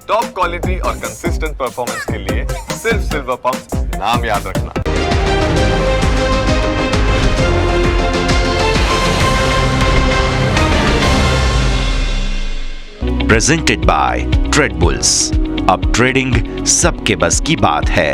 Top quality और consistent performance के लिए सिर्फ सिल्वर पंप नाम याद रखना। Presented by trade bulls. अब ट्रेडिंग सबके बस की बात है।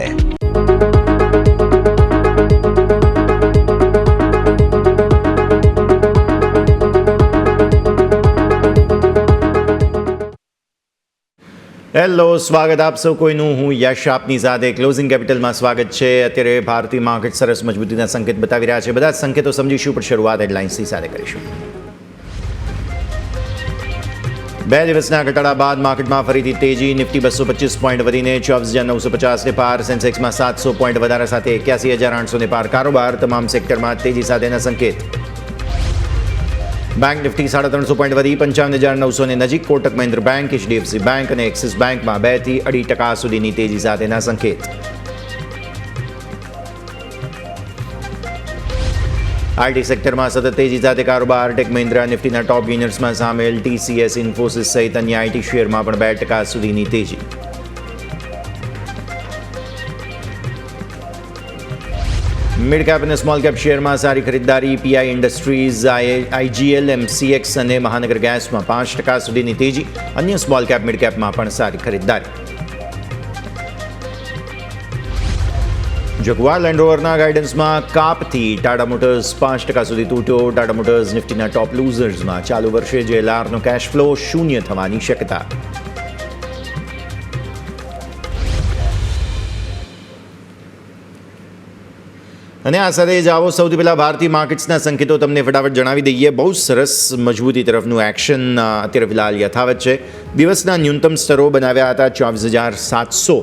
હેલો, સ્વાગત આપ સૌ કોઈનું. હું યશ આપની સાથે ક્લોઝિંગ કેપિટલમાં સ્વાગત છે. અત્યારે ભારતીય માર્કેટ સરસ મજબૂતીના સંકેત બતાવી રહ્યા છે. બધા જ સંકેતો સમજીશું, પણ શરૂઆત હેડલાઇન્સની સાથે કરીશું. 2 દિવસના ઘટાડા બાદ માર્કેટમાં ફરીથી તેજી. નિફ્ટી 225 પોઈન્ટ વધીને 24,950ને પાર. સેન્સેક્સમાં 700 પોઈન્ટ વધારા સાથે 81,800ને પાર કારોબાર. તમામ સેક્ટરમાં તેજી સાથેના સંકેત. બેંક નિફ્ટી 350 પોઈન્ટ વધી 55,900ને નજીક. Kotak Mahindra bank, HDFC bank અને એક્સિસ બેંકમાં 2 થી 2.5% સુધીની તેજી સાથેના સંકેત. આઈટી સેક્ટરમાં સતત તેજી સાથે કારોબાર. ટેક મહિન્દ્રા નિફ્ટીના ટોપ ગેનર્સમાં સામેલ. ટીસીએસ, ઇન્ફોસિસ સહિત અન્ય આઈટી શેરમાં પણ 2% સુધીની તેજી. મિડ કેપ અને સ્મોલ કેપ શેરમાં સારી ખરીદદારી. પીઆઈ ઇન્ડસ્ટ્રીઝ, આઈજીએલ, એમસીએક્સ અને મહાનગર ગેસમાં 5% સુધીની તેજી. અન્ય સ્મોલ કેપ મિડ કેપમાં પણ સારી ખરીદદારી. જગુઆર લેન્ડ રોવરના ગાઈડન્સમાં કાપથી ટાટા મોટર્સ 5% સુધી તૂટ્યો. ટાટા મોટર્સ નિફ્ટીના ટોપ લૂઝર્સમાં. ચાલુ વર્ષે જેએલઆરનો કેશ ફ્લો શૂન્ય થવાની શક્યતા. અને આ સાથે જ આવો સૌથી પહેલાં ભારતીય માર્કેટ્સના સંકેતો તમને ફટાફટ જણાવી દઈએ. બહુ સરસ મજબૂતી તરફનું એક્શન અત્યારે ફિલહાલ યથાવત છે. દિવસના ન્યૂનતમ સ્તરો બનાવ્યા હતા 24,700,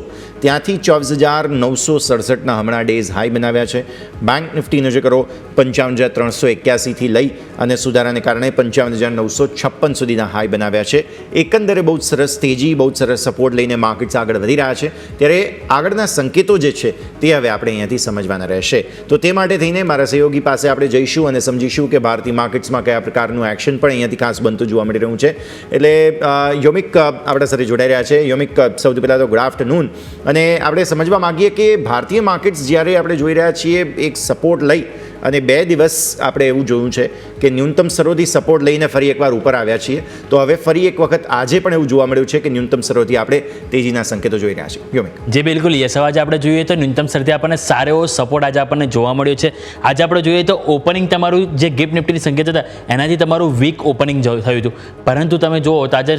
ત્યાંથી 24,967ના હમણાં ડેઝ હાઈ બનાવ્યા છે. બેંક નિફ્ટી નજર કરો 55,381થી લઈ અને સુધારાને કારણે 55,956 સુધીના હાઈ બનાવ્યા છે. એકંદરે બહુ સરસ તેજી, બહુ સરસ સપોર્ટ લઈને માર્કેટ્સ આગળ વધી રહ્યા છે. ત્યારે આગળના સંકેતો જે છે તે હવે આપણે અહીંયાથી સમજવાના રહેશે. તો તે માટે થઈને મારા સહયોગી પાસે આપણે જઈશું અને સમજીશું કે ભારતીય માર્કેટ્સમાં કયા પ્રકારનું એક્શન પણ અહીંયાથી ખાસ બનતું જોવા મળી રહ્યું છે. એટલે યોમિક આપણા સાથે જોડાઈ રહ્યા છે. યોમિક, સૌથી પહેલાં તો ગુડ આફ્ટરનૂન. અને આપણે સમજવા માગીએ કે ભારતીય માર્કેટ્સ જ્યારે આપણે જોઈ રહ્યા છીએ એક સપોર્ટ લઈ અને 2 દિવસ આપણે એવું જોયું છે કે ન્યૂનતમ સ્તરોથી સપોર્ટ લઈને ફરી એકવાર ઉપર આવ્યા છીએ. તો હવે ફરી એક વખત આજે પણ એવું જોવા મળ્યું છે કે ન્યૂનતમ સ્તરોથી આપણે તેજીના સંકેતો જોઈ રહ્યા છીએ. યોમિક જે બિલકુલ યસ, આજે આપણે જોઈએ તો ન્યૂનતમ સ્તરથી આપણને સારો એવો સપોર્ટ આજે આપણને જોવા મળ્યો છે. આજે આપણે જોઈએ તો ઓપનિંગ તમારું જે ગિફ્ટ નિફ્ટીની સંકેત હતા એનાથી તમારું વીક ઓપનિંગ થયું હતું. પરંતુ તમે જુઓ તો આજે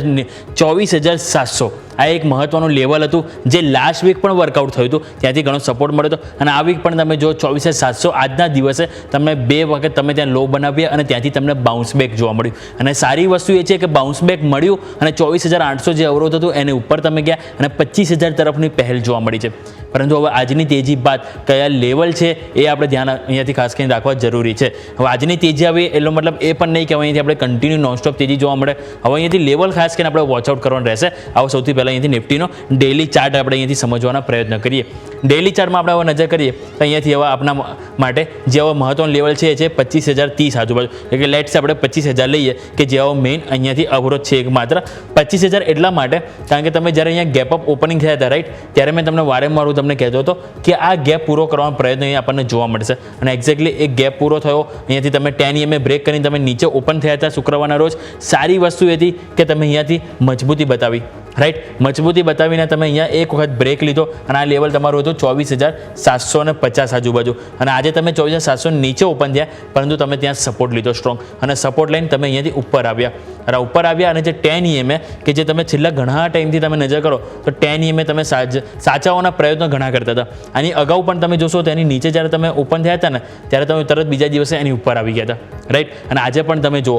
24,700 આ એક મહત્વનું લેવલ હતું જે લાસ્ટ વીક પણ વર્કઆઉટ થયું હતું. ત્યાંથી ઘણો સપોર્ટ મળ્યો હતો. અને આ વીક પણ તમે જો 24,700 આજના દિવસે તમને 2 વખત તમે ત્યાં લો બનાવ્યા અને ત્યાંથી તમને બાઉન્સ બેક જોવા મળ્યું. અને સારી વસ્તુ એ છે કે બાઉન્સ બેક મળ્યું અને 24,800 જે અવરોધ હતું એની ઉપર તમે ગયા અને 25,000 તરફની પહેલ જોવા મળી છે. પરંતુ હવે આજની તેજી બાદ કયા લેવલ છે એ આપણે ધ્યાન અહીંયાથી ખાસ કરીને રાખવા જરૂરી છે. હવે આજની તેજી આવી એટલો મતલબ એ પણ નહીં કે હવે અહીંયાથી આપણે કન્ટિન્યુ નોનસ્ટોપ તેજી જોવા મળે. હવે અહીંયાથી લેવલ ખાસ કરીને આપણે વોચઆઉટ કરવાનું રહેશે. આવો સૌથી પહેલાં અહીંયાથી નિફ્ટીનો ડેલી ચાર્ટ આપણે અહીંયાથી સમજવાના પ્રયત્ન કરીએ. ડેલી ચાર્ટમાં આપણે હવે નજર કરીએ તો અહીંયાથી હવે આપણા માટે જે હવે મહત્વનો લેવલ છે એ છે 25,030 આજુબાજુ. એટલે કે લેટ્સ આપણે 25,000 લઈએ કે જે હવે મેઇન અહીંયાથી અવરોધ છે એક માત્ર 25,000. એટલા માટે કારણ કે તમે જ્યારે અહીંયા ગેપ અપ ઓપનિંગ થયા હતા રાઈટ, ત્યારે મેં તમને વારંવાર તમને કહેતો હતો કે આ ગેપ પૂરો કરવાનો પ્રયત્ન અહીંયા આપણને જોવા મળશે. અને એક્ઝેક્ટલી એક ગેપ પૂરો થયો. અહીંયાથી તમે 10 EMA બ્રેક કરીને તમે નીચે ઓપન થયા હતા શુક્રવારના રોજ. સારી વસ્તુ એ હતી કે તમે અહીંયાથી મજબૂતી બતાવી રાઈટ. મજબૂતી બતાવીને તમે અહીંયા એક વખત બ્રેક લીધો અને આ લેવલ તમારું હતું 24,750 આજુબાજુ. અને આજે તમે 24,700 નીચે ઓપન થયા પરંતુ તમે ત્યાં સપોર્ટ લીધો સ્ટ્રોંગ. અને સપોર્ટ લઈને તમે અહીંયાથી ઉપર આવ્યા. અને ઉપર આવ્યા અને જે 10 EMA કે જે તમે છેલ્લા ઘણા ટાઈમથી તમે નજર કરો તો 10 EMA તમે સાચવવાના પ્રયત્નો ઘણા કરતા હતા. આની અગાઉ પણ તમે જોશો તો એની નીચે જ્યારે તમે ઓપન થયા હતા ને ત્યારે તમે તરત બીજા દિવસે એની ઉપર આવી ગયા હતા રાઈટ. અને આજે પણ તમે જુઓ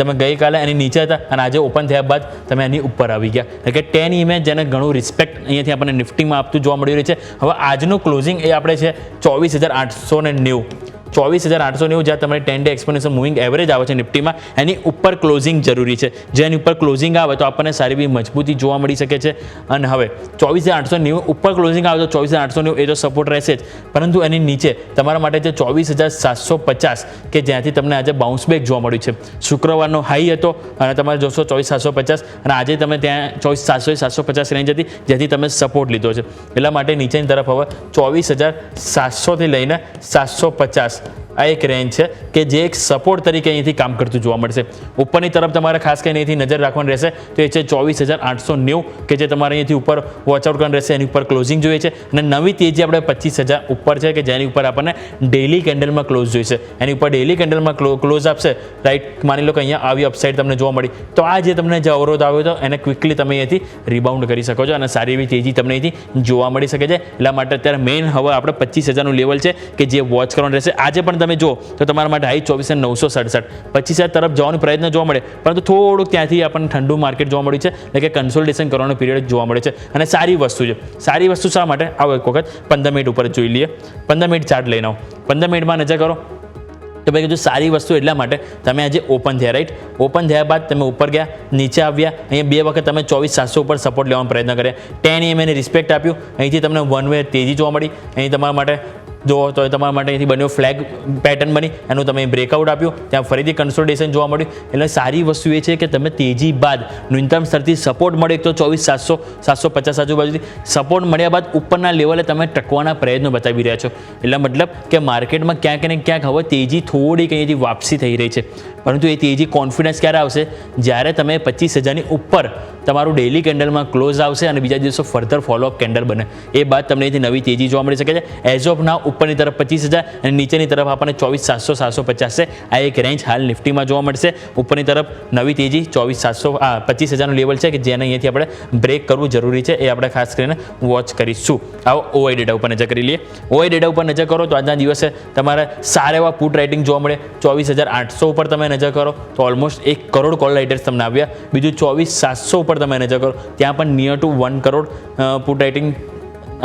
તમે ગઈકાલે એની નીચે હતા અને આજે ઓપન થયા બાદ તમે એની ઉપર આવી ગયા. એટલે કે 10 EMA જેને ઘણું રિસ્પેક્ટ અહીંયાથી આપણને નિફ્ટીમાં આપતું જોવા મળી રહ્યું છે. હવે આજનું ક્લોઝિંગ એ આપણે છે 24,890. 24,890 જ્યાં તમારે 10 ડે એક્સપોનેન્શિયલ મૂવિંગ એવરેજ આવે છે નિફ્ટીમાં, એની ઉપર ક્લોઝિંગ જરૂરી છે. જો એની ઉપર ક્લોઝિંગ આવે તો આપણને સારી એવી મજબૂતી જોવા મળી શકે છે. અને હવે 24,890 ઉપર ક્લોઝિંગ આવે તો 24,890 એ તો સપોર્ટ રહેશે જ, પરંતુ એની નીચે તમારા માટે જે 24,750 કે જ્યાંથી તમને આજે બાઉન્સ બેક જોવા મળ્યું છે. શુક્રવારનો હાઈ હતો અને તમારે જોશો 24,750 અને આજે તમે ત્યાં 24,750 રેન્જ હતી જ્યાંથી તમે સપોર્ટ લીધો છે. એટલા માટે નીચેની તરફ હવે 24,700 લઈને 750 આ એક રેન્જ છે કે જે એક સપોર્ટ તરીકે અહીંથી કામ કરતું જોવા મળશે. ઉપરની તરફ તમારે ખાસ કરીને અહીંથી નજર રાખવાની રહેશે તો એ છે 24,890 કે જે તમારે અહીંથી ઉપર વોચઆઉટ કરવાનું રહેશે. એની ઉપર ક્લોઝિંગ જોઈએ છે અને નવી તેજી આપણે 25,000 ઉપર છે કે જેની ઉપર આપણને ડેઇલી કેન્ડલમાં ક્લોઝ જોઈશે. એની ઉપર ડેઇલી કેન્ડલમાં ક્લોઝ આપશે, રાઈટ, માની લો કે અહીંયા આવી અપસાઇડ તમને જોવા મળી તો આ જે તમને જે અવરોધ આવ્યો હતો એને ક્વિકલી તમે અહીંયાથી રિબાઉન્ડ કરી શકો છો અને સારી એવી તેજી તમને અહીંથી જોવા મળી શકે છે. એટલા માટે અત્યારે મેઇન હવે આપણે 25,000નું લેવલ છે કે જે વોચ કરવાનું રહેશે. આજે પણ તમે જો તો તમારા માટે હાઈ 24,967 25,000 તરફ જવાનો પ્રયત્ન જોવા મળે, પરંતુ થોડુંક ત્યાંથી આપણને ઠંડુ માર્કેટ જોવા મળ્યું છે, એટલે કે કન્સોલિડેશન કરવાનો પીરિયડ જોવા મળે છે અને સારી વસ્તુ છે. સારી વસ્તુ શા માટે? આવો એક વખત 15 મિનિટ ઉપર જોઈ લઈએ. 15 મિનિટ ચાર્ટ લઈને આવો. 15 મિનિટમાં નજર કરો તો ભાઈ કીધું સારી વસ્તુ એટલા માટે તમે આજે ઓપન થયા, રાઈટ. ઓપન થયા બાદ તમે ઉપર ગયા, નીચે આવ્યા, અહીંયા બે વખત તમે 24,700 ઉપર સપોર્ટ લેવાનો પ્રયત્ન કર્યા. 10 EMA ને રિસ્પેક્ટ આપ્યું, અહીંથી તમને વન વે તેજી જોવા મળી. અહીં તમારા માટે જો તો તમારા માટે અહીંથી બન્યો ફ્લેગ પેટર્ન બની, એનું તમે બ્રેકઆઉટ આપ્યું, ત્યાં ફરીથી કન્સોલિડેશન જોવા મળ્યું. એટલે સારી વસ્તુ એ છે કે તમે તેજી બાદ ન્યૂનતમ સ્તરથી સપોર્ટ મળે એક તો 24,700 750 આજુબાજુથી સપોર્ટ મળ્યા બાદ ઉપરના લેવલે તમે ટકવાના પ્રયત્નો બતાવી રહ્યા છો. એટલે મતલબ કે માર્કેટમાં ક્યાંક ને ક્યાંક હવે તેજી થોડીક અહીંયાથી વાપસી થઈ રહી છે, પરંતુ એ તેજી કોન્ફિડન્સ ક્યારે આવશે? જ્યારે તમે 25,000ની ઉપર તમારું ડેઇલી કેન્ડલમાં ક્લોઝ આવશે અને બીજા દિવસો ફર્ધર ફોલોઅપ કેન્ડલ બને, એ બાદ તમને અહીંથી નવી તેજી જોવા મળી શકે છે. એઝ ઓફ નાવ ઉપરની તરફ 25,000 અને નીચેની તરફ આપણને 24,700 750 છે. આ એક રેન્જ હાલ નિફ્ટીમાં જોવા મળશે. ઉપરની તરફ નવી તેજી 24,700 25,000નું લેવલ છે કે જેને અહીંયાથી આપણે બ્રેક કરવું જરૂરી છે, એ આપણે ખાસ કરીને વોચ કરીશું. આવો ઓઆઈ ડેટા ઉપર નજર કરી લઈએ. ઓઆઈ ડેટા ઉપર નજર કરો તો આજના દિવસે તમારે સારા એવા પુટ રાઇટિંગ જોવા મળે. 24,800 ઉપર તમે નજર કરો તો ઓલમોસ્ટ 1 કરોડ કોલ રાઇટર્સ તમને આવ્યા. બીજું 24,700 ઉપર તમે નજર કરો ત્યાં પણ near to 1 crore put writing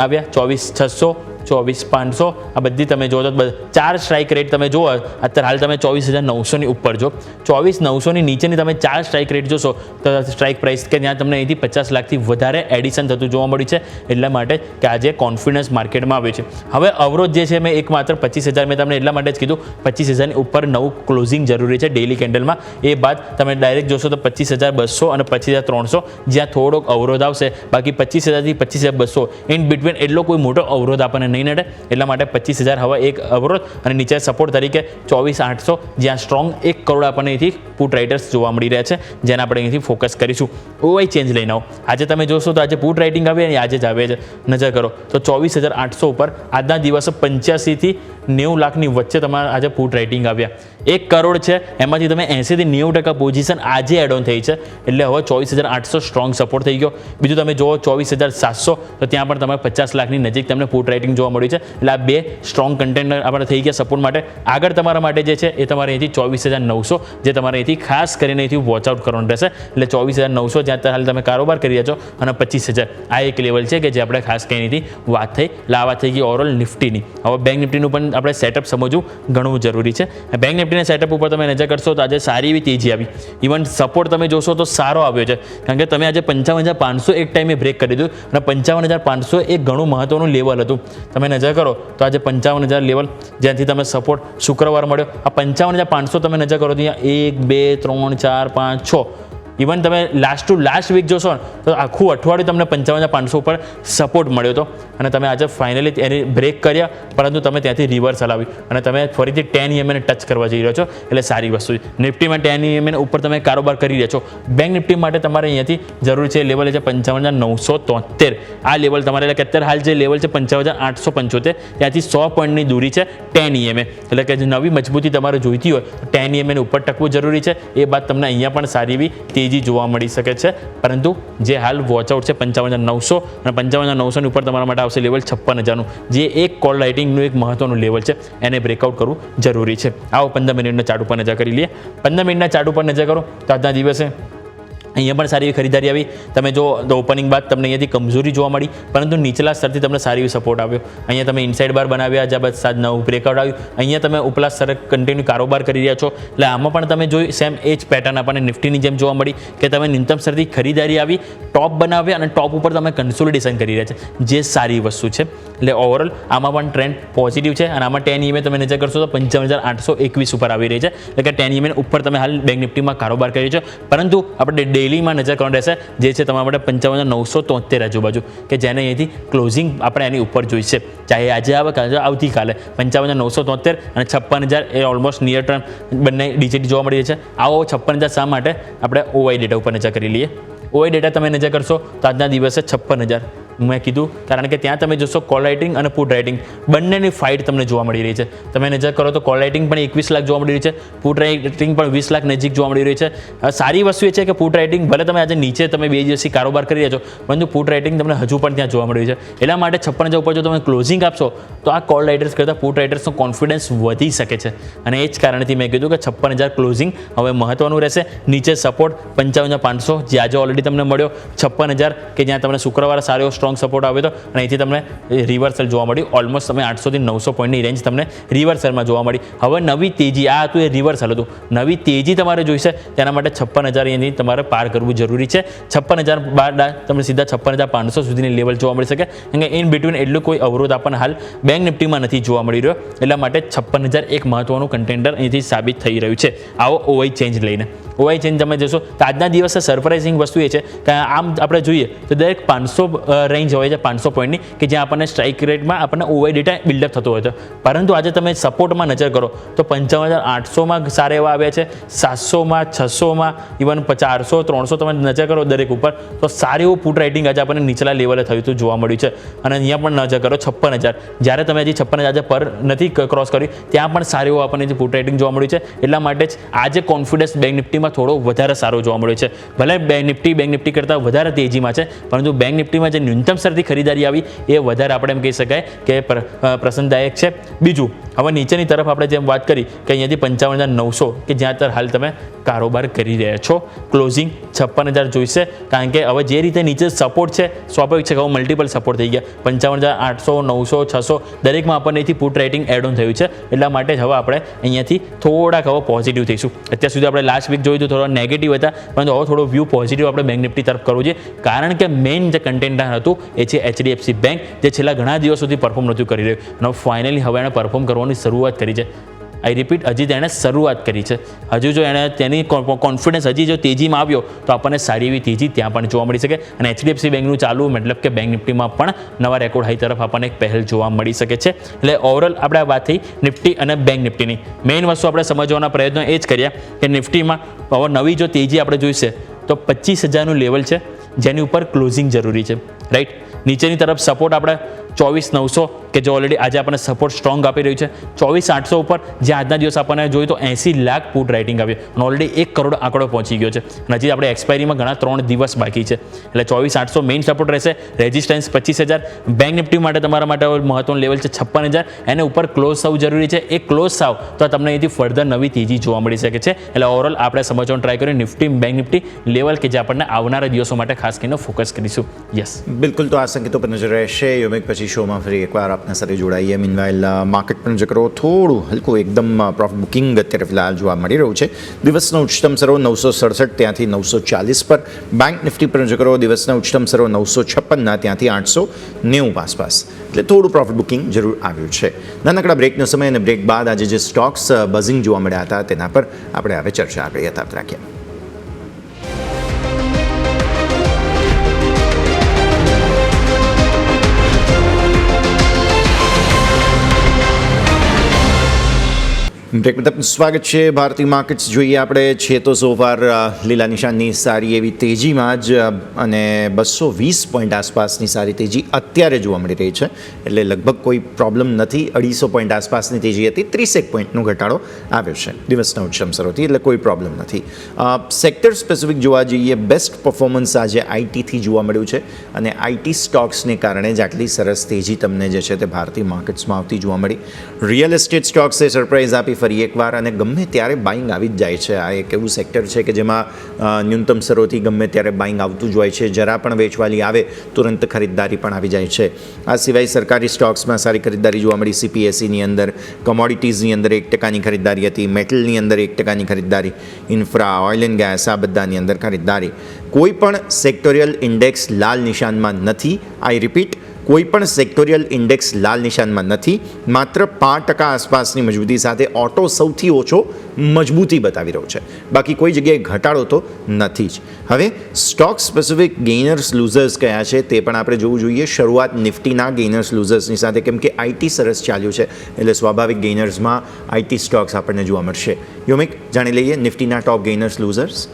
આવ્યા. 24,600 24,500 આ બધી તમે જો તો 4 સ્ટ્રાઇક રેટ તમે જુઓ અત્યારે હાલ તમે 24,900ની ઉપર જો 24,900ની નીચેની તમે 4 સ્ટ્રાઇક રેટ જોશો તો સ્ટ્રાઇક પ્રાઇસ કે ત્યાં તમને અહીંથી 50 લાખથી વધારે એડિશન થતું જોવા મળ્યું છે. એટલા માટે કે આજે કોન્ફિડન્સ માર્કેટમાં આવ્યો છે. હવે અવરોધ જે છે મેં એકમાત્ર 25,000 મેં તમને એટલા માટે જ કીધું 25,000ની ઉપર નવું ક્લોઝિંગ જરૂરી છે ડેઇલી કેન્ડલમાં. એ બાદ તમે ડાયરેક્ટ જોશો તો 25,200 અને 25,300 જ્યાં થોડોક અવરોધ આવશે. બાકી 25,000થી 25,200 ઇન બિટવીન એટલો કોઈ મોટો અવરોધ આપણને નહીં નડે. એટલા માટે 25,000 હવે એક અવરોધ અને નીચે સપોર્ટ તરીકે 24,800 જ્યાં સ્ટ્રોંગ 1 કરોડ આપણને અહીંથી પુટ રાઇટર્સ જોવા મળી રહ્યા છે, જેને આપણે અહીંથી ફોકસ કરીશું. ઓઆઈ ચેન્જ લઈને આવો. આજે તમે જોશો તો આજે પુટ રાઇટિંગ આવે અને આજે જ આવે છે. નજર કરો તો 24,800 ઉપર આજના દિવસે 85થી 90 લાખની વચ્ચે તમારા આજે પુટ રાઇટિંગ આવ્યા. 1 કરોડ છે એમાંથી તમે 80થી 90% પોઝિશન આજે એડ ઓન થઈ છે. એટલે હવે 24,800 સ્ટ્રોંગ સપોર્ટ થઈ ગયો. બીજું તમે જુઓ 24,700 તો ત્યાં પણ તમારે 50 લાખની નજીક તમને પુટ રાઇટિંગ જોવા મળ્યું છે. એટલે આ બે સ્ટ્રોંગ કન્ટેનર આપણે થઈ ગયા સપોર્ટ માટે. આગળ તમારા માટે જે છે એ તમારે અહીંથી 24,900 જે તમારે અહીંથી ખાસ કરીને અહીંથી વોચઆઉટ કરવાનું રહેશે. એટલે 24,900 જ્યાં હાલ તમે કારોબાર કરી રહ્યા છો અને 25,000 આ એક લેવલ છે કે જે આપણે ખાસ કરીને અહીંથી વાત થઈ લાવા થઈ ગઈ ઓવરઓલ નિફ્ટીની. હવે બેંક નિફ્ટીનું પણ આપણે સેટઅપ સમજવું ઘણું જરૂરી છે. બેંક નિફ્ટીના સેટઅપ ઉપર તમે નજર કરશો તો આજે સારી એવી તેજી આવી. ઇવન સપોર્ટ તમે જોશો તો સારો આવ્યો છે, કારણ કે તમે આજે 55,500 એક ટાઈમે બ્રેક કરી દીધું અને 55,500 એક ઘણું મહત્વનું લેવલ હતું. તમે નજર કરો તો આજે 55,000 લેવલ જ્યાંથી તમે સપોર્ટ શુક્રવાર મળ્યો. આ 55,500 તમે નજર કરો તો અહીંયા 1 2 3 4 5 6 ઇવન તમે લાસ્ટ ટુ લાસ્ટ વીક જોશો તો આખું અઠવાડિયું તમને 55,500 ઉપર સપોર્ટ મળ્યો હતો અને તમે આજે ફાઇનલી એની બ્રેક કર્યા, પરંતુ તમે ત્યાંથી રિવર્સલ આવી અને તમે ફરીથી 10 EMA ને ટચ કરવા જઈ રહ્યો છો. એટલે સારી વસ્તુ છે. નિફ્ટીમાં 10 EMA ઉપર તમે કારોબાર કરી રહ્યા છો. બેંક નિફ્ટી માટે તમારે અહીંયાથી જરૂર છે લેવલ છે 55,973. આ લેવલ તમારે એટલે કે અત્યારે હાલ જે લેવલ છે 55,875 ત્યાંથી 100 પોઈન્ટની દૂરી છે 10 EMA. એટલે કે જે નવી મજબૂતી તમારે જોઈતી હોય તો 10 EMA ઉપર ટકવું જરૂરી છે. એ બાદ તમને અહીંયા પણ સારી એવી તેજી જોવા મળી શકે છે, પરંતુ જે હાલ વોચઆઉટ છે 55,900 અને 55,900ની ઉપર તમારા માટે આવશે લેવલ 56,000નું, જે એક કોલ રાઇટિંગનું એક મહત્વનું લેવલ છે. એને બ્રેકઆઉટ કરવું જરૂરી છે. આવો 15 મિનિટના ચાર્ટ ઉપર નજર કરી લઈએ. 15 મિનિટના ચાર્ટ ઉપર નજર કરો તો આજના દિવસે અહીંયા પણ સારી એવી ખરીદારી આવી. તમે જો ઓપનિંગ બાદ તમને અહીંયાથી કમજોરી જોવા મળી, પરંતુ નીચલા સ્તરથી તમને સારી એવી સપોર્ટ આવ્યો. અહીંયા તમે ઇનસાઇડ બાર બનાવ્યા, જ્યાં બાદ સાત નવું બ્રેકઆઉટ આવ્યું. અહીંયા તમે ઉપલા સ્તરે કન્ટિન્યુ કારોબાર કરી રહ્યા છો. એટલે આમાં પણ તમે જોઈ સેમ એ જ પેટર્ન આપણને નિફ્ટીની જેમ જોવા મળી કે તમે ન્યૂનતમ સ્તરથી ખરીદારી આવી, ટોપ બનાવ્યા અને ટોપ ઉપર તમે કન્સોલિડેશન કરી રહ્યા છે, જે સારી વસ્તુ છે. એટલે ઓવરઓલ આમાં પણ ટ્રેન્ડ પોઝિટિવ છે અને આમાં 10 EMA તમે નજર કરશો તો 55,821 ઉપર આવી રહી છે. એટલે કે 10 EMA ઉપર તમે હાલ બેંક નિફ્ટીમાં કારોબાર કરી રહ્યો છો. પરંતુ આપણે ડેલીમાં નજર કરવાની રહેશે, જે છે તમારા માટે 55,973 આજુબાજુ, કે જેને અહીંથી ક્લોઝિંગ આપણે એની ઉપર જોઈશે. ચાહે આજે આવે કે આવતીકાલે 55,973 અને 56,000 એ ઓલમોસ્ટ નિયર ટર્મ બંને ડીજીટી જોવા મળી રહી છે. આવો 56,000 શા માટે આપણે ઓઆઈ ડેટા ઉપર નજર કરી લઈએ. ઓઆઈ ડેટા તમે નજર કરશો તો આજના દિવસે 56,000 મેં કીધું, કારણ કે ત્યાં તમે જોશો કોલ રાઇટિંગ અને પુટ રાઇટિંગ બંનેની ફાઇટ તમને જોવા મળી રહી છે. તમે નજર કરો તો કોલ રાઇટિંગ પણ 21 લાખ જોવા મળી રહી છે, પુટ રાઇટિંગ પણ 20 લાખ નજીક જોવા મળી રહી છે. સારી વસ્તુ એ છે કે પુટ રાઇટિંગ ભલે તમે આજે નીચે તમે 2 દિવસથી કારોબાર કરી રહ્યા છો, પરંતુ પુટ રાઇટિંગ તમને હજુ પણ ત્યાં જોવા મળી રહી છે. એટલા માટે 56,000 ઉપર જો તમે ક્લોઝિંગ આપશો તો આ કોલ રાઇટર્સ કરતાં પુટ રાઇટર્સનો કોન્ફિડન્સ વધી શકે છે. અને એ જ કારણથી મેં કીધું કે 56,000 ક્લોઝિંગ હવે મહત્વનું રહેશે. નીચે સપોર્ટ 55,500 જે આજે ઓલરેડી તમને મળ્યો, 56,000 કે જ્યાં તમને શુક્રવારે સારો સ્ટ્રોંગ સપોર્ટ આવ્યો હતો અને અહીંથી તમને રિવર્સલ જોવા મળ્યું. ઓલમોસ્ટ તમે 800 થી 900 પોઈન્ટની રેન્જ તમને રિવર્સલમાં જોવા મળી. હવે નવી તેજી, આ હતું એ રિવર્સલ હતું, નવી તેજી તમારે જોઈશે તેના માટે 56,000 અહીંથી તમારે પાર કરવું જરૂરી છે. 56,000 બાદ તમને સીધા 56,500 સુધીની લેવલ જોવા મળી શકે, કેમ કે ઇન બિટવીન એટલું કોઈ અવરોધ આપણને હાલ બેંક નિફ્ટીમાં નથી જોવા મળી રહ્યો. એટલા માટે 56,000 એક મહત્વનું કન્ટેન્ડર અહીંથી સાબિત થઈ રહ્યું છે. આવો ઓઆઈ ચેન્જ લઈને ઓઆઈ ચેન્જ તમે જોશો તો આજના દિવસે સરપ્રાઇઝિંગ વસ્તુ એ છે કે આમ આપણે જોઈએ તો દરેક 500 રેન્જ હોય છે, 500 પોઈન્ટની, કે જ્યાં આપણને સ્ટ્રાઇક રેટમાં આપણને ઓઆઈ ડેટા બિલ્ડઅપ થતો હોય છે. પરંતુ આજે તમે સપોર્ટમાં નજર કરો તો 55,800માં સારા એવા આવ્યા છે, 700માં, 600માં, ઇવન 400, 300 તમે નજર કરો દરેક ઉપર તો સારું એવું પુટ રાઇટિંગ આજે આપણને નીચલા લેવલે થયું હતું જોવા મળ્યું છે. અને અહીંયા પણ નજર કરો 56,000, જ્યારે તમે હજી 56,000 પર નથી ક્રોસ કર્યું ત્યાં પણ સારું એવું આપણને પુટ રાઇટિંગ જોવા મળ્યું છે. એટલા માટે જ આજે કોન્ફિડન્સ બેંક નિફ્ટીમાં થોડો વધારે સારો જોવા મળ્યો છે. ભલે બેંક નિફ્ટી કરતાં વધારે તેજીમાં છે, પરંતુ બેંક નિફ્ટીમાં જે ન્યૂનતમ સ્તરથી ખરીદારી આવી એ વધારે આપણે એમ કહી શકાય કે પ્રસન્નદાયક છે. બીજું, હવે નીચેની તરફ આપણે જેમ વાત કરી કે અહીંયાથી 55,900 કે જ્યાં હાલ તમે કારોબાર કરી રહ્યા છો, ક્લોઝિંગ 56,000 જોઈશે, કારણ કે હવે જે રીતે નીચે સપોર્ટ છે સ્વાભાવિક છે કે હવે મલ્ટિપલ સપોર્ટ થઈ ગયા. 55,800, 900, 600 દરેકમાં આપણને અહીંથી પુટ રાઇટિંગ એડ ઓન થયું છે. એટલા માટે જ હવે આપણે અહીંયાથી થોડાક હવે પોઝિટિવ થઈશું. અત્યાર સુધી આપણે લાસ્ટ વીક જોયું તો થોડા નેગેટિવ હતા, પરંતુ હવે થોડો વ્યૂ પોઝિટિવ આપણે બેંક નિફ્ટી તરફ કરવું જોઈએ, કારણ કે મેઇન જે કન્ટેન્ટર હતું એ છે HDFC બેંક, જે છેલ્લા ઘણા દિવસ સુધી પરફોર્મ નહોતું કરી રહ્યું અને ફાઇનલી હવે એણે પરફોર્મ કરવાની શરૂઆત કરી છે. આઈ રિપીટ, હજી તેણે શરૂઆત કરી છે. હજુ જો એણે તેની કોન્ફિડન્સ હજી જો તેજીમાં આવ્યો તો આપણને સારી એવી તેજી ત્યાં પણ જોવા મળી શકે. અને HDFC બેંકનું ચાલુ મતલબ કે બેંક નિફ્ટીમાં પણ નવા રેકોર્ડ હાઈ તરફ આપણને એક પહેલ જોવા મળી શકે છે. એટલે ઓવરઓલ આપણે આ વાત થઈ નિફ્ટી અને બેંક નિફ્ટીની. મેઇન વસ્તુ આપણે સમજવાના પ્રયત્નો એ જ કર્યા કે નિફ્ટીમાં હવે નવી જો તેજી આપણે જોઈશે તો 25,000નું લેવલ છે, જેની ઉપર ક્લોઝિંગ જરૂરી છે, રાઈટ. નીચેની તરફ સપોર્ટ આપણે 24,900 કે જે ઓલરેડી આજે આપણને સપોર્ટ સ્ટ્રોંગ આપી રહ્યું છે, 24,800 ઉપર જે આજના દિવસ આપણને જોઈએ તો 80 લાખ પુટ રાઇટિંગ આવ્યું અને ઓલરેડી 1 કરોડ આંકડો પહોંચી ગયો છે. અને હજી આપણે એક્સપાયરીમાં ઘણા 3 દિવસ બાકી છે. એટલે 24,800 મેઇન સપોર્ટ રહેશે. રેઝિસ્ટન્સ 25,000. બેંક નિફ્ટી માટે તમારા માટે મહત્વનું લેવલ છે 56,000. એને ઉપર ક્લોઝ થવું જરૂરી છે. એ ક્લોઝ થાવ તો તમને અહીંથી ફર્ધર નવી તેજી જોવા મળી શકે છે. એટલે ઓવરઓલ આપણે સમજવાનું ટ્રાય કરીએ નિફ્ટી બેંક નિફ્ટી લેવલ કે જે આપણને આવનારા દિવસો માટે ખાસ કરીને ફોકસ કરીશું. યસ, બિલકુલ. તો આ સંકેતો પર નજર રહેશે. યોમિક પછી શોમાં ફરી એકવાર આપના સાથે જોડાઈએ. મીનવાઇલ માર્કેટ પર નજર કરો, થોડું હલકું એકદમ પ્રોફિટ બુકિંગ અત્યારે ફિલહાલ જોવા મળી રહ્યું છે. દિવસનો ઉચ્ચતમ સરો 967, ત્યાંથી 940 પર. બેંક નિફ્ટી પર નજર કરો, દિવસના ઉચ્ચતમ સરો 956, ત્યાંથી 890 આસપાસ. એટલે થોડું પ્રોફિટ બુકિંગ જરૂર આવ્યું છે. નાનકડા બ્રેકનો સમય અને બ્રેક બાદ આજે જે સ્ટોક્સ બઝિંગ જોવા મળ્યા હતા તેના પર આપણે હવે ચર્ચા આગળ યથાવત રાખીએ. બ્રેક બાદ આપનું સ્વાગત છે. ભારતીય માર્કેટ્સ જોઈએ આપણે છે તો સોફાર લીલા નિશાનની સારી એવી તેજીમાં જ અને 220 પોઈન્ટ આસપાસની સારી તેજી અત્યારે જોવા મળી રહી છે. એટલે લગભગ કોઈ પ્રોબ્લેમ નથી. 250 પોઈન્ટ આસપાસની તેજી હતી, 31 પોઈન્ટનો ઘટાડો આવ્યો છે દિવસના ઉચ્ચતમ સરોથી, એટલે કોઈ પ્રોબ્લેમ નથી. સેક્ટર સ્પેસિફિક જોવા જઈએ, બેસ્ટ પરફોર્મન્સ આજે આઈટીથી જોવા મળ્યું છે અને આઈટી સ્ટોક્સને કારણે જ આટલી સરસ તેજી તમને જે છે તે ભારતીય માર્કેટ્સમાં આવતી જોવા મળી. રિયલ એસ્ટેટ સ્ટોક્સે સરપ્રાઇઝ આપી ફરી એકવાર, અને ગમે ત્યારે બાઇંગ આવી જ જાય છે. આ એક એવું સેક્ટર છે કે જેમાં ન્યૂનતમ સ્તરોથી ગમે ત્યારે બાઇંગ આવતું જ હોય છે. જરા પણ વેચવાલી આવે તુરંત ખરીદદારી પણ આવી જાય છે. આ સિવાય સરકારી સ્ટોક્સમાં સારી ખરીદદારી જોવા મળી. CPSEની અંદર, કમોડિટીઝની અંદર 1% ખરીદદારી હતી, મેટલની અંદર 1% ખરીદદારી, ઇન્ફ્રા, ઓઇલ એન્ડ ગેસ આ બધાની અંદર ખરીદદારી. કોઈ પણ સેક્ટોરિયલ ઇન્ડેક્સ લાલ નિશાનમાં નથી. આઈ રિપીટ, કોઈ પણ સેક્ટોરિયલ ઇન્ડેક્સ લાલ નિશાનમાં નથી. માત્ર 5% આસપાસની મજબૂતી સાથે ઓટો સૌથી ઓછો મજબૂતી બતાવી રહ્યો છે. બાકી કોઈ જગ્યાએ ઘટાડો તો નથી જ. હવે સ્ટોક સ્પેસિફિક ગેઇનર્સ લૂઝર્સ કયા છે તે પણ આપણે જોવું જોઈએ. શરૂઆત નિફ્ટીના ગેઇનર્સ લૂઝર્સની સાથે, કેમ કે આઈટી સરસ ચાલ્યું છે એટલે સ્વાભાવિક ગેઇનર્સમાં આઈટી સ્ટોક્સ આપણને જોવા મળશે. યોમિક, જાણી લઈએ નિફ્ટીના ટોપ ગેઇનર્સ લૂઝર્સ.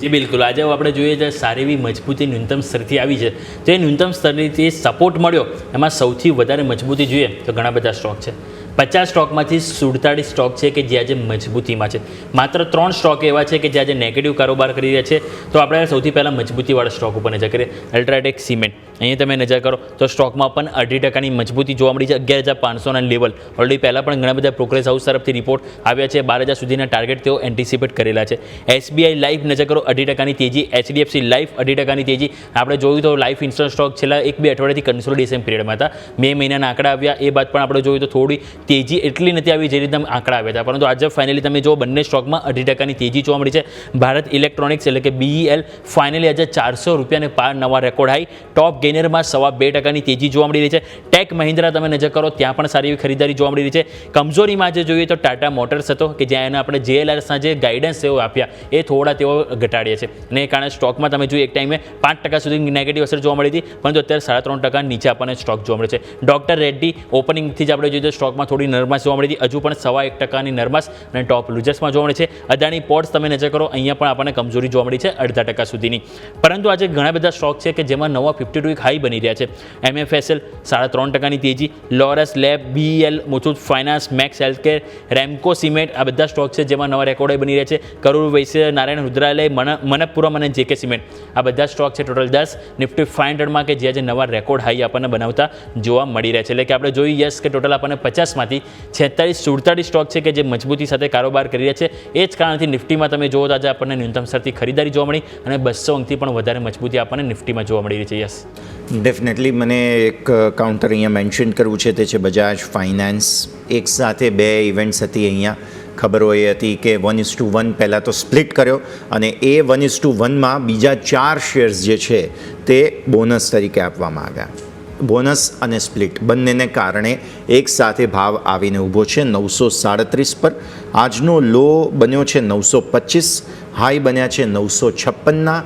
જી બિલકુલ. આજે આપણે જોઈએ તો સારી એવી મજબૂતી ન્યૂનતમ સ્તરથી આવી છે. તો એ ન્યૂનતમ સ્તરથી સપોર્ટ મળ્યો, એમાં સૌથી વધારે મજબૂતી જોઈએ તો ઘણા બધા સ્ટોક છે. 50 સ્ટોકમાંથી 47 સ્ટોક છે કે જે આજે મજબૂતીમાં છે. માત્ર 3 સ્ટોક એવા છે કે જે આજે નેગેટિવ કારોબાર કરી રહ્યા છે. તો આપણે સૌથી પહેલાં મજબૂતીવાળા સ્ટોક ઉપર નજર કરીએ. અલ્ટ્રાટેક સિમેન્ટ, અહીંયા તમે નજર કરો તો સ્ટોકમાં પણ 0.5% મજબૂતી જોવા મળી છે. 11,500ના લેવલ ઓલરેડી પહેલાં પણ ઘણા બધા પ્રોગ્રેસ હાઉસ તરફથી રિપોર્ટ આવ્યા છે. 12,000 સુધીના ટાર્ગેટ તેઓ એન્ટિસિપેટ કરેલા છે. SBI લાઈફ નજર કરો, 0.5%ની તેજી. HDFC લાઈફ 0.5%ની તેજી. આપણે જોયું તો લાઈફ ઇન્સ્યોરન્સ સ્ટોક છેલ્લા 1-2 અઠવાડિયાથી કન્સોલિડેશન પીરિયડમાં હતા. મે મહિનાના આંકડા આવ્યા એ બાદ પણ આપણે જોયું તો થોડી તેજી એટલી નથી આવી જે રીતે આંકડા આવ્યા હતા. પરંતુ આજે ફાઇનલી તમે જો બંને સ્ટોકમાં 0.5%ની તેજી જોવા મળી છે. ભારત ઇલેક્ટ્રોનિક્સ એટલે કે BEL ફાઇનલી આજે 400 રૂપિયાને પાર નવા રેકોર્ડ હાઈ. ટોપ ગેઇનરમાં 2.25%ની તેજી જોવા મળી રહી છે. ટેક મહિન્દ્રા તમે નજર કરો, ત્યાં પણ સારી એવી ખરીદારી જોવા મળી રહી છે. કમજોરીમાં આજે જોઈએ તો ટાટા મોટર્સ હતો કે જ્યાં એને આપણે JLRના જે ગાઈડન્સ તેઓ આપ્યા એ થોડા તેઓ ઘટાડ્યા છે. અને એ કારણે સ્ટોકમાં તમે જોઈએ એક ટાઈમે 5% સુધી નેગેટિવ અસર જોવા મળી હતી, પરંતુ અત્યારે 3.5% નીચે આપણને સ્ટોક જોવા મળે છે. ડોક્ટર રેડ્ડી ઓપનિંગથી જ આપણે જોઈએ તો સ્ટોકમાં થોડી નરમાશ જોવા મળી હતી. હજુ પણ 1.25%ની નરમાશ અને ટોપ લૂઝર્સમાં જોવા મળે છે. અદાણી પોર્ટ્સ તમે નજર કરો, અહીંયા પણ આપણને કમજોરી જોવા મળી છે 0.5% સુધીની. પરંતુ આજે ઘણા બધા સ્ટોક છે કે જેમાં નવા 52 વીક હાઈ બની રહ્યા છે. MFSL 3.5%ની તેજી, Laurus Lab, BEL, Muthoot finance, Max Healthcare, Ramco cement આ બધા સ્ટોક છે જેમાં નવા રેકોર્ડ બની રહ્યા છે. કરોડ વૈશ્ય, નારાયણ રુદ્રાલય, મનપ્પુરમ અને JK સિમેન્ટ આ બધા સ્ટોક છે ટોટલ 10 નિફ્ટી 500માં કે જે આજે નવા રેકોર્ડ હાઈ આપણને બનાવતા જોવા મળી રહ્યા છે. એટલે કે આપણે જોઈએ યસ કે ટોટલ આપણને 50માંથી 46-47 સ્ટોક છે કે જે મજબૂતી સાથે કારોબાર કરી રહ્યા છે. એ જ કારણથી નિફ્ટીમાં તમે જોવો તો આજે આપણને ન્યૂનતમ સ્તરથી ખરીદારી જોવા મળી અને 200 અંકથી પણ વધારે મજબૂતી આપણને નિફ્ટીમાં જોવા મળી રહી છે. યસ, ડેફિનેટલી મને એક કાઉન્ટર અહીંયા મેન્શન કરવું છે, તે છે બજાજ ફાઇનાન્સ. એક સાથે 2 ઇવેન્ટ્સ હતી અહીંયા. ખબર હોય હતી કે 1:1 પહેલાં તો સ્પ્લિટ કર્યો અને એ 1:1માં બીજા 4 શેર્સ જે છે તે બોનસ તરીકે આપવામાં આવ્યા. બોનસ અને સ્પ્લિટ બંનેને કારણે એક સાથે ભાવ આવીને ઊભો છે 937 પર. આજનો લો બન્યો છે 925, હાઈ બન્યા છે 956ના.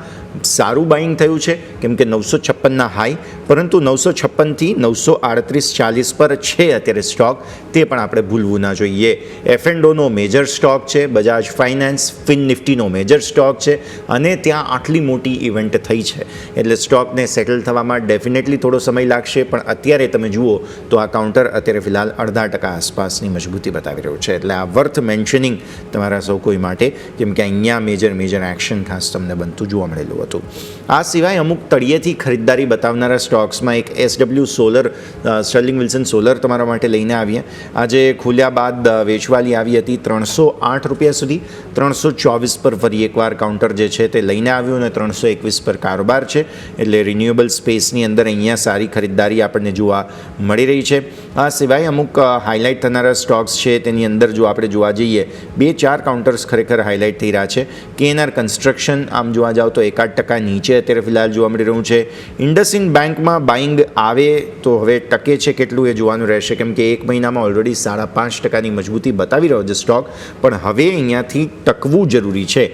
સારું બાઇંગ થયું છે કેમ કે 956ના હાઈ, પરંતુ 956થી 938.40 પર છે અત્યારે સ્ટોક, તે પણ આપણે ભૂલવું ના જોઈએ. F&Oનો મેજર સ્ટોક છે બજાજ ફાઇનાન્સ, ફિન નિફ્ટીનો મેજર સ્ટોક છે અને ત્યાં આટલી મોટી ઇવેન્ટ થઈ છે એટલે સ્ટોકને સેટલ થવામાં ડેફિનેટલી થોડો સમય લાગશે. પણ અત્યારે તમે જુઓ તો આ કાઉન્ટર અત્યારે ફિલહાલ 0.5% આસપાસની મજબૂતી બતાવી રહ્યું છે. એટલે આ વર્થ મેન્શનિંગ તમારા સૌ કોઈ માટે, કેમ કે અહીંયા મેજર એક્શન ખાસ તમને બનતું જોવા મળેલું હતું. આ સિવાય અમુક તળિયેથી ખરીદદારી બતાવનારા સ્ટોક્સમાં એક SW solar, Sterling Wilson solar તમારા માટે લઈને આવીએ. આજે ખુલ્યા બાદ વેચવાલી આવી હતી 308 રૂપિયા સુધી. 324 પર ફરી એકવાર કાઉન્ટર જે છે તે લઈને આવ્યું અને 321 પર કારોબાર છે. એટલે રિન્યુએબલ સ્પેસની અંદર અહીંયા સારી ખરીદદારી આપણને જોવા મળી રહી છે. આ સિવાય અમુક હાઇલાઇટ થનારા સ્ટોક્સ છે તેની અંદર જો આપણે જોવા જઈએ 2-4 કાઉન્ટર્સ ખરેખર હાઇલાઇટ થઈ રહ્યા છે. KNR કન્સ્ટ્રક્શન આમ જોવા જાવ તો 1.5% નીચે અત્યારે ફિલહાલ જોવા મળી રહ્યું છે. ઇન્ડસઇન્ડ બેંકમાં બાઇંગ આવે તો હવે ટકે છે કેટલું એ જોવાનું રહેશે, કેમ કે 1 મહિનામાં ઓલરેડી 5.5%ની મજબૂતી બતાવી રહ્યો છે સ્ટોક, પણ હવે અહીંયાથી ટકવું જરૂરી છે.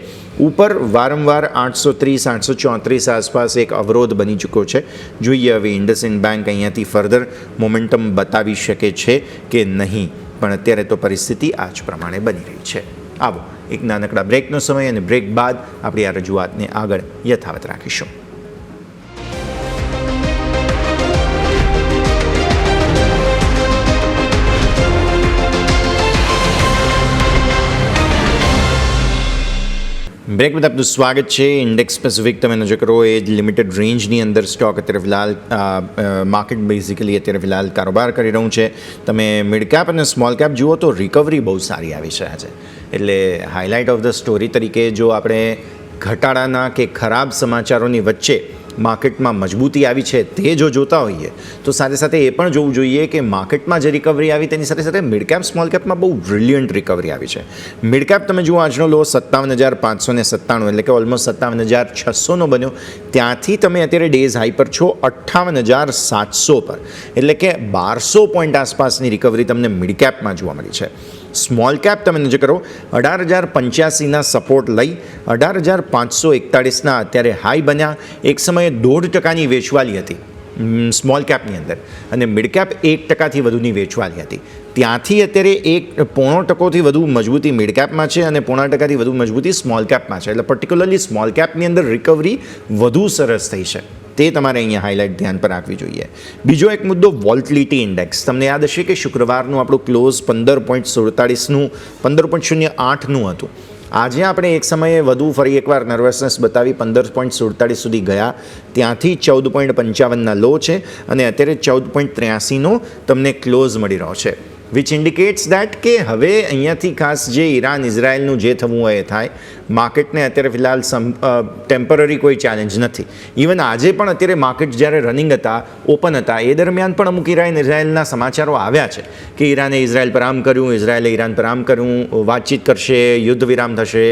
ઉપર વારંવાર 830-834 આસપાસ એક અવરોધ બની ચૂક્યો છે. જોઈએ હવે ઇન્ડસઇન્ડ બેંક અહીંયાથી ફર્ધર મોમેન્ટમ બતાવી શકે છે કે નહીં, પણ અત્યારે તો પરિસ્થિતિ આ જ પ્રમાણે બની રહી છે. આવો એક નાનકડા બ્રેકનો સમય અને બ્રેક બાદ આપણી આ રજૂઆતને આગળ યથાવત રાખીશું. બ્રેક બાદ આપનું સ્વાગત છે. ઇન્ડેક્સ સ્પેસિફિક તમે નજર કરો એ જ લિમિટેડ રેન્જની અંદર સ્ટોક અત્યારે ફિલહાલ માર્કેટ બેઝિકલી અત્યારે ફિલહાલ કારોબાર કરી રહ્યું છે. તમે મિડ કેપ અને સ્મોલ કેપ જુઓ તો રિકવરી બહુ સારી આવી છે આજે. એટલે હાઇલાઇટ ઓફ ધ સ્ટોરી તરીકે જો આપણે ઘટાડાના કે ખરાબ સમાચારોની વચ્ચે માર્કેટમાં મજબૂતી આવી છે તે જો જોતા હોઈએ તો સાથે સાથે એ પણ જોવું જોઈએ કે માર્કેટમાં જે રિકવરી આવી તેની સાથે સાથે મિડ કેપ સ્મોલ કેપમાં બહુ બ્રિલિયન્ટ રિકવરી આવી છે. મિડ કેપ તમે જુઓ આજનો લો 57,597 એટલે કે ઓલમોસ્ટ 57,600નો બન્યો. ત્યાંથી તમે અત્યારે ડેઝ હાઈ પર છો 58,700 પર, એટલે કે 1200 પોઈન્ટ આસપાસની રિકવરી તમને મિડ કેપમાં જોવા મળી છે. સ્મોલ કેપ તમે નજર કરો 18,085ના સપોર્ટ લઈ 18,541ના અત્યારે હાઈ બન્યા. એક સમયે 0.5%ની વેચવાલી હતી સ્મોલ કેપની અંદર અને મિડ કેપ 1%થી વધુની વેચવાલી હતી. ત્યાંથી અત્યારે 0.5%થી વધુ મજબૂતી મિડ કેપમાં છે અને 0.5%થી વધુ મજબૂતી સ્મોલ કેપમાં છે. એટલે પર્ટિક્યુલરલી સ્મોલ કેપની અંદર રિકવરી વધુ સરસ થઈ છે. તે તમારે અહીંયા હાઇલાઇટ ધ્યાન પર રાખવી જોઈએ. બીજો એક મુદ્દો વોલ્ટિલિટી ઇન્ડેક્સ. તમને યાદ હશે કે શુક્રવારનું આપણું ક્લોઝ 15.47નું 15.08નું હતું. આજે આપણે એક સમયે વધુ ફરી એકવાર નર્વસનેસ બતાવી 15.47 સુધી ગયા. ત્યાંથી 14.55ના લો છે અને અત્યારે 14.83નો તમને ક્લોઝ મળી રહ્યો છે. વિચ ઇન્ડિકેટ્સ દેટ કે હવે અહીંયાથી ખાસ જે ઈરાન ઇઝરાયલનું જે થવું હોય એ થાય. માર્કેટને અત્યારે ફિલહાલ ટેમ્પરરી કોઈ ચેલેન્જ નથી. ઇવન આજે પણ અત્યારે માર્કેટ જ્યારે રનિંગ હતા, ઓપન હતા, એ દરમિયાન પણ અમુક ઈરાન ઇઝરાયલના સમાચારો આવ્યા છે કે ઈરાને ઇઝરાયલ પર આમ કર્યું, ઇઝરાયલે ઈરાન પર આમ કર્યું, વાતચીત કરશે, યુદ્ધ વિરામ થશે,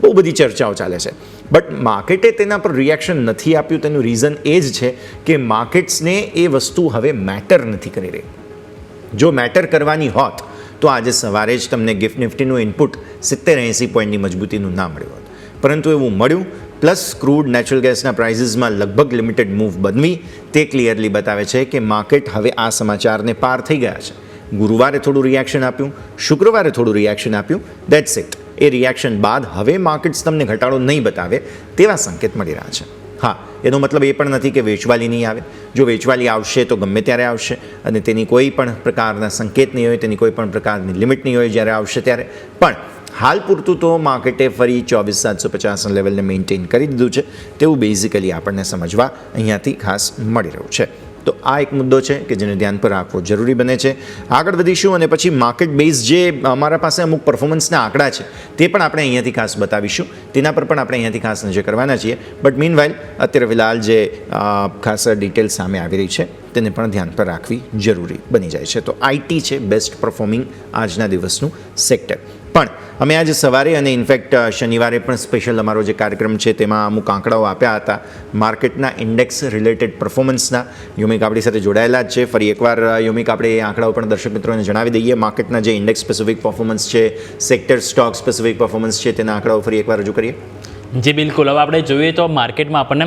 બહુ બધી ચર્ચાઓ ચાલે છે. બટ માર્કેટે તેના પર રિએક્શન નથી આપ્યું. તેનું રીઝન એ જ છે કે માર્કેટ્સને એ વસ્તુ હવે મેટર નથી કરી રહી. જો મેટર કરવાની હોત તો આજે સવારે જ તમને ગિફ્ટ નિફ્ટીનું ઇનપુટ 70-80 પોઈન્ટની મજબૂતીનું ના મળ્યું હોત. પરંતુ એવું મળ્યું. પ્લસ ક્રૂડ નેચરલ ગેસના પ્રાઇસીસમાં લગભગ લિમિટેડ મૂવ બનવી તે ક્લિયરલી બતાવે છે કે માર્કેટ હવે આ સમાચારને પાર થઈ ગયા છે. ગુરુવારે થોડું રિએક્શન આપ્યું, શુક્રવારે થોડું રિએક્શન આપ્યું, દેટ્સ ઇટ. એ રિએક્શન બાદ હવે માર્કેટ્સ તમને ઘટાડો નહીં બતાવે તેવા સંકેત મળી રહ્યા છે. હા, એનો મતલબ એ પણ નથી કે વેચવાલી નહીં આવે. જો વેચવાલી આવશે તો ગમે ત્યારે આવશે અને તેની કોઈ પણ પ્રકારના સંકેત નહીં હોય, તેની કોઈ પણ પ્રકારની લિમિટ નહીં હોય જ્યારે આવશે ત્યારે. પણ હાલ પૂરતું તો માર્કેટે ફરી 24,750 લેવલને મેન્ટેન કરી દીધું છે તેવું બેઝિકલી આપણને સમજવા અહીંયાથી ખાસ મળી રહ્યું છે. તો આ એક મુદ્દો છે કે જેને ધ્યાન પર રાખવો જરૂરી બને છે. આગળ વધીશું અને પછી માર્કેટ બેઝ જે અમારા પાસે અમુક પરફોર્મન્સના આંકડા છે તે પણ આપણે અહીંયાથી ખાસ બતાવીશું. તેના પર પણ આપણે અહીંયાથી ખાસ નજર કરવાના છીએ. બટ મીનવાઇલ અત્યારે ફિલહાલ જે ખાસ ડિટેલ સામે આવી રહી છે તેને પણ ધ્યાન પર રાખવી જરૂરી બની જાય છે. તો આઈટી છે બેસ્ટ પરફોર્મિંગ આજના દિવસનું સેક્ટર. પણ અમે આજે સવારે અને ઇનફેક્ટ શનિવારે પણ સ્પેશિયલ અમારો જે કાર્યક્રમ છે તેમાં અમુક આંકડાઓ આપ્યા હતા માર્કેટના ઇન્ડેક્સ રિલેટેડ પરફોર્મન્સના. યોમિક આપણી સાથે જોડાયેલા જ છે. ફરી એકવાર યોમિક આપણે એ આંકડાઓ પણ દર્શક મિત્રોને જણાવી દઈએ. માર્કેટના જે ઇન્ડેક્સ સ્પેસિફિક પરફોર્મન્સ છે, સેક્ટર સ્ટોક સ્પેસિફિક પરફોર્મન્સ છે, તેના આંકડાઓ ફરી એકવાર રજૂ કરીએ. જી બિલકુલ. હવે આપણે જોઈએ તો માર્કેટમાં આપણને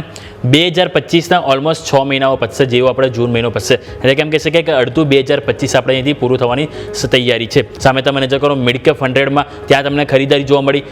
2025ના ઓલમોસ્ટ 6 મહિનાઓ પતશે, જેવો આપણે જૂન મહિનો પતશે. એટલે કેમ કહી શકાય કે અડધું 2025 આપણે અહીંથી પૂરું થવાની તૈયારી છે. સામે તમે નજર કરો મિડ કેપ 100માં, ત્યાં તમને ખરીદારી જોવા મળી.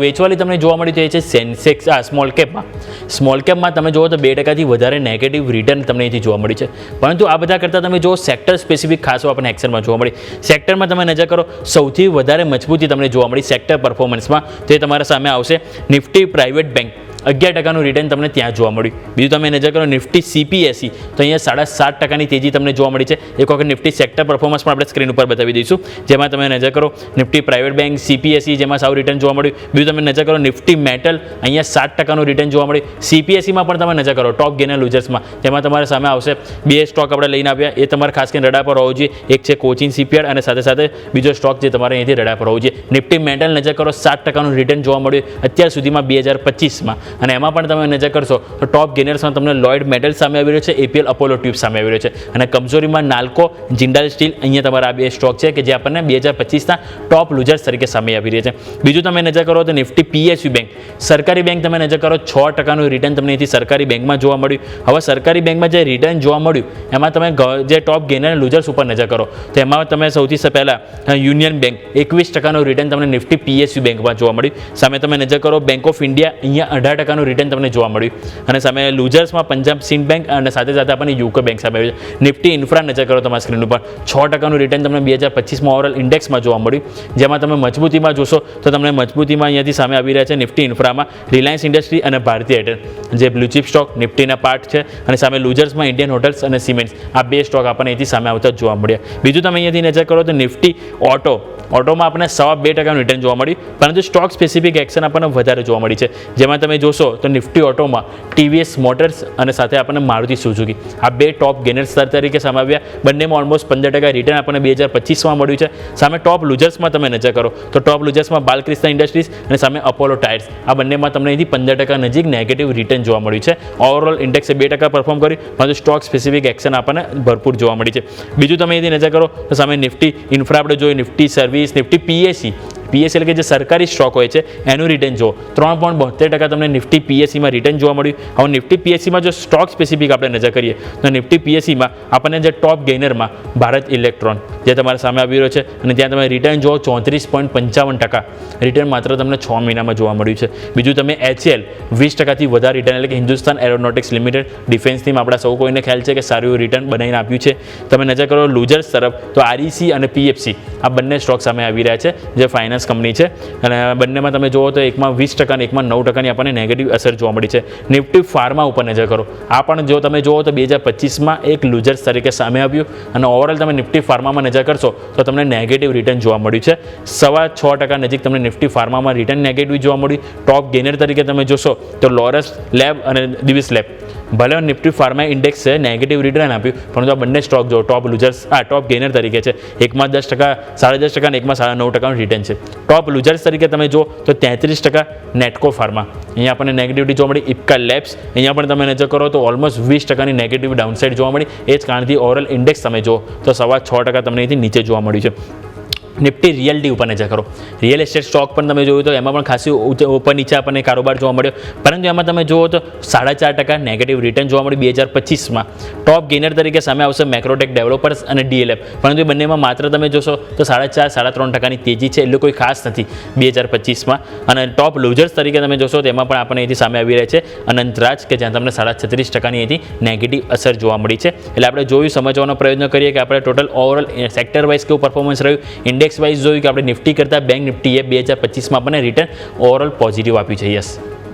વેચવાલી તમને જોવા મળી તો એ છે સેન્સેક્સ સ્મોલ કેપમાં. સ્મોલ કેપમાં તમે જુઓ તો 2%થી વધારે નેગેટિવ રિટર્ન તમને અહીંથી જોવા મળી છે. પરંતુ આ બધા કરતાં તમે જુઓ સેક્ટર સ્પેસિફિક ખાસ આપણને એક્શનમાં જોવા મળી. સેક્ટરમાં તમે નજર કરો સૌથી વધારે મજબૂતી તમને જોવા મળી સેક્ટર પરફોર્મન્સમાં. તો એ તમારા સામે આવશે નિફ્ટી પ્રાઇવેટ બેંક. 11%નું રિટર્ન તમને ત્યાં જોવા મળ્યું. બીજું તમે નજર કરો નિફ્ટી CPSE તો અહીંયા 7.5%ની તેજી તમને જોવા મળી છે. એક વખત નિફ્ટી સેક્ટર પરફોર્મન્સ પણ આપણે સ્ક્રીન ઉપર બતાવી દઈશું, જેમાં તમે નજર કરો નિફ્ટી પ્રાઇવેટ બેંક, CPSE જેમાં સારું રિટર્ન જોવા મળ્યું. બીજું તમે નજર કરો નિફ્ટી મેટલ, અહીંયા 7%નું રિટર્ન જોવા મળ્યું. CPSEમાં પણ તમે નજર કરો ટોપ ગેનર લૂઝર્સમાં, જેમાં તમારા સામે આવશે બે સ્ટોક આપણે લઈને આવ્યા. એ તમારે ખાસ કરીને રડા પર હોવો જોઈએ. એક છે કોચિન શિપયાર્ડ અને સાથે સાથે બીજો સ્ટોક જે તમારે અહીંથી રડા પર હોવો જોઈએ. નિફ્ટી મેટલ નજર કરો 7%નું રિટર્ન જોવા મળ્યું અત્યાર સુધીમાં 2025માં. અને એમાં પણ તમે નજર કરશો તો ટોપ ગેનર્સમાં તમને લોઇડ મેટલ સામે આવી રહ્યો છે, APL અપોલો ટ્યુબ સામે આવી રહ્યો છે. અને કમજોરીમાં નાલ્કો, જિંદાલ સ્ટીલ અહીંયા તમારા આ બે સ્ટોક છે કે જે આપણને 2025ના ટોપ લૂઝર્સ તરીકે સામે આવી રહ્યા છે. બીજું તમે નજર કરો તો નિફ્ટી PSU બેંક, સરકારી બેંક તમે નજર કરો 6%નું રિટર્ન તમને અહીંથી સરકારી બેંકમાં જોવા મળ્યું. હવે સરકારી બેંકમાં જે રિટર્ન જોવા મળ્યું એમાં તમે જે ટોપ ગેનર લૂઝર્સ ઉપર નજર કરો તો એમાં તમે સૌથી પહેલાં યુનિયન બેંક 21%નું રિટર્ન તમને નિફ્ટી PSU બેંકમાં જોવા મળ્યું. સામે તમે નજર કરો બેંક ઓફ ઇન્ડિયા અહીંયા 6% રિટર્ન તમને જોવા મળ્યું. અને સામે લૂઝર્સમાં પંજાબ સિંધ બેંક અને સાથે સાથે આપણને યુકો બેંક સામે આવ્યું છે. નિફ્ટી ઇન્ફ્રા નજર કરો તમારી સ્ક્રીન ઉપર 6% રિટર્ન તમને 2025માં ઓવરઓલ ઇન્ડેક્સમાં જોવા મળ્યું. જેમાં તમે મજબૂતીમાં જોશો તો તમને મજબૂતીમાં અહીંયાથી સામે આવી રહ્યા છે નિફ્ટી ઇન્ફ્રામાં રિલાયન્સ ઇન્ડસ્ટ્રી અને ભારતીય એરટેલ જે બ્લુ ચિપ સ્ટોક નિફ્ટીના પાર્ટ છે. અને સામે લૂઝર્સમાં ઇન્ડિયન હોટલ્સ અને સિમેન્ટ્સ આ બે સ્ટોક આપણને અહીંથી સામે આવતા જોવા મળ્યા. બીજું તમે અહીંયાથી નજર કરો તો નિફ્ટી ઓટોમાં આપણને 2.5% રિટર્ન જોવા મળ્યું, પરંતુ સ્ટોક સ્પેસિફિક એક્શન આપણને વધારે જોવા મળી છે. જેમાં તમે જોશો તો નિફ્ટી ઓટોમાં ટીવીએસ મોટર્સ અને સાથે આપણને મારુતિ સુઝુકી આ બે ટોપ ગેનર્સ તરીકે સામે આવ્યા. બંનેમાં ઓલમોસ્ટ 15% રિટર્ન આપણને 2025માં મળ્યું છે. સામે ટોપ લૂઝર્સમાં તમે નજર કરો તો ટોપ લૂઝર્સમાં બાલકૃષ્ણ ઇન્ડસ્ટ્રીઝ અને સામે અપોલો ટાયર્સ આ બંનેમાં તમને અહીંથી 15% નજીક નેગેટિવ રિટર્ન જોવા મળ્યું છે. ઓવરઓલ ઇન્ડેક્સે 2% પરફોર્મ કર્યું, પરંતુ સ્ટોક સ્પેસિફિક એક્શન આપણને ભરપૂર જોવા મળી છે. બીજું તમે અહીંથી નજર કરો તો સામે નિફ્ટી ઇન્ફ્રા આપણે જોઈએ, નિફ્ટી સર્વિસ, નિફ્ટી પીએસસી એટલે કે જે સરકારી સ્ટોક હોય છે એનું રિટર્ન જો 3.72% તમને નિફ્ટી પીએસસીમાં રિટર્ન જોવા મળ્યું. હવે નિફ્ટી પીએસસીમાં જો સ્ટોક સ્પેસિફિક આપણે નજર કરીએ તો નિફ્ટી પીએસસીમાં આપણને જે ટોપ ગેઇનરમાં ભારત ઇલેક્ટ્રોન જે તમારા સામે આવી રહ્યો છે અને ત્યાં તમે રિટર્ન જો 34.55% રિટર્ન માત્ર તમને 6 મહિનામાં જોવા મળ્યું છે. બીજું તમે HCL 20%થી વધારે રિટર્ન એટલે કે હિન્દુસ્તાન એરોનોટિક્સ લિમિટેડ ડિફેન્સની આપણા સૌ કોઈને ખ્યાલ છે કે સારું એવું રિટર્ન બનાવીને આપ્યું છે. તમે નજર કરો લૂઝર્સ તરફ તો REC અને PFC આ બંને સ્ટોક સામે આવી રહ્યા છે જે ફાઇનાન્સ કંપની છે અને બંનેમાં તમે જુઓ તો એકમાં 20% અને એકમાં 9% આપણને નેગેટિવ અસર જોવા મળી છે. નિફ્ટી ફાર્મા ઉપર નજર કરો, આ પણ જો તમે જુઓ તો 2025માં એક લૂઝર્સ તરીકે સામે આવ્યું અને ઓવરઓલ તમે નિફ્ટી ફાર્મામાં નજર કરશો તો તમને નેગેટિવ રિટર્ન જોવા મળ્યું છે. 6.25% નજીક તમને નિફ્ટી ફાર્મામાં રિટર્ન નેગેટિવ જોવા મળ્યું. ટોપ ગેનર તરીકે તમે જોશો તો લોરસ લેબ અને દિવિસ લેબ ભલે નિફ્ટી ફાર્મા ઇન્ડેક્સે નેગેટિવ રિટર્ન આપ્યું, પરંતુ આ બંને સ્ટોક જો ટોપ લૂઝર્સ ટોપ ગેનર તરીકે છે. એકમાં 10%, 10.5% અને એકમાં 9.5% રિટર્ન છે. ટોપ લૂઝર્સ તરીકે તમે જો તો 33% નેટકો ફાર્મા અહીંયા આપણને નેગેટિવિટી જોવા મળી. ઇપ્કા લેબ્સ અહીંયા પણ તમે નજર કરો તો ઓલમોસ્ટ 20%ની નેગેટિવ ડાઉનસાઇડ જોવા મળી. એ જ કારણથી ઓવરઓલ ઇન્ડેક્સ તમે જો તો 6.25% તમને અહીંથી નીચે જોવા મળ્યું છે. નિફ્ટી રિયલ્ટી ઉપર નજર કરો, રિયલ એસ્ટેટ સ્ટોક પણ તમે જોયું તો એમાં પણ ખાસી ઉપર નીચે આપણને કારોબાર જોવા મળ્યો, પરંતુ એમાં તમે જુઓ તો 4.5% નેગેટિવ રિટર્ન જોવા મળ્યું 2025માં. ટોપ ગેનર તરીકે સામે આવશે મેક્રોટેક ડેવલપર્સ અને DLF, પરંતુ એ બંનેમાં માત્ર તમે જોશો તો 4.5-3% તેજી છે, એટલે કોઈ ખાસ નથી 2025માં. અને ટોપ લૂઝર્સ તરીકે તમે જોશો તો એમાં પણ આપણને અહીંથી સામે આવી રહ્યા છે અનંતરાજ કે જ્યાં તમને 36.36%ની અહીંથી નેગેટિવ અસર જોવા મળી છે. એટલે આપણે જોયું, સમજવાનો પ્રયત્ન કરીએ કે આપણે ટોટલ ઓવરઓલ સેક્ટર વાઇઝ કેવું પરફોર્મન્સ રહ્યું. ઇન્ડેક્સ વાઇઝ જોયું કે આપણે નિફ્ટી કરતાં બેંક નિફ્ટીએ 2025માં આપણને રિટર્ન ઓવરઓલ પોઝિટિવ આપ્યું છે. યસ,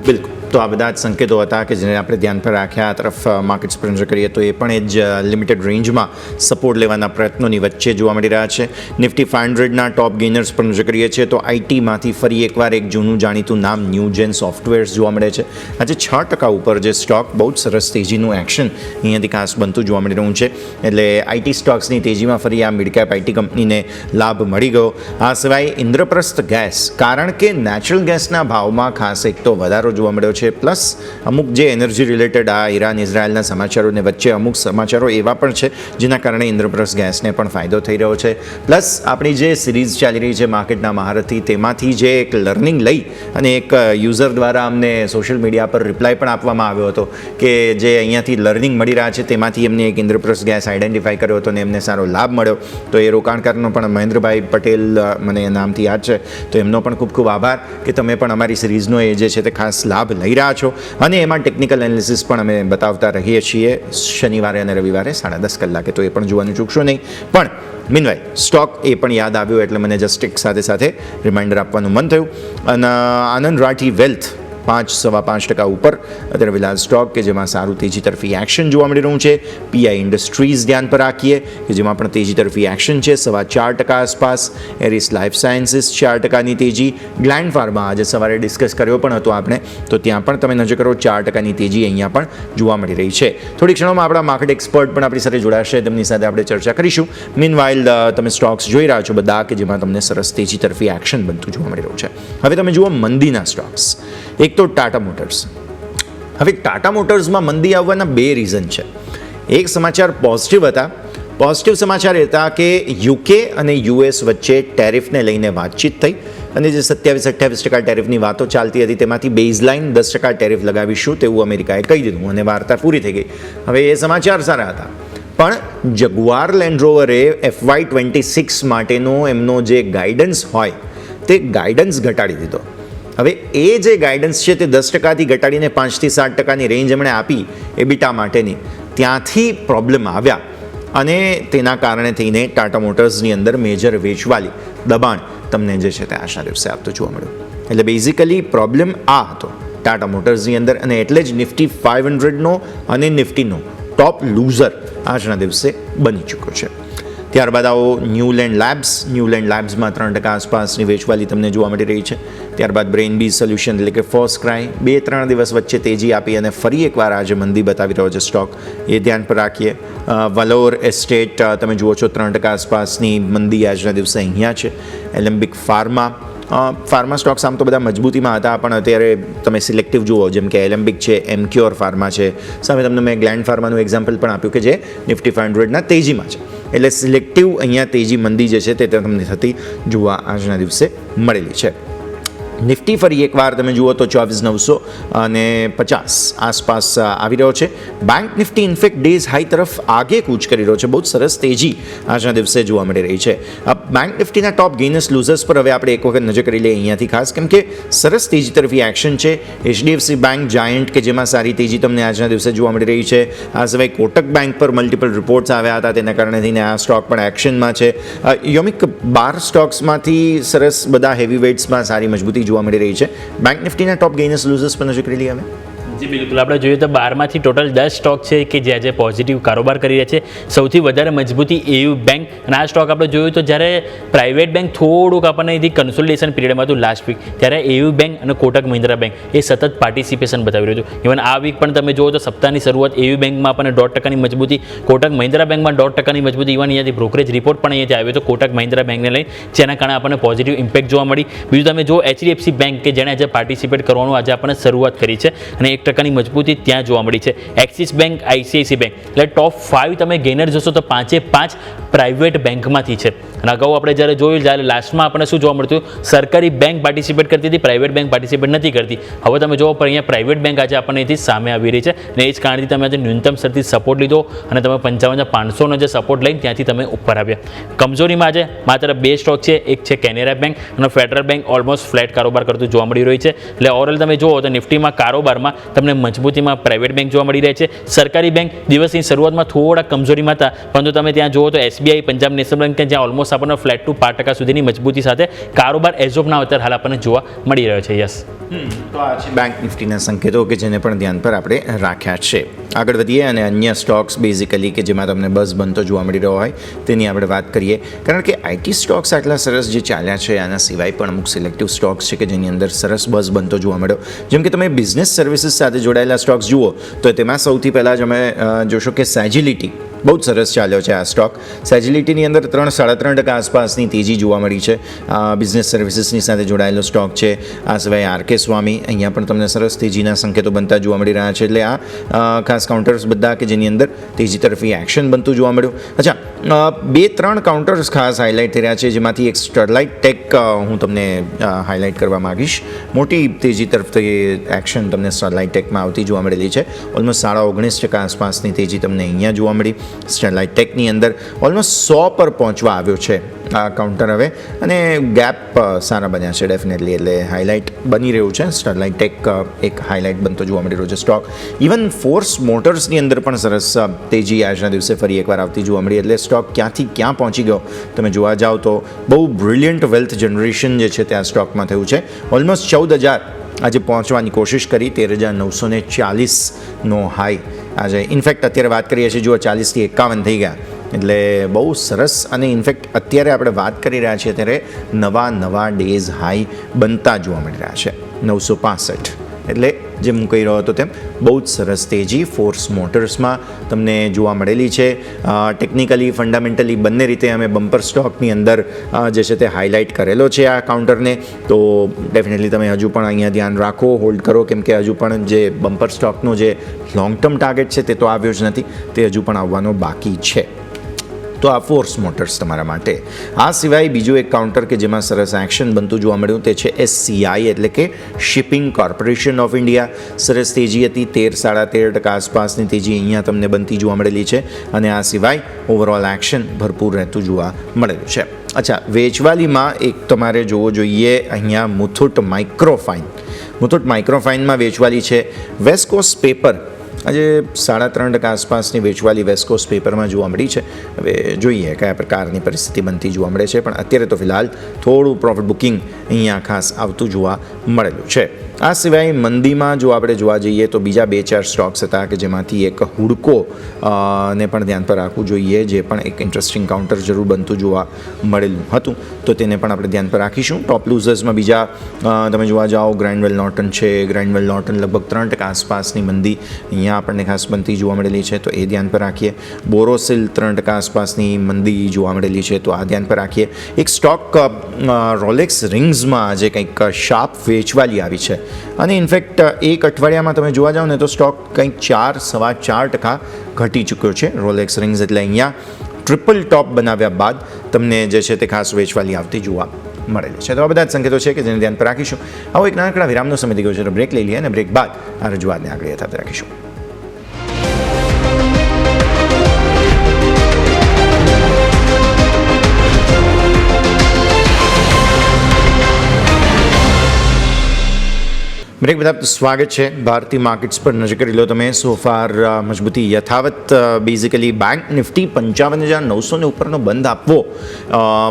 બિલકુલ. તો આ બધા જ સંકેતો હતા કે જેને આપણે ધ્યાન પર રાખ્યા. આ તરફ માર્કેટ્સ પર નજર કરીએ તો એ પણ એ જ લિમિટેડ રેન્જમાં સપોર્ટ લેવાના પ્રયત્નોની વચ્ચે જોવા મળી રહ્યા છે. નિફ્ટી 500ના ટોપ ગેઇનર્સ પર નજર કરીએ છીએ તો આઈટીમાંથી ફરી એકવાર એક જૂનું જાણીતું નામ ન્યૂજેન સોફ્ટવેર્સ જોવા મળે છે. આજે 6% ઉપર જે સ્ટોક બહુ જ સરસ તેજીનું એક્શન અહીંયાથી ખાસ બનતું જોવા મળી રહ્યું છે. એટલે આઈટી સ્ટોક્સની તેજીમાં ફરી આ મિડ કેપ આઈટી કંપનીને લાભ મળી ગયો. આ સિવાય ઇન્દ્રપ્રસ્થ ગેસ, કારણ કે નેચરલ ગેસના ભાવમાં ખાસ એક તો વધારો જોવા મળ્યો છે, પ્લસ અમુક જે એનર્જી રિલેટેડ આ ઈરાન ઇઝરાયલના સમાચારોને વચ્ચે અમુક સમાચારો એવા પણ છે જેના કારણે ઇન્દ્રપ્રસ્થ ગેસને પણ ફાયદો થઈ રહ્યો છે. પ્લસ આપણી જે સિરીઝ ચાલી રહી છે માર્કેટના મહારથી, તેમાંથી જે એક લર્નિંગ લઈ અને એક યુઝર દ્વારા અમને સોશિયલ મીડિયા પર રિપ્લાય પણ આપવામાં આવ્યો હતો કે જે અહીંયાથી લર્નિંગ મળી રહ્યા છે તેમાંથી એમને એક ઇન્દ્રપ્રસ્થ ગેસ આઈડેન્ટિફાઈ કર્યો હતો અને એમને સારો લાભ મળ્યો. તો એ રોકાણકારનો પણ મહેન્દ્રભાઈ પટેલ મને નામથી યાદ છે, તો એમનો પણ ખૂબ ખૂબ આભાર કે તમે પણ અમારી સિરીઝનો એ જે છે તે ખાસ લાભ લઈ રહ્યા છો. અને એમાં ટેકનિકલ એનાલિસિસ પણ અમે બતાવતા રહીએ છીએ શનિવારે અને રવિવારે 10:30 કલાકે, તો એ પણ જોવાનું ચૂકશો નહીં. પણ મીનવાઇલ સ્ટોક એ પણ યાદ આવ્યો એટલે મને જસ્ટ એક સાથે રિમાઇન્ડર આપવાનું મન થયું. અને આનંદ રાઠી વેલ્થ 5.5% ઉપર અત્યારે ફિલહાલ સ્ટોક કે જેમાં સારું તેજી તરફી એક્શન જોવા મળી રહ્યું છે. પીઆઈ ઇન્ડસ્ટ્રીઝ ધ્યાન પર રાખીએ કે જેમાં પણ તેજી તરફી એક્શન છે 4.25% આસપાસ. એરિસ લાઈફ સાયન્સીસ 4%ની તેજી. ગ્લેન્ડ ફાર્મા આજે સવારે ડિસ્કસ કર્યો પણ હતો આપણે, તો ત્યાં પણ તમે નજર કરો 4%ની તેજી અહીંયા પણ જોવા મળી રહી છે. થોડી ક્ષણોમાં આપણા માર્કેટ એક્સપર્ટ પણ આપણી સાથે જોડાશે, તેમની સાથે આપણે ચર્ચા કરીશું. મીનવાઇલ તમે સ્ટોક્સ જોઈ રહ્યા છો બધા કે જેમાં તમને સરસ તેજી તરફી એક્શન બનતું જોવા મળી રહ્યું છે. હવે તમે જુઓ મંદીના સ્ટોક્સ. એક તો ટાટા મોટર્સ. હવે ટાટા મોટર્સમાં મંદી આવવાના 2 રીઝન છે. એક સમાચાર પોઝિટિવ હતા. પોઝિટિવ સમાચાર હતા કે યુકે અને US વચ્ચે ટેરિફને લઈને વાતચીત થઈ અને જે 27-28% ટેરિફની વાતો ચાલતી હતી તેમાંથી બેઝલાઇન 10% ટેરિફ લગાવીશું તેવું અમેરિકાએ કહી દીધું અને વાર્તા પૂરી થઈ ગઈ. હવે એ સમાચાર સારા હતા, પણ જગુઆર લેન્ડ રોવરે FY26 માટેનો એમનો જે ગાઈડન્સ હોય તે ગાઈડન્સ ઘટાડી દીધો. હવે એ જે ગાઈડન્સ છે તે 10%થી ઘટાડીને 5થી 7%ની રેન્જ એમણે આપી એબીટા માટેની, ત્યાંથી પ્રોબ્લેમ આવ્યા અને તેના કારણે થઈને ટાટા મોટર્સની અંદર મેજર વેચવાલી દબાણ તમને જે છે તે આજના દિવસે આપતું જોવા મળ્યું. એટલે બેઝિકલી પ્રોબ્લેમ આ હતો ટાટા મોટર્સની અંદર, અને એટલે જ નિફ્ટી 500નો અને નિફ્ટીનો ટોપ લૂઝર આજના દિવસે બની ચૂક્યો છે. ત્યારબાદ આવો ન્યૂલેન્ડ લેબ્સમાં 3% આસપાસની વેચવાલી તમને જોવા મળી રહી છે. ત્યારબાદ બ્રેઇનબીઝ સોલ્યુશન એટલે કે ફર્સ્ટ ક્રાય 2-3 દિવસ વચ્ચે તેજી આપી અને ફરી એકવાર આજે મંદી બતાવી રહ્યો છે સ્ટોક, એ ધ્યાન પર રાખીએ. વલોર એસ્ટેટ તમે જુઓ છો 3% આસપાસની મંદી આજના દિવસે અહીંયા છે. એલેમ્બિક ફાર્મા સ્ટોક્સ આમ તો બધા મજબૂતીમાં હતા, પણ અત્યારે તમે સિલેક્ટિવ જુઓ, જેમ કે એલેમ્બિક છે, એમક્યોર ફાર્મા છે, સામે તમને મેં ગ્લેન્ડ ફાર્માનું એક્ઝામ્પલ પણ આપ્યું કે જે નિફ્ટી 500ના તેજીમાં છે. એટલે સિલેક્ટિવ અહીંયા તેજી મંદી જે છે તે તમને થતી જોવા આજના દિવસે મળેલી છે. નિફ્ટી ફરી એકવાર તમે જુઓ તો 24,950 આસપાસ આવી રહ્યો છે. Bank Nifty in fact days high તરફ આગે કૂચ કરી રહ્યો છે. બહુ સરસ તેજી આજના દિવસે જોવા મળી રહી છે. બેંક નિફ્ટીના ટોપ ગેઇનર્સ લૂઝર્સ પર હવે આપણે એક વખત નજર કરી લઈએ અહીંયાથી ખાસ, કેમ કે સરસ તેજી તરફી એક્શન છે. HDFC બેંક જાયન્ટ કે જેમાં સારી તેજી તમને આજના દિવસે જોવા મળી રહી છે. આ સિવાય કોટક બેંક પર મલ્ટિપલ રિપોર્ટ્સ આવ્યા હતા, તેના કારણે થઈને આ સ્ટોક પણ એક્શનમાં છે. યોમિક 12 સ્ટોક્સમાંથી સરસ બધા હેવી વેઇટ્સમાં સારી મજબૂતી જોવા મળી રહી છે. બેંક નિફ્ટીના ટોપ ગેઇનર્સ લૂઝર્સ પર નજર કરી લઈએ અમે. જી બિલકુલ, આપણે જોઈએ તો 12માંથી ટોટલ 10 સ્ટોક છે કે જે આજે પોઝિટિવ કારોબાર કરી રહ્યા છે. સૌથી વધારે મજબૂતી AU બેંક, અને આ સ્ટોક આપણે જોયું તો જ્યારે પ્રાઇવેટ બેંક થોડુંક આપણને એથી કન્સોલિડેશન પીરિયડમાં હતું લાસ્ટ વીક, ત્યારે AU બેંક અને કોટક મહિન્દ્રા બેંક એ સતત પાર્ટિસિપેશન બતાવી રહ્યું હતું. ઇવન આ વીક પણ તમે જુઓ તો સપ્તાહની શરૂઆત AU બેંકમાં આપણને 1.5%ની મજબૂતી, કોટક મહિન્દ્રા બેંકમાં 1.5%ની મજબૂતી, ઇવન અહીંયાથી બ્રોકરેજ રિપોર્ટ પણ અહીંયાથી આવ્યો હતો કોટક મહિન્દ્રા બેંકને લઈને, જેના કારણે આપણને પોઝિટિવ ઇમ્પેક્ટ જોવા મળી. બીજું તમે જો HDFC બેંક કે જેણે આજે પાર્ટિસિપેટ કરવાનું આજે આપણને શરૂઆત કરી છે અને 1%ની મજબૂતી ત્યાં જોવા મળી છે. એક્સિસ બેંક, ICICI બેંક, એટલે ટોપ 5 તમે ગેઇનર જોશો તો 5 પ્રાઇવેટ બેંકમાંથી છે. અને અગાઉ આપણે જ્યારે જોયું, જ્યારે લાસ્ટમાં આપણને શું જોવા મળતું, સરકારી બેંક પાર્ટિસિપેટ કરતી હતી, પ્રાઇવેટ બેંક પાર્ટિસિપેટ નથી કરતી. હવે તમે જુઓ પણ અહીંયા પ્રાઇવેટ બેંક આજે આપણને અહીંથી સામે આવી રહી છે, અને એ જ કારણથી તમે આજે ન્યૂનતમ સ્તરથી સપોર્ટ લીધો અને તમે 55,500નો જે સપોર્ટ લઈને ત્યાંથી તમે ઉપર આવ્યા. કમજોરીમાં આજે માત્ર 2 સ્ટોક છે, એક છે કેનેરા બેંક અને ફેડરલ બેંક ઓલમોસ્ટ ફ્લેટ કારોબાર કરતું જોવા મળી રહ્યું છે. એટલે ઓવરઓલ તમે જુઓ તો નિફ્ટીમાં કારોબારમાં તમને મજબૂતીમાં પ્રાઇવેટ બેંક જોવા મળી રહી છે. સરકારી બેંક દિવસની શરૂઆતમાં થોડા કમજોરીમાં હતા, પરંતુ તમે ત્યાં જુઓ તો SBI, પંજાબ નેશનલ બેંક કે જ્યાં ઓલમોસ્ટ આપણને ફ્લેટ ટુ 5% સુધીની મજબૂતી સાથે કારોબાર એઝ ઓફ નાઉ અત્યારે હાલ આપણને જોવા મળી રહ્યો છે. યસ, તો આ છે બેંક નિફ્ટીના સંકેતો કે જેને પણ ધ્યાન પર આપણે રાખ્યા છે. આગળ વધીએ અને અન્ય સ્ટોક્સ બેઝિકલી કે જેમાં તમને બસ બનતો જોવા મળી રહ્યો હોય તેની આપણે વાત કરીએ. કારણ કે IT સ્ટોક્સ આટલા સરસ જે ચાલ્યા છે, આના સિવાય પણ અમુક સિલેક્ટિવ સ્ટોક્સ છે કે જેની અંદર સરસ બસ બનતો જોવા મળ્યો. જેમ કે તમે બિઝનેસ સર્વિસીસ સાથે જોડાયેલા સ્ટોક્સ જુઓ તો તેમાં સૌથી પહેલાં જ અમે જોશો કે સેજિલિટી બહુ જ સરસ ચાલ્યો છે આ સ્ટોક. સેજિલિટીની અંદર 3-3.5% આસપાસની તેજી જોવા મળી છે. બિઝનેસ સર્વિસીસની સાથે જોડાયેલો સ્ટોક છે. આ સિવાય RK સ્વામી, અહીંયા પણ તમને સરસ તેજીના સંકેતો બનતા જોવા મળી રહ્યા છે. એટલે આ ખાસ કાઉન્ટર્સ બધા કે જેની અંદર તેજી તરફી એક્શન બનતું જોવા મળ્યું. અચ્છા, 2-3 કાઉન્ટર્સ ખાસ હાઇલાઇટ થઈ રહ્યા છે, જેમાંથી એક સ્ટરલાઇટ ટેક હું તમને હાઇલાઇટ કરવા માગીશ. મોટી તેજી તરફથી એક્શન તમને સ્ટરલાઇટ ટેકમાં આવતી જોવા મળેલી છે. ઓલમોસ્ટ 19.5% આસપાસની તેજી તમને અહીંયા જોવા મળી. સ્ટરલાઇટ ટેકની અંદર ઓલમોસ્ટ 100 પર પહોંચવા આવ્યો છે આ કાઉન્ટર હવે, અને ગેપ સારા બન્યા છે ડેફિનેટલી. એટલે હાઇલાઇટ બની રહ્યું છે. સ્ટરલાઇટ ટેક એક હાઇલાઇટ બનતો જોવા મળી રહ્યો છે સ્ટોક. ઇવન ફોર્સ મોટર્સની અંદર પણ સરસ તેજી આજના દિવસે ફરી એકવાર આવતી જોવા મળી. એટલે સ્ટોક ક્યાંથી ક્યાં પહોંચી ગયો તમે જોવા જાઓ તો બહુ બ્રિલિયન્ટ વેલ્થ જનરેશન જે છે તે આ સ્ટોકમાં થયું છે. ઓલમોસ્ટ 14,000 આજે પહોંચવાની કોશિશ કરી, 13,940નો હાઈ આજે. ઇનફેક્ટ અત્યારે વાત કરીએ છીએ જુઓ 40થી 51 થઈ ગયા. એટલે બહુ સરસ. અને ઇનફેક્ટ અત્યારે આપણે વાત કરી રહ્યા છીએ ત્યારે નવા ડેઝ હાઈ બનતા જોવા મળી રહ્યા છે 965. એટલે જેમ હું કહી રહ્યો હતો તેમ બહુ જ સરસ તેજી ફોર્સ મોટર્સમાં તમને જોવા મળેલી છે. ટેકનિકલી, ફંડામેન્ટલી બંને રીતે અમે બમ્પર સ્ટોકની અંદર જે છે તે હાઇલાઇટ કરેલો છે આ કાઉન્ટરને. તો ડેફિનેટલી તમે હજુ પણ અહીંયા ધ્યાન રાખો, હોલ્ડ કરો, કેમ કે હજુ પણ જે બમ્પર સ્ટોકનો જે લોંગ ટર્મ ટાર્ગેટ છે તે તો આવ્યો જ નથી, તે હજુ પણ આવવાનો બાકી છે. તો આ ફોર્સ મોટર્સ તમારા માટે. આ સિવાય બીજું એક કાઉન્ટર કે જેમાં સરસ એક્શન બનતું જોવા મળ્યું તે છે SCI એટલે કે શિપિંગ કોર્પોરેશન ઓફ ઇન્ડિયા. સરસ તેજી હતી, 13-13.5% આસપાસની તેજી અહીંયા તમને બનતી જોવા મળેલી છે. અને આ સિવાય ઓવરઓલ એક્શન ભરપૂર રહેતું જોવા મળેલું છે. અચ્છા, વેચવાલીમાં એક તમારે જોવો જોઈએ અહીંયા મુથુટ માઇક્રોફાઇન. મુથુટ માઇક્રોફાઇનમાં વેચવાલી છે. વેસ્કોસ પેપર આજે 3.5% આસપાસની વેચવાલી વેસ્કોસ પેપરમાં જોવા મળી છે. હવે જોઈએ કયા પ્રકારની પરિસ્થિતિ બનતી જોવા મળે છે, પણ અત્યારે તો ફિલહાલ થોડું પ્રોફિટ બુકિંગ અહીંયા ખાસ આવતું જોવા મળેલું છે. આ સિવાય મંદીમાં જો આપણે જોવા જઈએ તો બીજા 2-4 સ્ટોક્સ હતા કે જેમાંથી એક હુડકો ને પણ ધ્યાન પર રાખવું જોઈએ, જે પણ એક ઇન્ટરેસ્ટિંગ કાઉન્ટર જરૂર બનતું જોવા મળેલું હતું, તો તેને પણ આપણે ધ્યાન પર રાખીશું. ટોપ લૂઝર્સમાં બીજા તમે જોવા જાઓ ગ્રાઇન્ડવેલ નોર્ટન છે. ગ્રાઇન્ડવેલ નોર્ટન લગભગ 3% આસપાસની મંદી અહીંયા આપણને ખાસ બનતી જોવા મળેલી છે, તો એ ધ્યાન પર રાખીએ. બોરોસિલ 3% આસપાસની મંદી જોવા મળેલી છે, તો આ ધ્યાન પર રાખીએ. એક સ્ટોક રોલેક્સ રિંગ્સમાં આજે કંઈક શાર્પ વેચવાલી આવી છે, અને ઇનફેક્ટ એક અઠવાડિયામાં તમે જોવા જાઓ ને તો સ્ટોક કંઈક 4.25% ઘટી ચૂક્યો છે. રોલેક્સ રિંગ્સ એટલે અહીંયા ટ્રિપલ ટોપ બનાવ્યા બાદ તમને જે છે તે ખાસ વેચવાલી આવતી જોવા મળેલી છે. તો આ બધા જ સંકેતો છે કે જેને ધ્યાન પર રાખીશું. આવો એક નાનકડા વિરામનો સમય થઈ ગયો છે, તો બ્રેક લઈ લઈએ અને બ્રેક બાદ આ રજૂઆતને આગળ યથાવત રાખીશું. બ્રેક બધા સ્વાગત છે. ભારતીય માર્કેટ્સ પર નજર કરી લો તમે. સોફાર મજબૂતી યથાવત. બેઝિકલી બેંક નિફ્ટી 55,900 ઉપરનો બંધ આપવો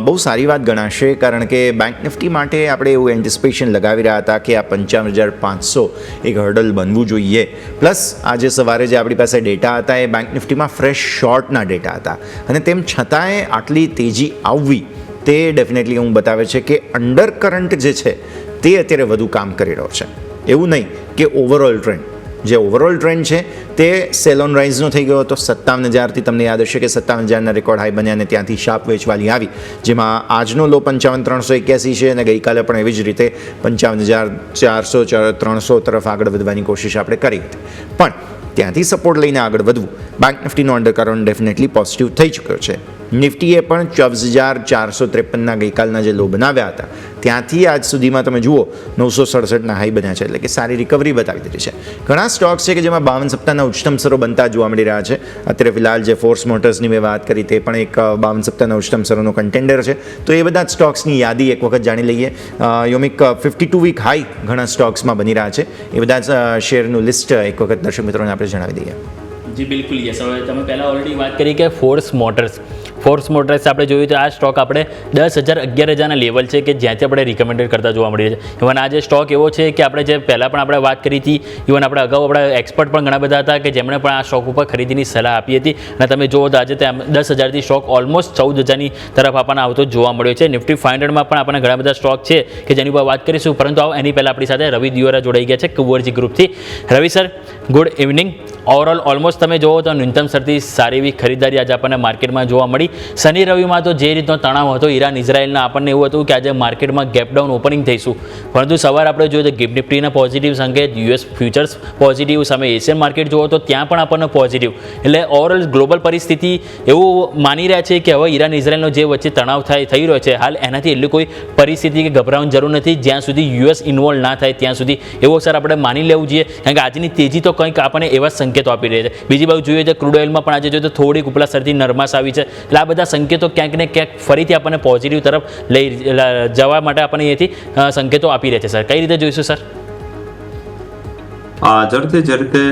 બહુ સારી વાત ગણાશે, કારણ કે બેંક નિફ્ટી માટે આપણે એવું એન્ટિસિપેશન લગાવી રહ્યા હતા કે આ 55,500 એક હર્ડલ બનવું જોઈએ. પ્લસ આજે સવારે જે આપણી પાસે ડેટા હતા એ બેંક નિફ્ટીમાં ફ્રેશ શોર્ટના ડેટા હતા, અને તેમ છતાંય આટલી તેજી આવવી તે ડેફિનેટલી હું બતાવે છે કે અંડર કરંટ જે છે તે અત્યારે વધુ કામ કરી રહ્યો છે. એવું નહીં કે ઓવરઓલ ટ્રેન્ડ છે તે સેલ ઓન રાઇઝનો થઈ ગયો હતો. 57,000થી તમને યાદ હશે કે 57,000ના રેકોર્ડ હાઈ બન્યા અને ત્યાંથી શાર્પ વેચવાલી આવી, જેમાં આજનો લો 55,381 છે અને ગઈકાલે પણ એવી જ રીતે 55,400-300 તરફ આગળ વધવાની કોશિશ આપણે કરી હતી. પણ ત્યાંથી સપોર્ટ લઈને આગળ વધવું, બેંક નિફ્ટીનો અંડરકરન્ટ ડેફિનેટલી પોઝિટિવ થઈ ચૂક્યો છે. નિફ્ટીએ પણ 24,453ના ગઈકાલના જે લો બનાવ્યા હતા ત્યાંથી આજ સુધીમાં તમે જુઓ 967ના હાઈ બન્યા છે, એટલે કે સારી રિકવરી બતાવી દીધી છે. ઘણા સ્ટોક્સ છે કે જેમાં 52 સપ્તાહના ઉચ્ચતમ સ્તરો બનતા જોવા મળી રહ્યા છે. અત્યારે ફિલહાલ જે ફોર્સ મોટર્સની મેં વાત કરી તે પણ એક 52 સપ્તાહના ઉચ્ચતમ સ્તરોનો કન્ટેન્ડર છે. તો એ બધા જ સ્ટોક્સની યાદી એક વખત જાણી લઈએ. યોમિક 52 વીક હાઈ ઘણા સ્ટોક્સમાં બની રહ્યા છે. એ બધા જ શેરનું લિસ્ટ એક વખત દર્શક મિત્રોને આપણે જણાવી દઈએ. જી બિલકુલ યસ. હવે તમે પહેલાં ઓલરેડી વાત કરી કે ફોર્સ મોટર્સ આપણે જોયું તો આ સ્ટોક આપણે 10,000-11,000ના લેવલ છે કે જ્યાંથી આપણે રિકમેન્ડેડ કરતા જોવા મળી છે. ઇવન આ જે સ્ટોક એવો છે કે આપણે જે પહેલાં પણ આપણે વાત કરી હતી, ઇવન આપણે અગાઉ આપણા એક્સપર્ટ પણ ઘણા બધા હતા કે જેમણે પણ આ સ્ટોક ઉપર ખરીદીની સલાહ આપી હતી, અને તમે જુઓ તો આજે 10,000થી સ્ટોક ઓલમોસ્ટ 14,000ની તરફ આપણને આવતો જોવા મળ્યો છે. નિફ્ટી 500માં પણ આપણને ઘણા બધા સ્ટોક છે કે જેની ઉપર વાત કરીશું, પરંતુ આવો એની પહેલાં આપણી સાથે રવિ દિયોરા જોડાઈ ગયા છે કુંવરજી ગ્રુપથી. Ravi sir, good evening. Overall almost તમે જુઓ તો ન્યૂનતમ સ્તરથી સારી એવી ખરીદારી આજે આપણને માર્કેટમાં જોવા મળી. શનિ રવિમાં તો જે રીતનો તણાવ હતો ઈરાન ઇઝરાયલના, આપણને એવું હતું કે આજે માર્કેટમાં ગેપ ડાઉન ઓપનિંગ થઈશું, પરંતુ સવારે આપણે જોઈએ તો ગિફ્ટ નિફ્ટીના પોઝિટિવ સંકેત, યુએસ ફ્યુચર્સ પોઝિટિવ, સામે એશિયન માર્કેટ જુઓ તો ત્યાં પણ આપણને પોઝિટિવ. એટલે ઓવરઓલ ગ્લોબલ પરિસ્થિતિ એવું માની રહ્યા છે કે હવે ઈરાન ઇઝરાયલનો જે વચ્ચે તણાવ થઈ રહ્યો છે હાલ, એનાથી એટલી કોઈ પરિસ્થિતિ કે ગભરાવાની જરૂર નથી જ્યાં સુધી યુએસ ઇન્વોલ્વ ના થાય ત્યાં સુધી. એવો સર આપણે માની લેવું જોઈએ, કારણ કે આજની તેજી તો કંઈક આપણને એવા સંકેતો આપી રહ્યા છે. બીજી બાજુ જોઈએ તો ક્રૂડ ઓઇલમાં પણ આજે જોઈએ તો થોડીક ઉપલા સ્તરથી નરમાશ આવી છે. એટલે આ બધા સંકેતો ક્યાંક ને ક્યાંક ફરીથી આપણને પોઝિટિવ તરફ લઈ જવા માટે આપણને અહીંથી સંકેતો આપી રહ્યા છે. સર, કઈ રીતે જોઈશું સર? જે રીતે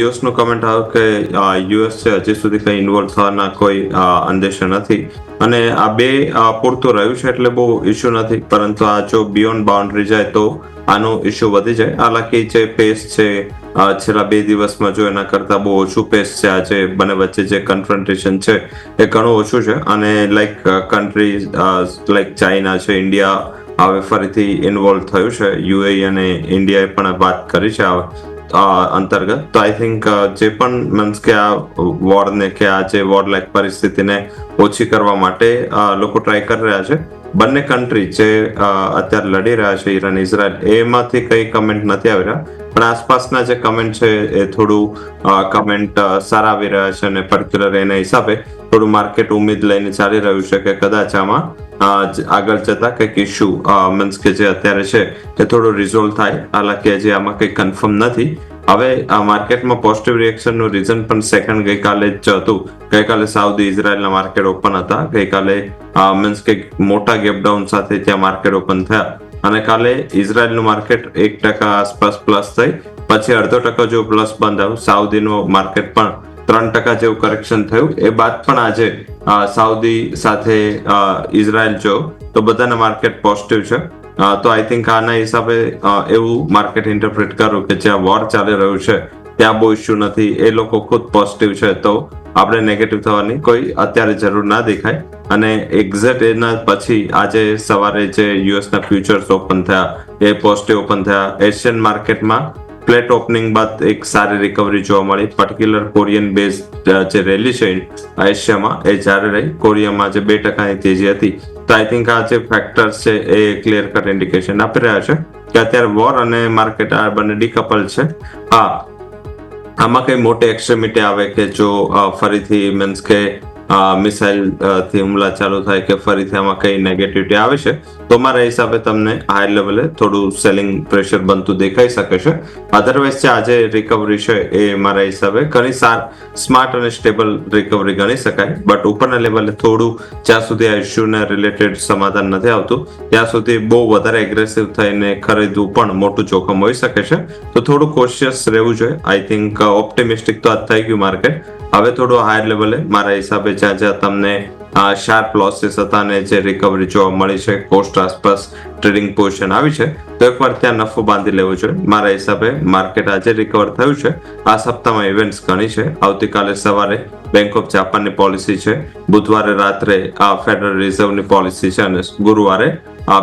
યુએસનો કમેન્ટ આવ્યો કે યુએસ છે હજી સુધી કંઈ ઇન્વોલ્વ થવાના કોઈ અંદેશા નથી, અને આ બે પૂરતું રહ્યું છે એટલે બહુ ઇશ્યુ નથી. પરંતુ આ જો બિયોન્ડ બાઉન્ડ્રી જાય તો આનો ઇશ્યુ વધી જાય. હાલાકી જે પેસ છે છેલ્લા 2 દિવસમાં જો એના કરતાં બહુ ઓછું પેસ છે. આજે બંને વચ્ચે જે કન્ફ્રન્ટેશન છે એ ઘણું ઓછું છે, અને લાઈક કન્ટ્રી લાઈક ચાઇના છે, ઇન્ડિયા હવે ફરીથી ઇન્વોલ્વ થયું છે. યુએઈ અને ઇન્ડિયાએ પણ વાત કરી છે અંતર્ગત. તો આઈ થિંક જે પણ મીન્સ કે આ વોરને કે આ જે વોર લાઈક પરિસ્થિતિને ઓછી કરવા માટે લોકો ટ્રાય કરી રહ્યા છે. બંને કન્ટ્રી જે અત્યારે લડી રહ્યા છે ઈરાન ઇઝરાયલ, એમાંથી કઈ કમેન્ટ નથી આવી રહ્યા, પણ આસપાસના જે કમેન્ટ છે એ થોડું કમેન્ટ સારા આવી રહ્યા છે, અને પર્ટિક્યુલર એના હિસાબે થોડું માર્કેટ ઉમેદ લઈને ચાલી રહ્યું છે કે કદાચ આમાં આગળ જતા કંઈક ઇસ્યુ મીન્સ કે જે અત્યારે છે એ થોડું રિઝોલ્વ થાય. હાલાકી હજી આમાં કંઈ કન્ફર્મ નથી. હવે માર્કેટમાં પોઝિટિવ રિએક્શનનું રીઝન પણ સેકન્ડ ગઈકાલે જ હતું. ગઈકાલે સાઉદી ઇઝરાયલના માર્કેટ ઓપન હતા. ગઈકાલે મીન્સ કે મોટા ગેપ ડાઉન સાથે ત્યાં માર્કેટ ઓપન થયા અને કાલે ઇઝરાયલનું માર્કેટ 1% આસપાસ પ્લસ થઈ, પછી 0.5% જેવું પ્લસ બંધ આવ્યું. સાઉદીનું માર્કેટ પણ 3% જેવું કરેક્શન થયું. એ બાદ પણ આજે સાઉદી સાથે ઇઝરાયલ જો તો બધાના માર્કેટ પોઝિટિવ છે. તો આઈ થિંક આના હિસાબે એવું માર્કેટ ઇન્ટરપ્રેટ કરું કે જ્યાં વોર ચાલી રહ્યું છે ત્યાં બહુ ઇસ્યુ નથી, એ લોકો ખુદ પોઝિટિવ છે, તો આપણે નેગેટિવ થવાની કોઈ અત્યારે જરૂર ના દેખાય. અને એક્ઝેક્ટ એના પછી આજે સવારે જે યુએસના ફ્યુચર્સ ઓપન થયા એ પોઝિટિવ ઓપન થયા. એશિયન માર્કેટમાં ફ્લેટ ઓપનિંગ બાદ એક સારી રિકવરી જોવા મળી. પર્ટિક્યુલર કોરિયન બેઝ જે રેલી છે એશિયામાં એ જારી રહી. કોરિયામાં જે 2%ની તેજી હતી. તો આઈ થિંક આ જે ફેક્ટર્સ છે એ ક્લિયર કટ ઇન્ડિકેશન આપી રહ્યા છે કે અત્યારે વોર અને માર્કેટ આ બંને ડીકપલ છે. હા, આમાં કઈ મોટી એક્સ્ટ્રીમિટી આવે કે જો ફરીથી મીન્સ કે મિસાઇલ થી હુમલા ચાલુ થાય કે ફરીથી આમાં કઈ નેગેટિવિટી આવે છે તો મારા હિસાબે તમને હાઈ લેવલે થોડું સેલિંગ પ્રેશર બનતું દેખાઈ શકે છે. અધરવાઇઝ આજે રિકવરી છે એ મારા હિસાબે ઘણી સ્માર્ટ અને સ્ટેબલ રિકવરી ગણી શકાય. બટ ઉપરના લેવલે થોડું જ્યાં સુધી આ ઇસ્યુને રિલેટેડ સમાધાન નથી આવતું ત્યાં સુધી બહુ વધારે એગ્રેસિવ થઈને ખરીદવું પણ મોટું જોખમ હોઈ શકે છે. તો થોડું કોશિયસ રહેવું જોઈએ. આઈ થિંક ઓપ્ટિમિસ્ટિક તો થઈ ગયું માર્કેટ. હવે થોડું હાયર લેવલે મારા હિસાબે જ્યાં જ્યાં તમને શાર્પ લોસીસ હતા અને જે રિકવરી જોવા મળી છે, કોસ્ટ આસપાસ ટ્રેડિંગ પોઝિશન આવી છે, તો એકવાર ત્યાં નફો બાંધી લેવો જોઈએ. મારા હિસાબે માર્કેટ આજે રિકવર થયું છે. આ સપ્તાહમાં ઇવેન્ટ્સ ઘણી છે. આવતીકાલે સવારે બેંક ઓફ જાપાનની પોલિસી છે, બુધવારે રાત્રે ફેડરલ રિઝર્વની પોલિસી છે અને ગુરુવારે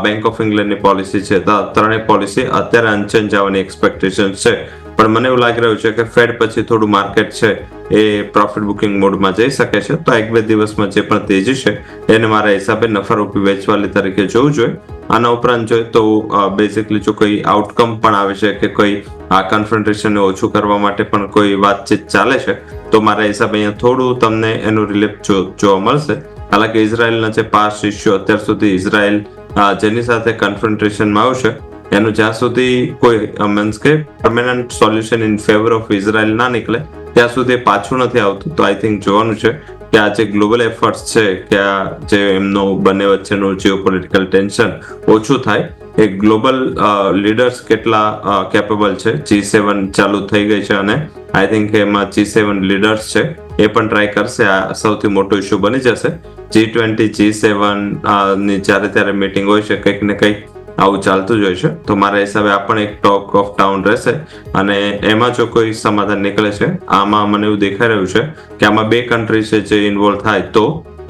બેંક ઓફ ઇંગ્લેન્ડની પોલિસી છે. ત્રણેય પોલિસી અત્યારે અનચેન્જ આવવાની એક્સપેક્ટેશન છે. પણ મને એવું લાગી રહ્યું છે કે ફેડ પછી થોડું માર્કેટ છે એ પ્રોફિટ બુકિંગ મોડમાં જઈ શકે છે. તો 1-2 દિવસમાં જે પણ તેજી છે એને મારા હિસાબે નફારૂપી વેચવાલી તરીકે જોવું જોઈએ. આના ઉપરાંત જોઈએ તો બેઝિકલી જો કોઈ આઉટકમ પણ આવે છે કે કોઈ આ કન્ફ્રન્ટેશનને ઓછું કરવા માટે પણ કોઈ વાતચીત ચાલે છે તો મારા હિસાબે અહીંયા થોડું તમને એનું રિલીફ જોવા મળશે. હાલાકી ઇઝરાયલના જે પાસ્ટ ઇસ્યુ અત્યાર સુધી ઇઝરાયલ જેની સાથે કન્ફ્રન્ટેશનમાં આવશે એનું જ્યાં સુધી કોઈ મીન્સ કે permanent solution in favour of Israel ના નીકળે ત્યાં સુધી પાછું નથી આવતું. તો આઈ થિંક જોવાનું છે કે આ જે ગ્લોબલ એફર્ટ્સ છે કે આ જે એમનું બંને વચ્ચેનું જીઓપોલિટિકલ ટેન્શન ઓછું થાય. એ ગ્લોબલ લીડર્સ કેટલા કેપેબલ છે. G7 ચાલુ થઈ ગઈ છે અને આઈ થિંક એમાં G7 લીડર્સ છે એ પણ ટ્રાય કરશે. આ સૌથી મોટો ઇસ્યુ બની જશે. G20 G7 ની જ્યારે ત્યારે મીટિંગ હોય છે, કંઈક ને કંઈક આવું ચાલતું જ હોય છે. તો મારા હિસાબે આ પણ એક ટોક ઓફ ટાઉન રહેશે અને એમાં જો કોઈ સમાધાન નીકળે છે, આમાં મને એવું દેખાઈ રહ્યું છે કે આમાં 2 કન્ટ્રી છે જે ઇન્વોલ્વ થાય તો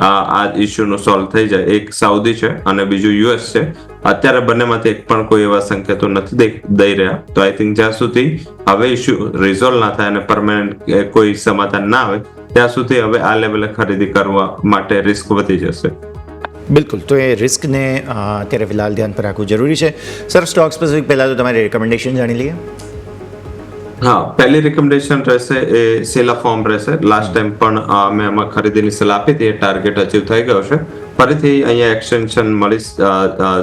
આ ઇસ્યુનું સોલ્વ થઈ જાય. એક સાઉદી છે અને બીજું યુએસ છે. અત્યારે બંનેમાંથી એક પણ કોઈ એવા સંકેતો નથી દઈ રહ્યા. તો આઈ થિંક જ્યાં સુધી હવે ઇસ્યુ રિઝોલ્વ ના થાય અને પરમેનન્ટ કોઈ સમાધાન ના આવે ત્યાં સુધી હવે આ લેવલે ખરીદી કરવા માટે રિસ્ક વધી જશે. બિલકુલ, તો એ રિસ્કને અત્યારે ફિલહાલ ધ્યાન પર રાખવું જરૂરી છે. સર, સ્ટોક સ્પેસિફિક પહેલાં તો તમારી રેકમેન્ડેશન જાણી લઈએ. હા, પહેલી રેકમેન્ડેશન રહેશે એ સેલા ફોર્મ રહેશે. લાસ્ટ ટાઈમ પણ અમે આમાં ખરીદીની સલાહ આપી હતી, એ ટાર્ગેટ અચીવ થઈ ગયો છે. ફરીથી અહીંયા એક્સટેન્શન મળી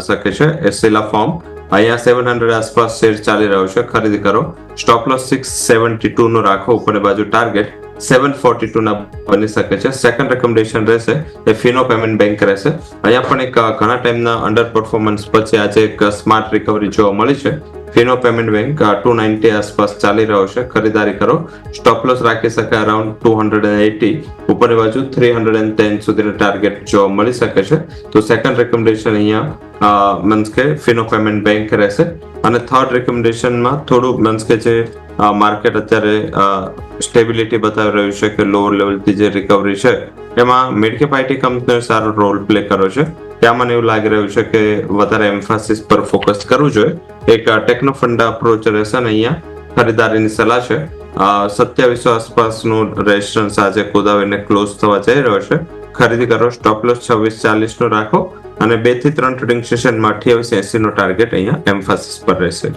શકે છે. એ સેલા ફોર્મ અહીંયા 700 આસપાસ શેર ચાલી રહ્યો છે, ખરીદી કરો. સ્ટોપ લોસ 672 નો રાખો. ઉપરની બાજુ ટાર્ગેટ 742 ના બની શકે છે. સેકન્ડ રેકમેન્ડેશન રહેશે એ ફિનો પેમેન્ટ બેંક રહેશે. અહીંયા પણ એક ઘણા ટાઈમના અંડર પરફોર્મન્સ પછી આજે એક સ્માર્ટ રિકવરી જોવા મળી છે. ફિનો પેમેન્ટ બેંક 290 આસપાસ ચાલી રહ્યો છે, ખરીદારી કરો. સ્ટોપ લોસ રાખી શકાય અરાઉન્ડ 280. ઉપરની બાજુ 310 સુધીનો ટાર્ગેટ જોવા મળી શકે છે. તો સેકન્ડ રેકમેન્ડેશન અહીંયા મીન્સ કે ફિનો પેમેન્ટ બેંક રહેશે. અને થર્ડ રેકમેન્ડેશનમાં થોડું મીન્સ કે જે માર્કેટ અત્યારે સ્ટેબિલિટી બતાવી રહ્યું છે કે લોઅર લેવલથી જે રિકવરી છે એમાં મિડ કેપ આઈટી કંપનીઓ સારો રોલ પ્લે કર્યો છે. ત્યાં મને એવું લાગી રહ્યું છે કે વધારે એમ્ફાસિસ પર ફોકસ કરવું જોઈએ. એક ટેકનો ફંડા અપ્રોચ રહેશે અને અહીંયા ખરીદારીની સલાહ છે. 2700 આસપાસનું રેઝિસ્ટન્સ આજે કુદાવીને ક્લોઝ થવા જઈ રહ્યો છે, ખરીદી કરો. સ્ટોપ લોસ 2640 નો રાખો અને 2 થી 3 ટ્રેડિંગ સેશનમાં 2880 નો ટાર્ગેટ અહીંયા એમ્ફાસિસ પર રહેશે.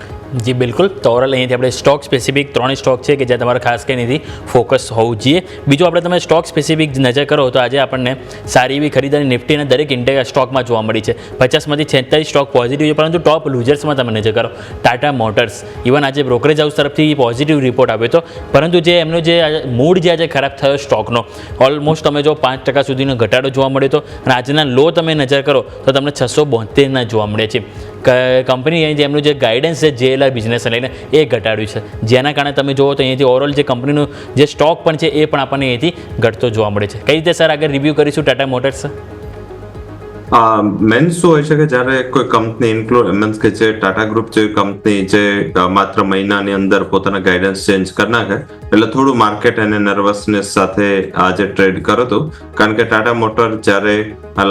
જી બિલકુલ. તો ઓવરઓલ અહીંયાથી આપણે સ્ટોક સ્પેસિફિક 3 સ્ટોક છે કે જ્યાં તમારે ખાસ કરીને એથી ફોકસ હોવું જોઈએ. બીજું આપણે તમે સ્ટોક સ્પેસિફિક નજર કરો તો આજે આપણને સારી એવી ખરીદારી નિફ્ટીના દરેક ઇન્ડેક્સ સ્ટોકમાં જોવા મળી છે. 50માંથી 46 સ્ટોક પોઝિટિવ છે, પરંતુ ટોપ લૂઝર્સમાં તમે નજર કરો ટાટા મોટર્સ, ઇવન આજે બ્રોકરેજ હાઉસ તરફથી પોઝિટિવ રિપોર્ટ આવ્યો હતો, પરંતુ જે એમનો જે મૂડ જે આજે ખરાબ થયો સ્ટોકનો, ઓલમોસ્ટ તમે જો 5% સુધીનો ઘટાડો જોવા મળ્યો હતો અને આજના લો તમે નજર કરો તો તમને 672 જોવા મળે છે. કંપની અહીં જેમનું જે ગાઈડન્સ છે JLR બિઝનેસને લઈને એ ઘટાડ્યું છે, જેના કારણે તમે જુઓ તો અહીંયાથી ઓવરઓલ જે કંપનીનું જે સ્ટોક પણ છે એ પણ આપણને અહીંયાથી ઘટતો જોવા મળે છે. કઈ રીતે સર આગળ રિવ્યૂ કરીશું ટાટા મોટર્સ? મેન શું હોય છે કે જ્યારે કોઈ કંપની ઇન્ક્લુડ મીન્સ કે જે ટાટા ગ્રુપ જેવી કંપની જે માત્ર મહિનાની અંદર પોતાના ગાઈડન્સ ચેન્જ કરી નાખે એટલે થોડું માર્કેટ એને નર્વસનેસ સાથે આજે ટ્રેડ કર્યો હતો. કારણ કે ટાટા મોટર જ્યારે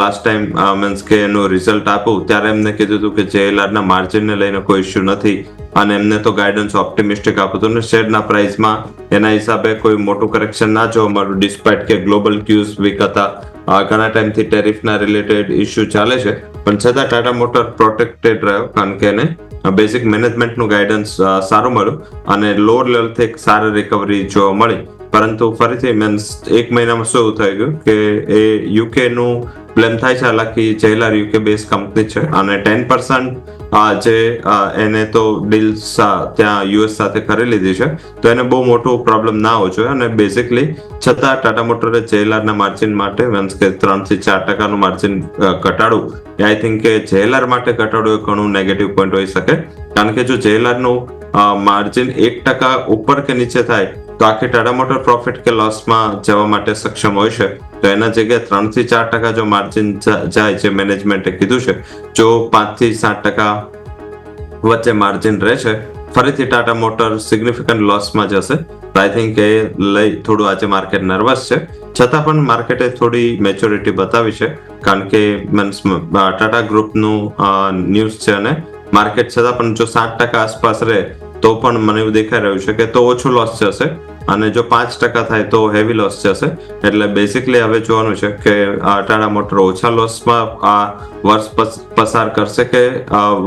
લાસ્ટ ટાઈમ મીન્સ કે એનું રિઝલ્ટ આપ્યું ત્યારે એમને કીધું હતું કે JLR ના માર્જિનને લઈને કોઈ ઇસ્યુ નથી અને એમને તો ગાઈડન્સ ઓપ્ટિમિસ્ટિક આપ્યું હતું ને શેરના પ્રાઇસમાં એના હિસાબે કોઈ મોટું કરેક્શન ના જોવા મળ્યું, ડિસ્પાઇટ કે ગ્લોબલ ક્યુઝ વીક હતા, ઘણા ટાઈમથી ટેરિફના રિલેટેડ ઇસ્યુ ચાલે છે, પણ છતાં ટાટા મોટર પ્રોટેક્ટેડ રહ્યો કારણ કે એને બેઝિક મેનેજમેન્ટનું ગાઈડન્સ સારું મળ્યું અને લોઅર લેવલથી એક સારી રિકવરી જોવા મળી. પરંતુ ફરીથી મીન્સ એક મહિનામાં શું થઈ ગયું કે એ UK નું બ્લેમ થાય છે. હાલાકી JLR UK બેઝ કંપની છે અને 10% જે એને તો ડીલ્સ ત્યાં US સાથે કરી લીધી છે, તો એને બહુ મોટું પ્રોબ્લેમ ના હોવો જોઈએ અને બેઝિકલી છતાં ટાટા મોટરે JLR ના માર્જિન માટે મીન્સ કે 3 થી 4% નું માર્જિન ઘટાડવું એ આઈ થિંક કે JLR માટે ઘટાડવું એ ઘણું નેગેટિવ પોઈન્ટ હોઈ શકે. કારણ કે જો JLR નું માર્જિન 1% ઉપર કે નીચે થાય તો આખી ટાટા મોટર પ્રોફિટ કે લોસમાં જવા માટે સક્ષમ હોય છે. તો એના જગ્યાએ 3 થી 4% જો માર્જિન જાય જે મેનેજમેન્ટે કીધું છે, જો 5 થી 7% વચ્ચે માર્જિન રહેશે ફરીથી ટાટા મોટર સિગ્નિફિકન્ટ લોસમાં જશે. આઈ થિંક એ લઈ થોડું આજે માર્કેટ નર્વસ છે, છતાં પણ માર્કેટે થોડી મેચ્યોરિટી બતાવી છે કારણ કે મીન્સ ટાટા ગ્રુપનું ન્યૂઝ છે અને માર્કેટ છતાં પણ જો 7% આસપાસ રહે તો પણ મને એવું દેખાઈ રહ્યું છે કે તો ઓછું લોસ જશે અને જો 5% થાય તો હેવી લોસ જશે. એટલે બેઝિકલી હવે જોવાનું છે કે ટાટા મોટર ઓછા લોસમાં આ વર્ષ પસાર કરશે કે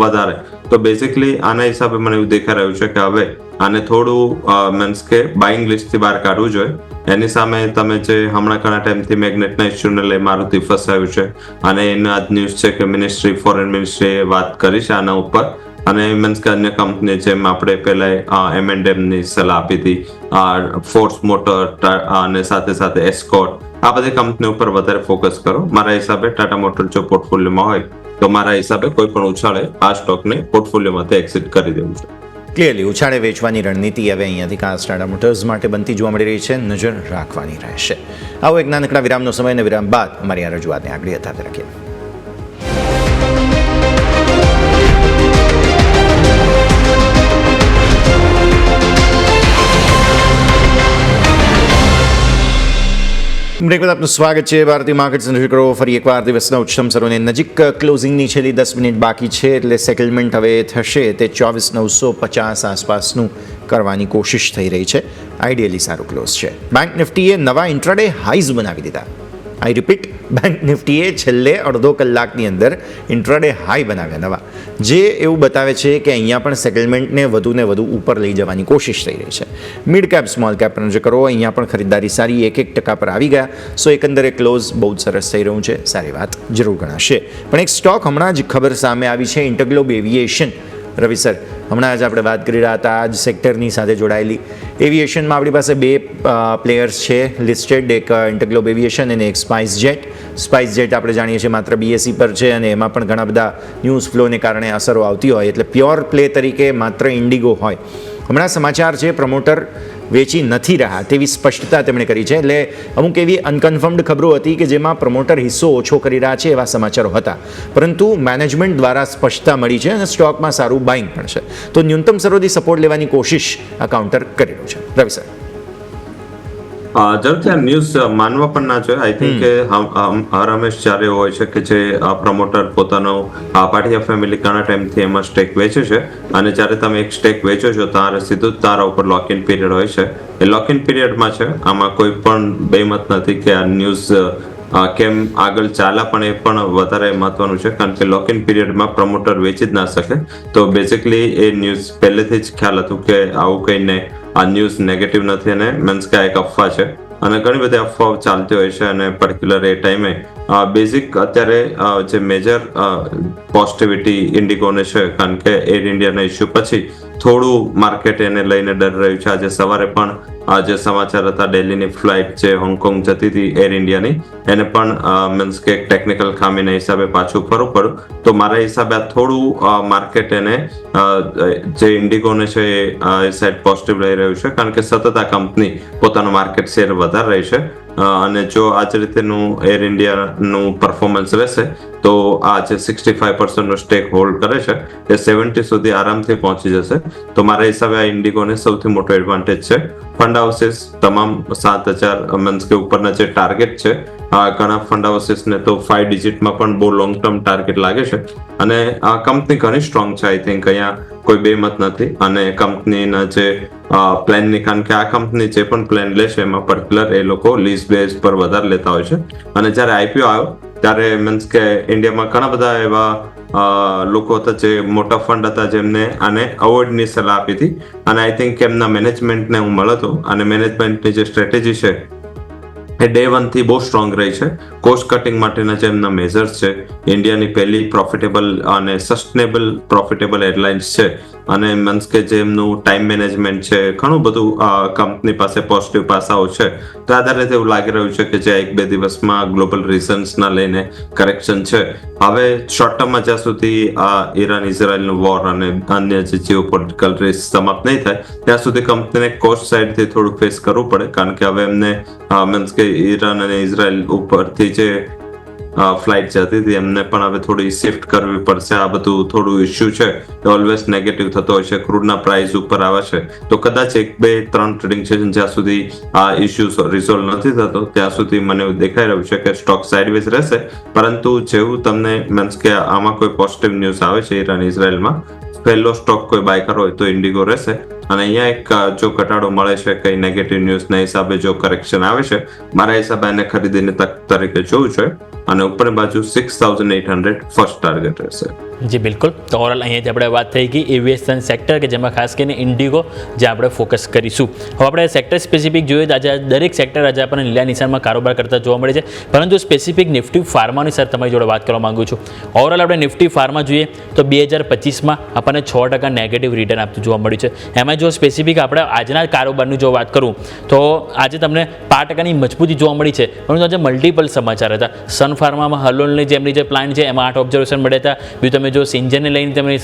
વધારે. તો બેઝિકલી આના હિસાબે મને એવું દેખાઈ રહ્યું છે કે હવે આને થોડું મીન્સ કે બાઇંગ લિસ્ટથી બહાર કાઢવું જોઈએ. એની સામે તમે જે હમણાં ઘણા ટાઈમથી મેગ્નેટના ઇસ્યુને લઈ મારુતિ ફસાયું છે અને એનો આજ ન્યૂઝ છે કે ફોરેન મિનિસ્ટ્રીએ વાત કરી છે આના ઉપર અને મીન્સ કે અન્ય કંપની જેમ આપણે પહેલા M&M ની સલાહ આપી હતી, ફોર્સ મોટર અને સાથે સાથે એસ્કોર્ટ, આ બધી કંપની ઉપર વધારે ફોકસ કરો. મારા હિસાબે ટાટા મોટર જો પોર્ટફોલિયોમાં હોય તો મારા હિસાબે કોઈ પણ ઉછાળે આ સ્ટોકને પોર્ટફોલિયોમાંથી એક્ઝિટ કરી દેવું છે. ક્લિયરલી ઉછાળે વેચવાની રણનીતિ હવે અહીંયાથી ખાસ ટાટા મોટર્સ માટે બનતી જોવા મળી રહી છે, નજર રાખવાની રહેશે. આવો એક નાનકડા વિરામનો સમય અને વિરામ બાદ અમારી આ રજૂઆતને આગળ યથાવત રાખીએ. બ્રેક બાદ આપનું સ્વાગત છે. ભારતીય માર્કેટ્સ નજર કરો ફરી એકવાર દિવસના ઉચ્ચતમ સ્તરોને નજીક. ક્લોઝિંગની છેલ્લી 10 મિનિટ બાકી છે એટલે સેટલમેન્ટ હવે થશે તે 24,950 આસપાસનું કરવાની કોશિશ થઈ રહી છે. આઈડિયલી સારું ક્લોઝ છે. બેંક નિફ્ટીએ નવા ઇન્ટ્રાડે હાઈઝ બનાવી દીધા. આઈ રિપીટ, બેંક નિફ્ટીએ છેલ્લે અડધો કલાકની અંદર ઇન્ટ્રાડે હાઈ બનાવ્યા નવા, જે એવું બતાવે છે કે અહીંયા પણ સેટલમેન્ટને વધુને વધુ ઉપર લઈ જવાની કોશિશ થઈ રહી છે. મિડ કેપ સ્મોલ કેપ પર નજર કરો, અહીંયા પણ ખરીદદારી સારી 1% પર આવી ગયા. સો એકંદરે ક્લોઝ બહુ જ સરસ થઈ રહ્યું છે, સારી વાત જરૂર ગણાશે. પણ એક સ્ટોક હમણાં જ ખબર સામે આવી છે, ઇન્ટરગ્લોબ એવિએશન. રવિ સર, હમણાં જ આપણે વાત કરી રહ્યા હતા આ જ સેક્ટરની સાથે જોડાયેલી. એવિએશનમાં આપણી પાસે બે પ્લેયર્સ છે લિસ્ટેડ, એક ઇન્ટરગ્લોબ એવિએશન અને એક સ્પાઇસ જેટ. સ્પાઇસ જેટ આપણે જાણીએ છીએ માત્ર BSE પર છે અને એમાં પણ ઘણા બધા ન્યૂઝ ફ્લોને કારણે અસરો આવતી હોય એટલે પ્યોર પ્લે તરીકે માત્ર ઇન્ડિગો હોય. હમણાં સમાચાર છે પ્રમોટર વેચી નથી રહ્યા તેવી સ્પષ્ટતા તેમણે કરી છે. એટલે અમુક એવી અનકન્ફર્મડ ખબરો હતી કે જેમાં પ્રમોટર હિસ્સો ઓછો કરી રહ્યા છે એવા સમાચારો હતા, પરંતુ મેનેજમેન્ટ દ્વારા સ્પષ્ટતા મળી છે અને સ્ટોકમાં સારું બાઇંગ પણ છે. તો ન્યૂનતમ સરોથી સપોર્ટ લેવાની કોશિશ આ કાઉન્ટર કરી રહ્યું છે. રવિ સર, જરૂરથી આ ન્યૂઝ માનવા પણ ના જોઈએ. આઈ થિંક કે હર હંમેશ જ્યારે હોય છે કે જે પ્રમોટર પોતાનો પાટિયા ફેમિલી ઘણા ટાઈમથી એમાં સ્ટેક વેચે છે અને જ્યારે તમે એક સ્ટેક વેચો છો ત્યારે સીધું જ તારા ઉપર લોક ઇન પીરિયડ હોય છે. એ લોક ઇન પીરિયડમાં છે, આમાં કોઈ પણ બેમત નથી કે આ ન્યૂઝ કેમ આગળ ચાલ્યા પણ એ પણ વધારે મહત્વનું છે, કારણ કે લોક ઇન પીરિયડમાં પ્રમોટર વેચી જ ના શકે. તો બેઝિકલી એ ન્યૂઝ પહેલેથી જ ખ્યાલ હતું કે આવું કંઈ આ ન્યૂઝ નેગેટિવ નથી અને મીન્સ કે આ એક અફવા છે, અને ઘણી બધી અફવાઓ ચાલતી હોય છે. અને પર્ટિક્યુલર એ ટાઈમે બેઝિક અત્યારે જે મેજર પોઝિટિવિટી ઇન્ડિગોને છે, કારણ કે એર ઇન્ડિયાના ઇસ્યુ પછી થોડું માર્કેટ એને લઈને ડર રહ્યું છે. આજે સવારે પણ જે સમાચાર હતા, દિલ્હીની ફ્લાઇટ જે હોંગકોંગ જતી હતી એર ઇન્ડિયાની, એને પણ મીન્સ કે ટટેકનિકલ ખામીના હિસાબે પાછું ફરવું પડ્યું. તો મારા હિસાબે આ થોડું માર્કેટ એને જે ઇન્ડિગોને છે એ સાઈડ પોઝિટિવ રહી રહ્યું છે, કારણ કે સતત આ કંપની પોતાનો માર્કેટ શેર વધારે રહી છે. અને જો આ જ રીતેનું એર ઇન્ડિયાનું પરફોર્મન્સ રહેશે તો આ જે 65% સ્ટેક હોલ્ડ કરે છે એ 70 સુધી આરામથી પહોંચી જશે. તો મારા હિસાબે આ ઇન્ડિગોને સૌથી મોટો એડવાન્ટેજ છે. ફંડ હાઉસીસ તમામ 7,000 મીન્સ કે ઉપરના જે ટાર્ગેટ છે, ઘણા ફંડ હાઉસીસને તો 5 ડિજિટમાં પણ બહુ લોંગ ટર્મ ટાર્ગેટ લાગે છે. અને આ કંપની ઘણી સ્ટ્રોંગ છે. આઈ થિંક અહીંયા કોઈ બેમત નથી. અને કંપનીના જે પ્લાનની, કારણ કે આ કંપની જે પણ પ્લાન લે છે એમાં પર્ટિક્યુલર એ લોકો લીઝ બેઝ પર વધારે લેતા હોય છે. અને જ્યારે આઈપીઓ આવ્યો ત્યારે મીન્સ કે ઇન્ડિયામાં ઘણા બધા એવા લોકો હતા જે મોટા ફંડ હતા જેમને આને અવોઇડની સલાહ આપી હતી. અને આઈ થિંક એમના મેનેજમેન્ટને હું મળ્યો હતો, અને મેનેજમેન્ટની જે સ્ટ્રેટેજી છે એ ડે 1 થી બહુ સ્ટ્રોંગ રહી છે. કોસ્ટ કટિંગ માટેના જે એમના મેઝર્સ છે, ઇન્ડિયાની પહેલી પ્રોફિટેબલ અને સસ્ટેનેબલ પ્રોફિટેબલ એરલાઇન્સ છે, અને મીન્સ કે જે એમનું ટાઈમ મેનેજમેન્ટ છે, ઘણું બધું કંપની પાસે પોઝિટિવ પાસાઓ છે. તો આધારે એવું લાગી રહ્યું છે કે જે 1-2 દિવસમાં ગ્લોબલ રીઝન્સના લઈને કરેક્શન છે. હવે શોર્ટ ટર્મમાં જ્યાં સુધી ઈરાન ઇઝરાયલનું વોર અને અન્ય જે જીઓપોલિટિકલ રિસ્ક સમાપ્ત નહીં થાય ત્યાં સુધી કંપનીને કોસ્ટ સાઇડથી થોડું ફેસ કરવું પડે, કારણ કે હવે એમને મીન્સ કે ઈરાન અને ઇઝરાયલ ઉપરથી જે ફ્લાઇટ જતી હતી એમને પણ હવે થોડી શિફ્ટ કરવી પડશે. આ બધું થોડું ઇસ્યુ છે, ઓલવેઝ નેગેટિવ થતો હોય છે. ક્રૂડના પ્રાઇસ ઉપર આવે છે તો કદાચ 1-2-3 ટ્રેડિંગ સેશન જ્યાં સુધી આ ઇસ્યુ રિઝોલ્વ નથી થતો ત્યાં સુધી મને એવું દેખાઈ રહ્યું છે કે સ્ટોક સાઇડવેઝ રહેશે. પરંતુ જેવું તમને મીન્સ કે આમાં કોઈ પોઝિટિવ ન્યૂઝ આવે છે ઈરાન ઇઝરાયલમાં, પહેલો સ્ટોક કોઈ બાય કરવો હોય તો ઇન્ડિગો રહેશે. અને અહીંયા એક જો ઘટાડો મળે છે કઈ નેગેટિવ ન્યૂઝના હિસાબે, જો કરેક્શન આવે છે, મારા હિસાબે એને ખરીદીની તક તરીકે જોવું છે. અને ઉપરની બાજુ 6,800 ફર્સ્ટ ટાર્ગેટ રહેશે. જી બિલકુલ. તો ઓવરઓલ અહીંયાથી આપણે વાત થઈ ગઈ એવિએશન સેક્ટર, કે જેમાં ખાસ કરીને ઇન્ડિગો જે આપણે ફોકસ કરીશું. હવે આપણે સેક્ટર સ્પેસિફિક જોઈએ તો આજે દરેક સેક્ટર આજે આપણને લીલા નિશાનમાં કારોબાર કરતા જોવા મળે છે. પરંતુ સ્પેસિફિક નિફ્ટી ફાર્માની સર તમારી જોડે વાત કરવા માંગુ છું. ઓવરઓલ આપણે નિફ્ટી ફાર્મા જોઈએ તો 2025માં આપણને 6% નેગેટિવ રિટર્ન આપતું જોવા મળ્યું છે. એમાં જો સ્પેસિફિક આપણે આજના કારોબારની જો વાત કરું તો આજે તમને 5%ની મજબૂતી જોવા મળી છે. પરંતુ આજે મલ્ટિપલ સમાચાર હતા. સન ફાર્મામાં હલોલની જે એમની જે પ્લાન છે એમાં 8 ઓબ્ઝર્વેશન મળ્યા હતા. બીજું તમે જો સિન્જનને લઈને તમે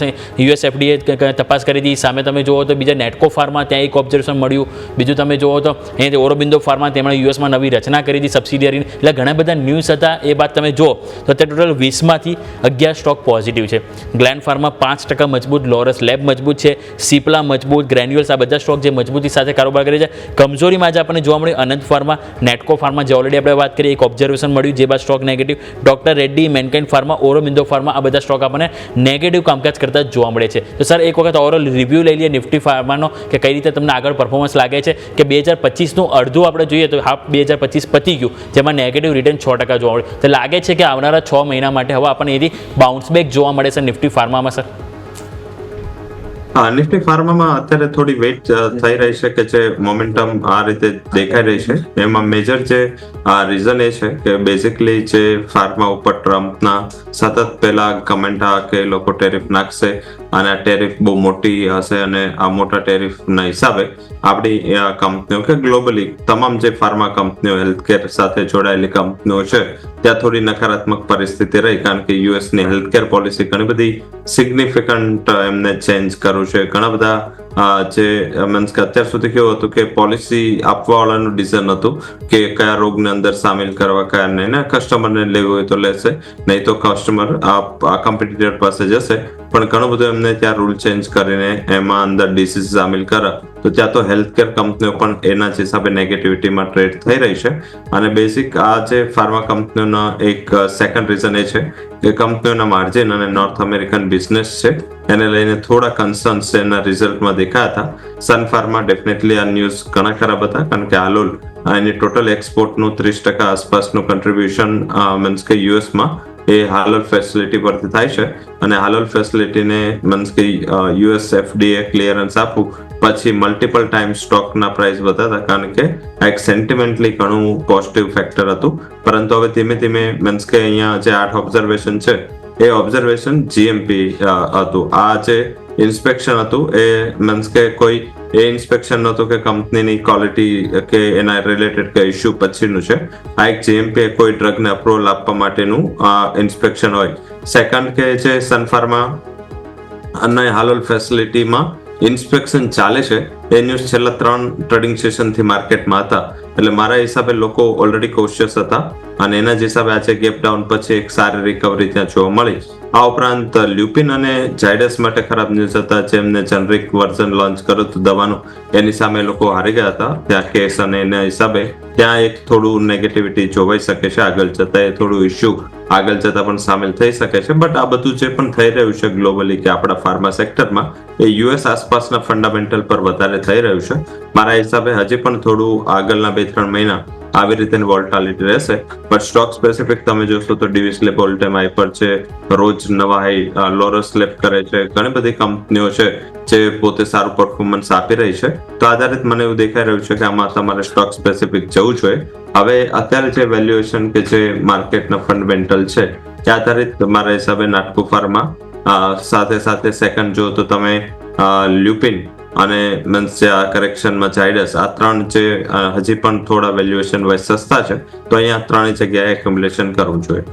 USFDA તપાસ કરી હતી. સામે તમે જુઓ તો બીજા નેટકો ફાર્મા ત્યાં એક ઓબ્ઝર્વેશન મળ્યું. બીજું તમે જુઓ તો અહીંયાથી ઓરોબિંદો ફાર્મા તેમણે યુએસમાં નવી રચના કરી હતી સબસિડિયરીની. એટલે ઘણા બધા ન્યૂઝ હતા. એ બાદ તમે જુઓ તો તે ટોટલ 20માંથી 11 સ્ટોક પોઝિટિવ છે. ગ્લેન્ડ ફાર્મા 5% મજબૂત, લોરસ લેબ મજબૂત છે, સિપ્લા મજબૂત, ગ્રેન્યુઅલ્સ, આ બધા સ્ટોક જે મજબૂતી સાથે કારોબાર કરે છે. કમજોરીમાં આજે આપણને જોવા મળ્યું અનંત ફાર્મા, નેટકો ફાર્મા જે ઓલરેડી આપણે વાત કરીએ, એક ઓબ્ઝર્વેશન મળ્યું જે બાદ stock negative. Doctor Reddy, mankind pharma, Aurobindo pharma, આ બધા સ્ટોક આપણને નેગેટિવ કામકાજ કરતા જોવા મળે છે. તો સર એક વખત ઓવરઓલ રિવ્યૂ લઈ લઈએ નિફ્ટી ફાર્માનો કે કઈ રીતે તમને આગળ પરફોર્મન્સ લાગે છે. કે 2025નું અડધું આપણે જોઈએ તો હાફ 2025 પતી ગયું, જેમાં નેગેટિવ રિટર્ન 6% જોવા મળ્યું. તો લાગે છે કે આવનારા 6 મહિના માટે હવે આપણને એથી બાઉન્સ બેક જોવા મળે છે નિફ્ટી ફાર્મામાં સર? નિફ્ટી ફાર્મામાં અત્યારે થોડી વેટ થઈ રહી છે કે જે મોમેન્ટમ આ રીતે દેખાઈ રહી છે. એમાં મેજર જે રીઝન એ છે કે બેઝિકલી જે ફાર્મા ઉપર ટ્રમ્પના સતત પહેલા કમેન્ટ કે લોકો ટેરિફ નાખશે અને આ ટેરિફ બહુ મોટી હશે, અને આ મોટા ટેરિફના હિસાબે આપણી કંપનીઓ કે ગ્લોબલી તમામ જે ફાર્મા કંપનીઓ હેલ્થકેર સાથે જોડાયેલી કંપનીઓ છે ત્યાં થોડી નકારાત્મક પરિસ્થિતિ રહી, કારણ કે યુએસની હેલ્થકેર પોલિસી ઘણી બધી સિગ્નિફિકન્ટ એમને ચેન્જ કરવું છે. ઘણા બધા જે મીન્સ કે અત્યાર સુધી કેવું હતું કે પોલિસી આપવા વાળાનું ડિસિઝન હતું કે કયા રોગને અંદર સામેલ કરવા, કયા નહીં, ને કસ્ટમરને લેવું હોય તો લેશે, નહીં તો કસ્ટમર આ કોમ્પિટિટર પાસે જશે. પણ ઘણું બધું એમને ત્યાં રૂલ ચેન્જ કરીને એમાં અંદર ડિસીઝ સામેલ કરે તો ત્યાં તો હેલ્થકેર કંપનીઓ પણ એના જ હિસાબે નેગેટિવિટીમાં ટ્રેડ થઈ રહી છે. અને બેઝિક આ જે ફાર્મા કંપનીઓના એક સેકન્ડ રીઝન એ છે કે કંપનીઓના માર્જિન અને નોર્થ અમેરિકન બિઝનેસ છે એને લઈને થોડા કન્સર્ન્સ એના રિઝલ્ટમાં દેખાયા હતા. સન ફાર્મા ડેફિનેટલી આ ન્યૂઝ ઘણા ખરાબ હતા, કારણ કે હાલોલ એની ટોટલ એક્સપોર્ટનું 30% આસપાસનું કન્ટ્રીબ્યુશન મીન્સ કે યુએસમાં એ હાલોલ ફેસિલિટી પરથી થાય છે. અને હાલોલ ફેસિલિટીને મીન્સ કે યુએસ FDA ક્લિયરન્સ આપવું પછી મલ્ટિપલ ટાઈમ સ્ટોકના પ્રાઇસ વધ્યા હતા, કારણ કે આ એક સેન્ટિમેન્ટલી ઘણું પોઝિટિવ ફેક્ટર હતું. પરંતુ હવે ધીમે ધીમે મીન્સ કે અહીંયા જે 8 ઓબ્ઝર્વેશન છે એ ઓબ્ઝર્વેશન GMP હતું. આ જે ઇન્સ્પેક્શન હતું એ મીન્સ કે કોઈ એ ઇન્સ્પેક્શન નહોતું કે કંપનીની ક્વોલિટી કે એના રિલેટેડ કે ઇશ્યુ પછીનું છે. આ એક GMP કોઈ ડ્રગને અપ્રુવલ આપવા માટેનું ઇન્સ્પેક્શન હોય. સેકન્ડ કે જે સનફાર્મા અને હાલોલ ફેસિલિટીમાં ઇન્સ્પેક્શન ચાલે છે એ ન્યૂઝ છેલ્લા 3 ટ્રેડિંગ સેશનથી માર્કેટમાં હતા. એટલે મારા હિસાબે લોકો ઓલરેડી કોશિયસ હતા અને એના જ હિસાબે આજે ગેપ ડાઉન પછી એક સારી રિકવરી ત્યાં જોવા મળી. આ ઉપરાંત લ્યુપિન અને ઝાયડસ માટે ખરાબ ન્યૂઝ હતા. જેમને જેનરિક વર્ઝન લોન્ચ કર્યું હતું દવાનું, એની સામે લોકો હારી ગયા હતા ત્યાં કેસ, અને એના હિસાબે ત્યાં એક થોડું નેગેટિવિટી જોવાઈ શકે છે. આગળ જતા એ થોડું ઇશ્યુ આગળ જતા પણ સામેલ થઈ શકે છે. બટ આ બધું જે પણ થઈ રહ્યું છે ગ્લોબલી કે આપણા ફાર્મા સેક્ટરમાં, એ યુએસ આસપાસના ફંડામેન્ટલ પર વધારે થઈ રહ્યું છે. મારા હિસાબે હજી પણ થોડું આગળના 2-3 મહિના આવી રીતેની વોલ્ટાલિટી રહેશે. બટ સ્ટોક સ્પેસિફિક તમે જોશો તો ડીવી સ્લેબ ઓલ ટાઈમ હાઈ પર છે, રોજ નવા હાઈ લોરસ સ્લેબ કરે છે. ઘણી બધી કંપનીઓ છે જે પોતે સારું પરફોર્મન્સ આપી રહી છે. તો આધારિત મને એવું દેખાઈ રહ્યું છે કે આમાં તમારે સ્ટોક સ્પેસિફિક જવું જોઈએ. હવે અત્યારે જે વેલ્યુએશન કે જે માર્કેટના ફંડામેન્ટલ છે એ આધારિત મારા હિસાબે નાટકો ફાર્મા, સાથે સાથે સેકન્ડ જો તો તમે લ્યુપિન અને મીન્સ જે આ કરેક્શનમાં ઝાયડસ, આ 3 જે હજી પણ થોડા વેલ્યુએશન વાઇઝ સસ્તા છે, તો અહીંયા 3 જગ્યાએ એક્યુમ્યુલેશન કરવું જોઈએ.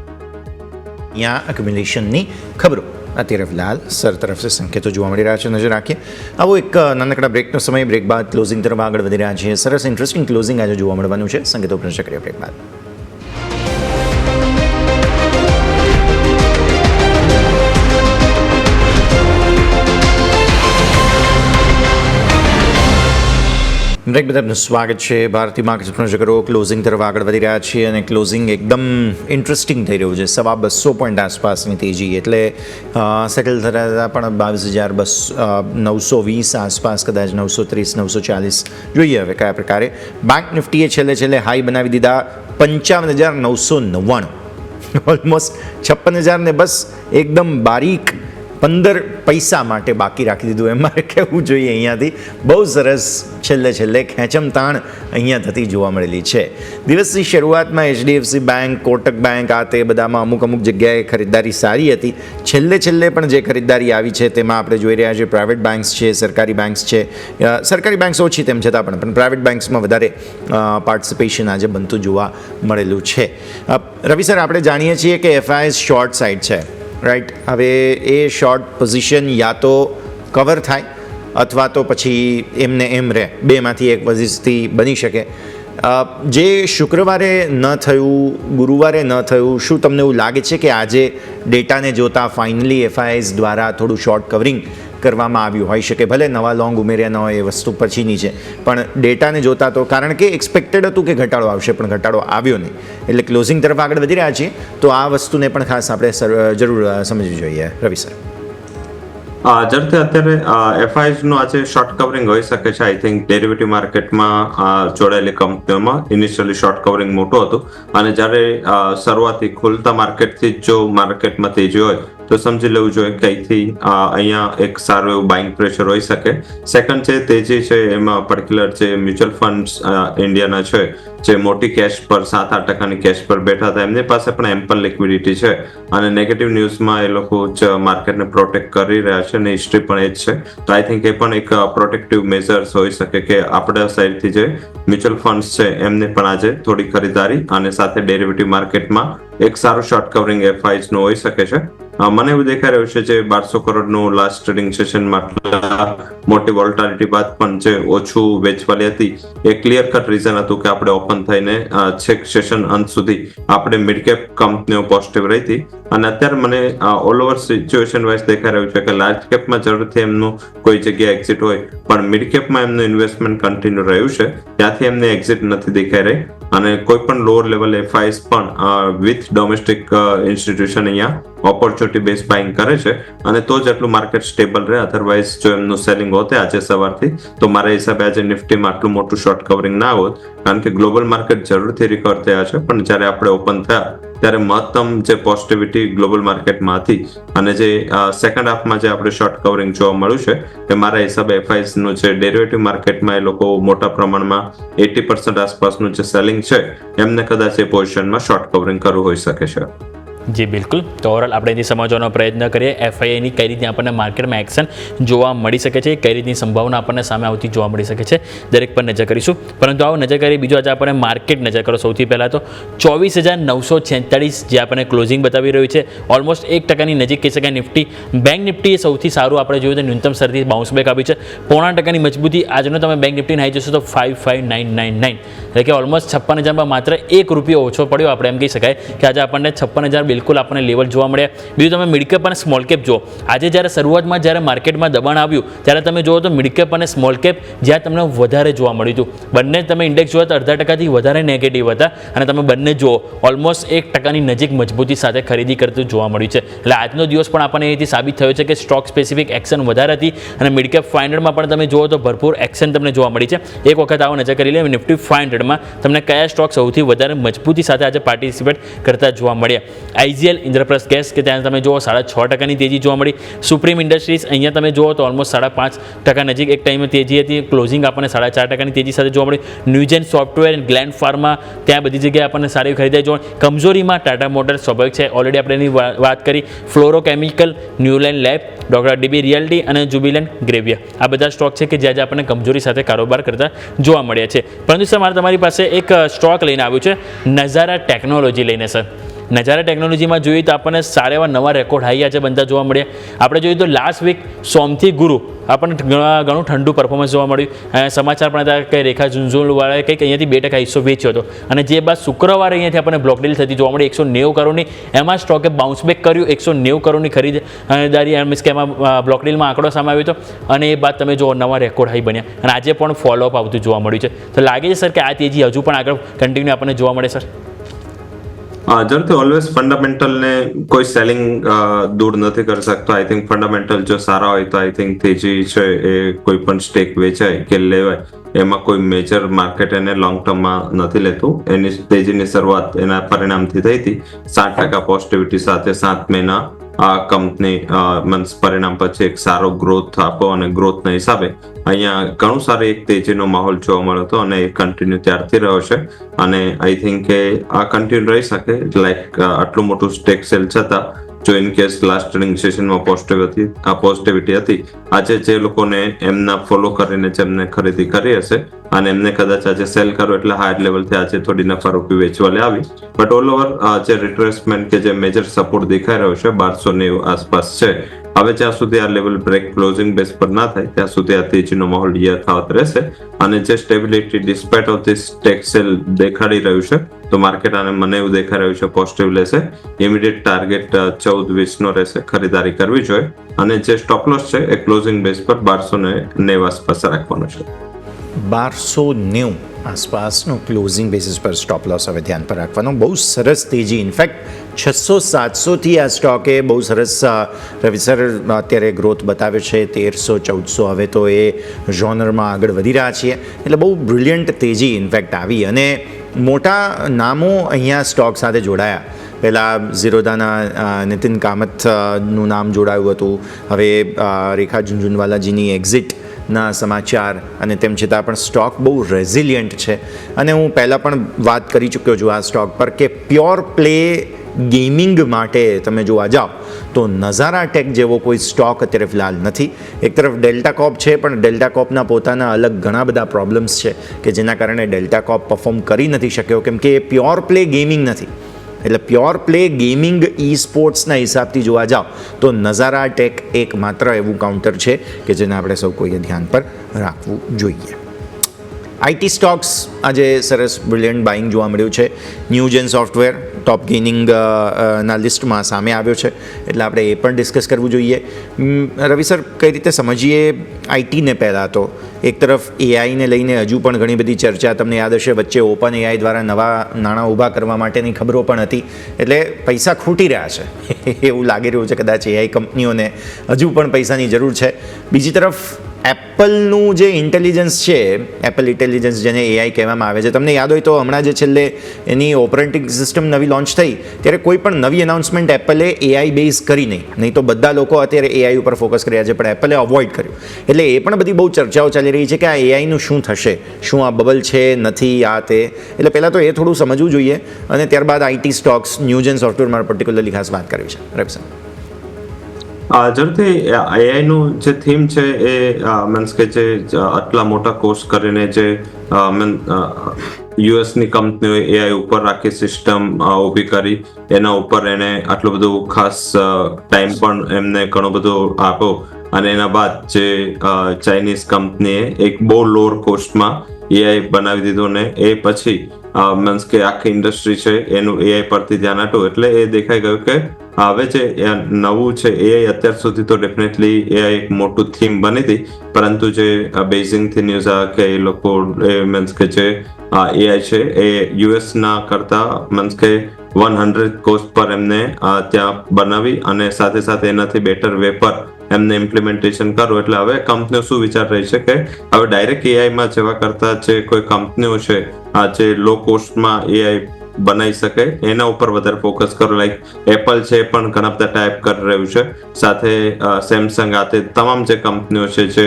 અહીંયા એક્યુમ્યુલેશનની ખબરો અત્યારે ફિલહાલ સર તરફથી સંકેતો જોવા મળી રહ્યા છે. નજર રાખીએ. આવો એક નાનકડા બ્રેકનો સમય, બ્રેક બાદ ક્લોઝિંગ તરફ આગળ વધી રહ્યા છીએ. સરસ ઇન્ટરેસ્ટિંગ ક્લોઝિંગ આજે જોવા મળવાનું છે. સંકેતો પર નજર કરીએ બ્રેક બાદ. બ્રેક બાદ આપનું સ્વાગત છે. ભારતીય માર્કેટ પર નજર કરો. ક્લોઝિંગ તરફ આગળ વધી રહ્યા છીએ અને ક્લોઝિંગ એકદમ ઇન્ટરેસ્ટિંગ થઈ રહ્યું છે. 250 પોઈન્ટ આસપાસની તેજી, એટલે સેટલ થતા પણ 22,920 આસપાસ, કદાચ 930, 940 જોઈએ હવે કયા પ્રકારે. બેંક નિફ્ટીએ છેલ્લે હાઈ બનાવી દીધા 55,999, ઓલમોસ્ટ 56,000 ને બસ એકદમ બારીક 15 પૈસા માટે બાકી રાખી દીધું એમ મારે કહેવું જોઈએ. અહીંયાથી બહુ સરસ છેલ્લે ખેંચમતાણ અહીંયા થતી જોવા મળેલી છે. દિવસની શરૂઆતમાં HDFC બેંક, કોટક બેંક, આ તે બધામાં અમુક જગ્યાએ ખરીદદારી સારી હતી. છેલ્લે પણ જે ખરીદદારી આવી છે તેમાં આપણે જોઈ રહ્યા છીએ પ્રાઇવેટ બેંક્સ છે, સરકારી બેંક્સ છે. સરકારી બેંક્સ ઓછી તેમ છતાં પણ પ્રાઇવેટ બેંક્સમાં વધારે પાર્ટિસિપેશન આજે બનતું જોવા મળેલું છે. રવિ સર, આપણે જાણીએ છીએ કે FIS શોર્ટ સાઇડ છે, રાઈટ? હવે એ શોર્ટ પોઝિશન યા તો કવર થાય અથવા તો પછી એમને એમ રહે, બેમાંથી એક પરિસ્થિતિ બની શકે. જે શુક્રવારે ન થયું, ગુરુવારે ન થયું, શું તમને એવું લાગે છે કે આજે ડેટાને જોતા ફાઇનલી FIS દ્વારા થોડું શોર્ટ કવરિંગ કરવામાં આવ્યું હોઈ શકે? ભલે નવા લોંગ ઉમેર્યા ન હોય, એ વસ્તુ પછીની છે, પણ ડેટાને જોતા તો, કારણ કે એક્સપેક્ટેડ હતું કે ઘટાડો આવશે પણ ઘટાડો આવ્યો નહીં, એટલે ક્લોઝિંગ તરફ આગળ વધી રહ્યા છીએ. તો આ વસ્તુને પણ ખાસ આપણે જરૂર સમજવી જોઈએ. રવિ સર, ઝડપથી અત્યારે FIS નું આજે શોર્ટ કવરિંગ હોઈ શકે છે. આઈ થિંક ડેરિવેટિવ માર્કેટમાં જોડાયેલી કંપનીઓમાં ઇનિશિયલી શોર્ટ કવરિંગ મોટું હતું, અને જ્યારે શરૂઆતી ખુલતા માર્કેટથી જો માર્કેટમાં તેજી હોય તો સમજી લેવું જોઈએ કે અહીંથી અહીંયા એક સારું એવું બાઇંગ પ્રેશર હોઈ શકે. સેકન્ડ છે તેજી છે એમાં પર્ટિક્યુલર જે મ્યુચ્યુઅલ ફંડ્સ ઇન્ડિયાના છે, જે મોટી કેશ પર 7-8% કેશ પર બેઠા હતા, એમની પાસે પણ એમ્પલ લિક્વિડિટી છે અને નેગેટિવ ન્યૂઝમાં એ લોકો જ માર્કેટને પ્રોટેક્ટ કરી રહ્યા છે અને હિસ્ટ્રી પણ એ જ છે. તો આઈ થિંક એ પણ એક પ્રોટેક્ટિવ મેઝર્સ હોઈ શકે કે આપણા સાઈડથી જે મ્યુચ્યુઅલ ફંડ્સ છે એમને પણ આજે થોડી ખરીદારી અને સાથે ડેરિવેટિવ માર્કેટમાં એક સારું શોર્ટ કવરિંગ FIS નું હોઈ શકે છે. મને એવું દેખાઈ રહ્યું છે જે 1200 કરોડનું લાસ્ટ ટ્રેડિંગ સેશનમાં મોટી વોલ્ટાલિટી બાદ પણ જે ઓછું વેચવાલી હતી, એ ક્લિયર કટ રીઝન હતું કે આપણે ઓપન થઈને છેક સેશન અંત સુધી આપણે મિડ કેપ કંપનીઓ પોઝિટિવ રહી હતી અને અત્યારે મને ઓલ ઓવર સિચ્યુએશન વાઇઝ દેખાઈ રહ્યું છે કે લાર્જ કેપમાં જરૂરથી એમનું કોઈ જગ્યાએ એક્ઝિટ હોય, પણ મિડ કેપમાં એમનું ઇન્વેસ્ટમેન્ટ કન્ટિન્યુ રહ્યું છે, ત્યાંથી એમને એક્ઝિટ નથી દેખાઈ રહી. અને કોઈ પણ લોઅર લેવલ FIs પણ વિથ ડોમેસ્ટિક ઇન્સ્ટિટ્યુશન અહીંયા ઓપોર્ચ્યુનિટી બેઝ બાઇંગ કરે છે, અને તો જ આટલું માર્કેટ સ્ટેબલ રહે. અધરવાઇઝ જો એમનું સેલિંગ હોતે આજે સવારથી, તો મારા હિસાબે આજે નિફ્ટીમાં આટલું મોટું શોર્ટ કવરિંગ ના હોત, કારણ કે ગ્લોબલ માર્કેટ જરૂરથી રિકવર થયા છે. પણ જ્યારે આપણે ઓપન થયા ત્યારે મહત્તમ જે પોઝિટિવિટી ગ્લોબલ માર્કેટમાં હતી અને જે સેકન્ડ હાફમાં જે આપણે શોર્ટ કવરિંગ જોવા મળ્યું છે, કે મારા હિસાબે FIs નું જે ડેરિવેટિવ માર્કેટમાં એ લોકો મોટા પ્રમાણમાં 80% આસપાસનું જે સેલિંગ છે, એમને કદાચ એ પોઝિશનમાં શોર્ટ કવરિંગ કરવું હોઈ શકે છે. જી બિલકુલ. તો ઓવરઓલ આપણે એથી સમજવાનો પ્રયત્ન કરીએ FIAની કઈ રીતની આપણને માર્કેટમાં એક્શન જોવા મળી શકે છે, કઈ રીતની સંભાવના આપણને સામે આવતી જોવા મળી શકે છે, દરેક પર નજર કરીશું. પરંતુ આવો નજર કરીએ બીજું, આજે આપણે માર્કેટ નજર કરો. સૌથી પહેલાં તો 24,946 જે આપણને ક્લોઝિંગ બતાવી રહ્યું છે, ઓલમોસ્ટ 1% નજીક કહી શકાય. નિફ્ટી, બેંક નિફ્ટી એ સૌથી સારું આપણે જોયું તો ન્યૂનતમ સ્તરથી બાઉન્સ બેક આપી છે. 0.5% મજબૂતી. આજનો તમે બેંક નિફ્ટીને આવી જશો તો 55,999, એટલે કે ઓલમોસ્ટ 56,000માં માત્ર ₹1 ઓછો પડ્યો. આપણે એમ કહી શકાય કે આજે આપણને 56,000 બિલકુલ આપણને લેવલ જોવા મળ્યા. બીજું તમે મિડ કેપ અને સ્મોલ કેપ જુઓ. આજે જ્યારે શરૂઆતમાં જ્યારે માર્કેટમાં દબાણ આવ્યું ત્યારે તમે જુઓ તો મિડ કેપ અને સ્મોલ કેપ જ્યાં તમને વધારે જોવા મળ્યું હતું. બંને તમે ઇન્ડેક્સ જોયો તો 0.5%થી વધારે નેગેટિવ હતા, અને તમે બંને જુઓ ઓલમોસ્ટ 1%ની નજીક મજબૂતી સાથે ખરીદી કરતું જોવા મળ્યું છે. એટલે આજનો દિવસ પણ આપણને એથી સાબિત થયો છે કે સ્ટોક સ્પેસિફિક એક્શન વધારે હતી, અને મિડ કેપ 500માં પણ તમે જુઓ તો ભરપૂર એક્શન તમને જોવા મળી છે. એક વખત આવો નજર કરી લે નિફ્ટી 500માં તમને કયા સ્ટોક સૌથી વધારે મજબૂતી સાથે આજે પાર્ટિસિપેટ કરતા જોવા મળ્યા. IGL ઇન્દ્રપ્રસ્થ ગેસ કે ત્યાં તમે જુઓ 6.5%ની તેજી જોવા મળી. સુપ્રીમ ઇન્ડસ્ટ્રીઝ અહીંયા તમે જુઓ તો ઓલમોસ્ટ 5.5% નજીક એક ટાઈમે તેજી હતી. ક્લોઝિંગ આપણને 4.5%ની તેજી સાથે જોવા મળી. ન્યુજેન સોફ્ટવેર, ગ્લેન્ડ ફાર્મા, ત્યાં બધી જગ્યાએ આપણને સારી ખરીદાઈ જોવા. કમજોરીમાં ટાટા મોટર્સ સ્વાભાવિક છે, ઓલરેડી આપણે એની વાત કરી. Fluoro chemical, Neuland Lab, doctor DB realty અને જુબિલન્ટ ગ્રેવિયા, આ બધા સ્ટોક છે કે જ્યાં આપણને કમજોરી સાથે કારોબાર કરતા જોવા મળ્યા છે. પરંતુ સર મારે તમારી પાસે એક સ્ટોક લઈને આવ્યું છે, નઝારા ટેકનોલોજી લઈને. સર નઝારા ટેકનોલોજીમાં જોઈએ તો આપણને સારા એવા નવા રેકોર્ડ હાઈ આજે બનતા જોવા મળ્યા. આપણે જોઈએ તો લાસ્ટ વીક સોમથી ગુરુ આપણને ઘણું ઠંડુ પરફોર્મન્સ જોવા મળ્યું. સમાચાર પણ હતા કે રેખા ઝુંઝુનવાળાએ કંઈક અહીંયાથી 2% હિસ્સો વેચ્યો હતો, અને જે બાદ શુક્રવારે અહીંયાથી આપણને બ્લોક ડીલ થતી જોવા મળી 190 કરોડની. એમાં સ્ટોકે બાઉન્સ બેક કર્યું, 190 કરોડની ખરીદારી, મીન્સ કે એમાં બ્લોક ડીલમાં આંકડો સામે આવ્યો હતો, અને એ બાદ તમે જો નવા રેકોર્ડ હાઈ બન્યા, અને આજે પણ ફોલોઅપ આવતું જોવા મળ્યું છે. તો લાગે છે સર કે આ તેજી હજુ પણ આગળ કન્ટિન્યુ આપણને જોવા મળે સર? જરૂરથી ઓલવેઝ ફંડામેન્ટલ ને કોઈ સેલિંગ દૂર નથી કરી શકતો. આઈ થિંક ફંડામેન્ટલ જો સારા હોય તો આઈ થિંક તેજી છે એ કોઈ પણ સ્ટેક વેચાય કે લેવાય એમાં કોઈ મેજર માર્કેટ એને લોંગ ટર્મમાં નથી લેતું. એની તેજીની શરૂઆત એના પરિણામથી થઈ હતી. 7% પોઝિટિવિટી સાથે 7 મહિના આ કંપની મંથ્સ પરિણામ પછી એક સારો ગ્રોથ આપો, અને ગ્રોથના હિસાબે અહીંયા ઘણું સારી એક તેજીનો માહોલ જોવા મળ્યો હતો, અને એ કન્ટિન્યુ ત્યારથી રહ્યો છે. અને આઈ થિંક કે આ કન્ટિન્યુ રહી શકે. લાઈક આટલું મોટું સ્ટેક સેલ છતાં જો ઇન કેસ લાસ્ટ ટ્રેડિંગ સેશનમાં પોઝિટિવિટી હતી, આજે જે લોકોને એમના ફોલો કરીને જેમને ખરીદી કરી હશે અને એમને કદાચ આજે સેલ કરો એટલે હાયર લેવલથી આજે થોડી નફારૂપી વેચવાલે આવી. બટ ઓલ ઓવર જે રિટ્રેસમેન્ટ કે જે મેજર સપોર્ટ દેખાઈ રહ્યો છે 1290 આસપાસ છે. હવે જ્યાં સુધી આ લેવલ બ્રેક ક્લોઝિંગ બેઝ પર ના થાય ત્યાં સુધી આ તેજીનો માહોલ યથાવત રહેશે, અને જે stability despite of this tech sell દેખાડી રહ્યું છે, તો માર્કેટ આને મને એવું દેખાઈ રહ્યું છે પોઝિટિવ લેશે. ઇમિડિયેટ ટાર્ગેટ 14.20 નો રહેશે, ખરીદારી કરવી જોઈએ, અને જે સ્ટોપ લોસ છે એ ક્લોઝિંગ બેઝ પર 1290 આસપાસ રાખવાનો છે. 1290 આસપાસનો ક્લોઝિંગ બેસિસ પર સ્ટોપ લોસ હવે ધ્યાન પર રાખવાનો. બહુ સરસ તેજી, ઇનફેક્ટ 600-700થી આ સ્ટોકે બહુ સરસ રવિસર અત્યારે ગ્રોથ બતાવ્યો છે. 1300-1400 હવે તો એ ઝોનરમાં આગળ વધી રહ્યા છીએ, એટલે બહુ બ્રિલિયન્ટ તેજી ઇનફેક્ટ આવી, અને મોટા નામો અહીંયા સ્ટોક સાથે જોડાયા. પહેલાં ઝીરોધાના નીતિન કામતનું નામ જોડાયું હતું, હવે રેખા ઝુંઝુનવાલાજીની એક્ઝિટ ના સમાચાર, અને તેમ છતાં પણ સ્ટોક બહુ રેઝિલિયન્ટ છે. અને હું પહેલાં પણ વાત કરી ચૂક્યો છું આ સ્ટોક પર કે પ્યોર પ્લે ગેમિંગ માટે તમે જોવા જાઓ તો નઝારા ટેક જેવો કોઈ સ્ટોક અત્યારે ફિલહાલ નથી. એક તરફ ડેલ્ટા કોપ છે, પણ ડેલ્ટા કોપના પોતાના અલગ ઘણા બધા પ્રોબ્લેમ્સ છે કે જેના કારણે ડેલ્ટા કોપ પરફોર્મ કરી નથી શક્યો, કેમ કે એ પ્યોર પ્લે ગેમિંગ નથી. એટલે પ્યોર પ્લે ગેમિંગ ઈ સ્પોર્ટ્સના હિસાબથી જોવા જાઓ તો નઝારા ટેક એક માત્ર એવું કાઉન્ટર છે કે જેને આપણે સૌ કોઈએ ધ્યાન પર રાખવું જોઈએ. IT સ્ટોક્સ આજે સરસ બ્રિલિયન્ટ બાઇંગ જોવા મળ્યું છે. ન્યુજેન સોફ્ટવેર ટોપ ગેઇનિંગ ના લિસ્ટમાં સામે આવ્યો છે, એટલે આપણે એ પણ ડિસ્કસ કરવું જોઈએ. રવિ સર, કઈ રીતે સમજીએ આઈટીને? પહેલાં તો એક તરફ એઆઈને લઈને હજુ પણ ઘણી બધી ચર્ચા, તમને યાદ હશે વચ્ચે ઓપન એઆઈ દ્વારા નવા નાણાં ઊભા કરવા માટેની ખબરો પણ હતી, એટલે પૈસા ખૂટી રહ્યા છે એવું લાગી રહ્યું છે. કદાચ એઆઈ કંપનીઓને હજુ પણ પૈસાની જરૂર છે. બીજી તરફ એપલનું જે ઇન્ટેલિજન્સ છે, એપલ ઇન્ટેલિજન્સ જેને એઆઈ કહેવામાં આવે છે, તમને યાદ હોય તો હમણાં જે છેલ્લે એની ઓપરેટિંગ સિસ્ટમ નવી લોન્ચ થઈ ત્યારે કોઈ પણ નવી અનાઉન્સમેન્ટ એપલે એઆઈ બેઝ કરી નહીં તો બધા લોકો અત્યારે એઆઈ ઉપર ફોકસ કર્યા છે, પણ એપલે અવોઇડ કર્યું. એટલે એ પણ બધી બહુ ચર્ચાઓ ચાલી રહી છે કે આ એઆઈનું શું થશે, શું આ બબલ છે, નથી, આ તે. એટલે પહેલાં તો એ થોડું સમજવું જોઈએ અને ત્યારબાદ આઈટી સ્ટોક્સ, ન્યૂજન સોફ્ટવેરમાં પર્ટિક્યુલરલી ખાસ વાત કરવી છે. રવિ સર, જરૂરથી એઆઈ નું જે થીમ છે એ મીન્સ કે જે આટલા મોટા કોર્સ કરીને જે યુએસની કંપનીઓ એઆઈ ઉપર આખી સિસ્ટમ ઊભી કરી, એના ઉપર એને આટલું બધું ખાસ ટાઈમ પણ એમને ઘણો બધો આપ્યો, અને એના બાદ જે ચાઇનીઝ કંપનીએ એક બહુ લોઅર કોસ્ટમાં એઆઈ બનાવી દીધું ને એ પછી મીન્સ કે આખી ઇન્ડસ્ટ્રી છે એનું એઆઈ પરથી ધ્યાન આપ્યું. એટલે એ દેખાઈ ગયું કે હવે જે નવું છે એઆઈ, અત્યાર સુધી તો ડેફિનેટલી એઆઈ એક મોટું થીમ બની હતી, પરંતુ જે બેઇજિંગથી ન્યૂઝ આ કે એ લોકો મીન્સ કે જે એઆઈ છે એ યુએસના કરતા મીન્સ કે 100 કોસ્ટ પર એમને ત્યાં બનાવી અને સાથે સાથે એનાથી બેટર વે પર એમને ઇમ્પ્લિમેન્ટેશન કરવું. એટલે હવે કંપનીઓ શું વિચાર રહી છે કે હવે ડાયરેક્ટ એઆઈમાં જવા કરતા જે કોઈ કંપનીઓ છે આ જે લો કોસ્ટમાં એઆઈ બનાવી શકે એના ઉપર વધારે ફોકસ કરો. લાઈક એપલ છે એ પણ ઘણા બધા ટાઈપ કરી રહ્યું છે, સાથે સેમસંગ, આ તે તમામ જે કંપનીઓ છે જે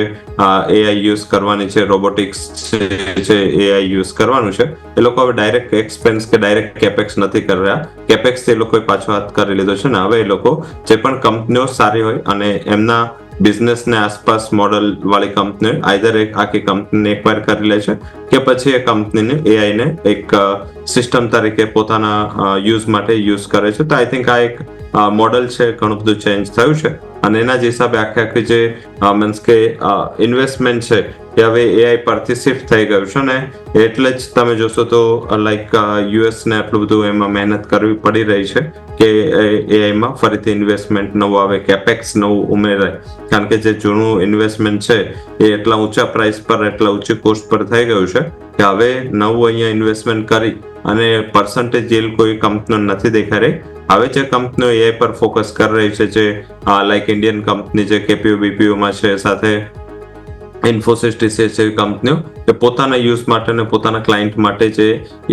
એઆઈ યુઝ કરવાની છે, રોબોટિક્સ છે એઆઈ યુઝ કરવાનું છે, એ લોકો હવે ડાયરેક્ટ એક્સપેન્સ કે ડાયરેક્ટ કેપેક્સ નથી કરી રહ્યા. કેપેક્સ એ લોકોએ પાછો હાથ કરી લીધો છે ને હવે એ લોકો જે પણ કંપનીઓ સારી હોય અને એમના બિઝનેસને આસપાસ મોડલ વાળી કંપની આઈધર એક આખી કંપનીને એક્વાયર કરી લે છે કે પછી એ કંપનીને એઆઈને એક સિસ્ટમ તરીકે પોતાના યુઝ માટે યુઝ કરે છે. તો આઈ થિંક આ એક મોડલ છે, ઘણું બધું ચેન્જ થયું છે અને એના જ હિસાબે આખી જે મીન્સ કે ઇન્વેસ્ટમેન્ટ છે એ હવે એઆઈ પરથી શિફ્ટ થઈ ગયું છે ને એટલે જ તમે જોશો તો લાઈક યુએસને આટલું બધું એમાં મહેનત કરવી પડી રહી છે કે એઆઈમાં ફરીથી ઇન્વેસ્ટમેન્ટ નવું આવે, કેપેક્સ નવું ઉમેરાય, કારણ કે જે જૂનું ઇન્વેસ્ટમેન્ટ છે એ એટલા ઊંચા પ્રાઇસ પર, એટલા ઊંચી કોસ્ટ પર થઈ ગયું છે કે હવે નવું અહીંયા ઇન્વેસ્ટમેન્ટ કરી અને પર્સન્ટેજ yield કોઈ કંપનીઓ નથી દેખાઈ રહી. હવે જે કંપનીઓ એઆઈ પર ફોકસ કરી રહી છે, જે લાઈક ઇન્ડિયન કંપની જે કેપીઓ બીપીઓમાં છે, સાથે ઇન્ફોસિસ ટીસીએસ જેવી કંપનીઓ કે પોતાના યુઝ માટે અને પોતાના ક્લાયન્ટ માટે જે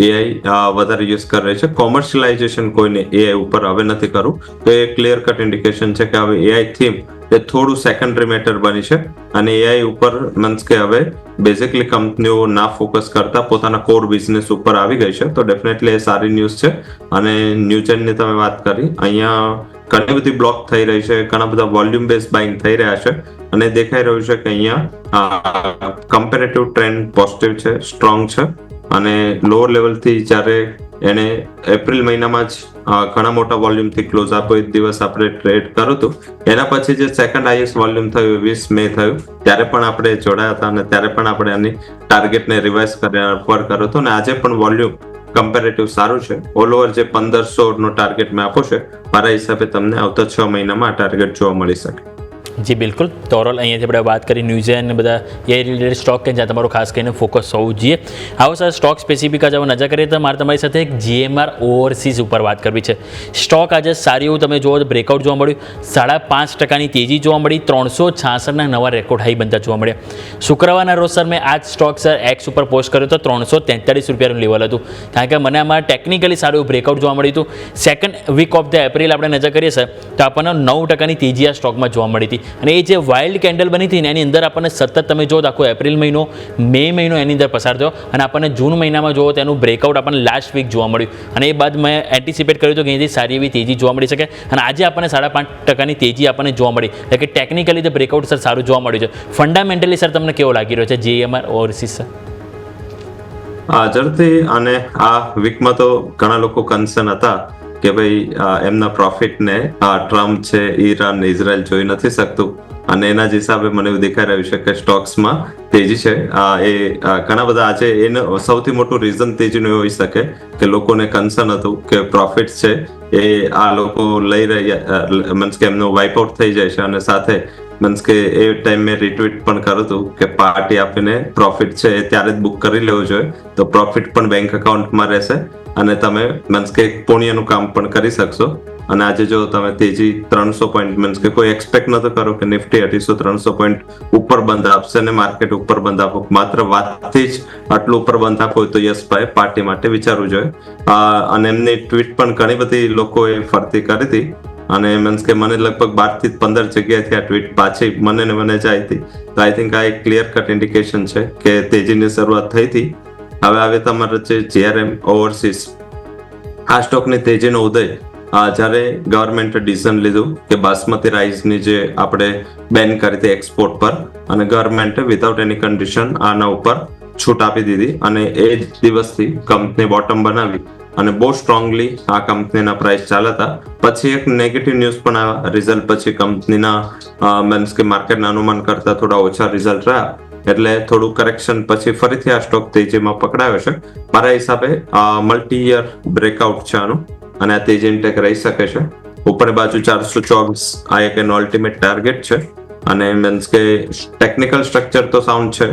એઆઈ વધારે યુઝ કરી રહી છે. કોમર્શિયલાઇઝેશન કોઈને એઆઈ ઉપર હવે નથી કરવું, તો એ ક્લિયર કટ ઇન્ડિકેશન છે કે હવે એઆઈ થીમ એ થોડું સેકન્ડરી મેટર બની છે અને એઆઈ ઉપર મીન્સ કે હવે બેઝિકલી કંપનીઓ ના ફોકસ કરતા પોતાના કોર બિઝનેસ ઉપર આવી ગઈ છે. તો ડેફિનેટલી એ સારી ન્યૂઝ છે. અને ન્યૂજનની તમે વાત કરી, અહીંયા ઘણી બધી બ્લોક થઈ રહી છે, ઘણા બધા વોલ્યુમ બેઝ બાઇંગ થઈ રહ્યા છે અને દેખાઈ રહ્યું છે કે અહીંયા કમ્પેરેટિવ ટ્રેન્ડ પોઝિટિવ છે, સ્ટ્રોંગ છે અને લોઅર લેવલથી જ્યારે એને એપ્રિલ મહિનામાં જ ઘણા મોટા વોલ્યુમથી ક્લોઝ આપ્યો, એક દિવસ આપણે ટ્રેડ કર્યું હતું, એના પછી જે સેકન્ડ હાઈએસ્ટ વોલ્યુમ થયું 20 મે થયું, ત્યારે પણ આપણે જોડાયા હતા અને ત્યારે પણ આપણે આની ટાર્ગેટને રિવાઇઝ કર્યા પર કર્યો હતો અને આજે પણ વોલ્યુમ કમ્પેરેટિવ સારું છે. ઓલ ઓવર જે 1500 નો ટાર્ગેટ મેં આપ્યો છે, મારા હિસાબે તમને આવતા 6 મહિનામાં આ ટાર્ગેટ જોવા મળી શકે. જી બિલકુલ. તો ઓવરઓલ અહીંયાથી આપણે વાત કરી ન્યૂઝ અને બધા એ રિલેટેડ સ્ટોક કે જ્યાં તમારું ખાસ કરીને ફોકસ હોવું જોઈએ. આવો સર સ્ટોક સ્પેસિફિક આજે નજર કરીએ તો મારે તમારી સાથે એક જીએમઆર ઓવરસીઝ ઉપર વાત કરવી છે. સ્ટોક આજે સારી એવું તમે જુઓ તો બ્રેકઆઉટ જોવા મળ્યું, 5.5% તેજી જોવા મળી, 366ના નવા રેકોર્ડ હાઈ બનતા જોવા મળ્યા. શુક્રવારના રોજ સર મેં આ જ સ્ટોક સર એક્સ ઉપર પોસ્ટ કર્યો તો 343 રૂપિયાનું લેવલ હતું, કારણ કે મને આમાં ટેકનિકલી સારું એવું બ્રેકઆઉટ જોવા મળ્યું હતું. Second week of the April આપણે નજર કરીએ સર તો આપણને 9%ની તેજી આ સ્ટોકમાં જોવા મળી હતી અને એ જે વાઇલ્ડ કેન્ડલ બની હતી ને એની અંદર આપણને સતત તમે જો આખો એપ્રિલ મહિનો, મે મહિનો એની અંદર પસાર થયો અને આપણને જૂન મહિનામાં જોવો તેનું બ્રેકઆઉટ આપણને લાસ્ટ વીક જોવા મળ્યું અને એ બાદ મેં એન્ટિસિપેટ કર્યું હતું કે અહીંથી સારી એવી તેજી જોવા મળી શકે અને આજે આપણને 5.5%ની તેજી આપણને જોવા મળી, એટલે કે ટેકનિકલી ધ બ્રેકઆઉટ સર સારું જોવા મળ્યું છે. ફંડામેન્ટલી સર તમને કેવો લાગી રહ્યો છે જીએમઆર ઓવરસીઝ સર? જરૂરથી. અને આ વીકમાં તો ઘણા લોકો કન્સર્ન હતા કે ભાઈ એમના પ્રોફિટને ટ્રમ્પ છે, ઈરાન, ઇઝરાયલ જોઈ નથી શકતું અને એના જ હિસાબે મને એવું દેખાઈ રહ્યું છે કે સ્ટોક્સમાં તેજી છે. ઘણા બધા આજે એનું સૌથી મોટું રીઝન તેજીનું એ હોઈ શકે કે લોકોને કન્સર્ન હતું કે પ્રોફિટ છે એ આ લોકો લઈ રહ્યા મીન્સ કે એમનું વાઇપ આઉટ થઈ જાય છે, અને સાથે મીન્સ કે એ ટાઈમ મેં રિટ્વીટ પણ કર્યું હતું કે પાર્ટી આપીને પ્રોફિટ છે એ ત્યારે જ બુક કરી લેવું જોઈએ, તો પ્રોફિટ પણ બેંક એકાઉન્ટમાં રહેશે અને તમે મીન્સ કે પુણ્યનું કામ પણ કરી શકશો. અને આજે જો તમે તેજી 300 પોઈન્ટ મીન્સ કે કોઈ એક્સપેક્ટ નતો કરો કે નિફ્ટી 250-300 પોઈન્ટ ઉપર બંધ આપશે ને માર્કેટ ઉપર બંધ આપો, માત્ર વાતથી જ આટલું ઉપર બંધ આપો હોય તો યશભાઈ પાર્ટી માટે વિચારવું જોઈએ. અને એમની ટ્વીટ પણ ઘણી બધી લોકોએ ફરતી કરી હતી, અને મીન્સ કે મને લગભગ 12 થી 15 જગ્યાએથી આ ટ્વીટ પાછી મને જ આવી હતી. તો આઈ થિંક આ એક ક્લિયર કટ ઇન્ડિકેશન છે કે તેજીની શરૂઆત થઈ હતી. હવે તમારે છે GRM ઓવરસીઝ, આ સ્ટોકની તેજીનો ઉદય જ્યારે ગવર્મેન્ટે ડિસિઝન લીધું કે બાસમતી રાઈસની જે આપણે બેન કરી હતી એક્સપોર્ટ પર, અને ગવર્મેન્ટે વિધાઉટ એની કન્ડિશન આના ઉપર છૂટ આપી દીધી, અને એ જ દિવસથી કંપની બોટમ બનાવી અને બહુ સ્ટ્રોંગલી આ કંપનીના પ્રાઇસ ચાલ્યા હતા. પછી એક નેગેટિવ ન્યૂઝ પણ આવ્યા રિઝલ્ટ પછી, કંપનીના મીન્સ કે માર્કેટના અનુમાન કરતા થોડા ઓછા રિઝલ્ટ રહ્યા, એટલે થોડું કરેક્શન પછી ફરીથી આ સ્ટોક તેજીમાં પકડાયો છે. મારા હિસાબે મલ્ટી યર બ્રેકઆઉટ છે આનું, અને આ તેજી ઇન્ટેક રહી શકે છે. ઉપરની બાજુ 424 આ એક એનો અલ્ટિમેટ ટાર્ગેટ છે, અને મીન્સ કે ટેકનિકલ સ્ટ્રક્ચર તો સાઉન્ડ છે,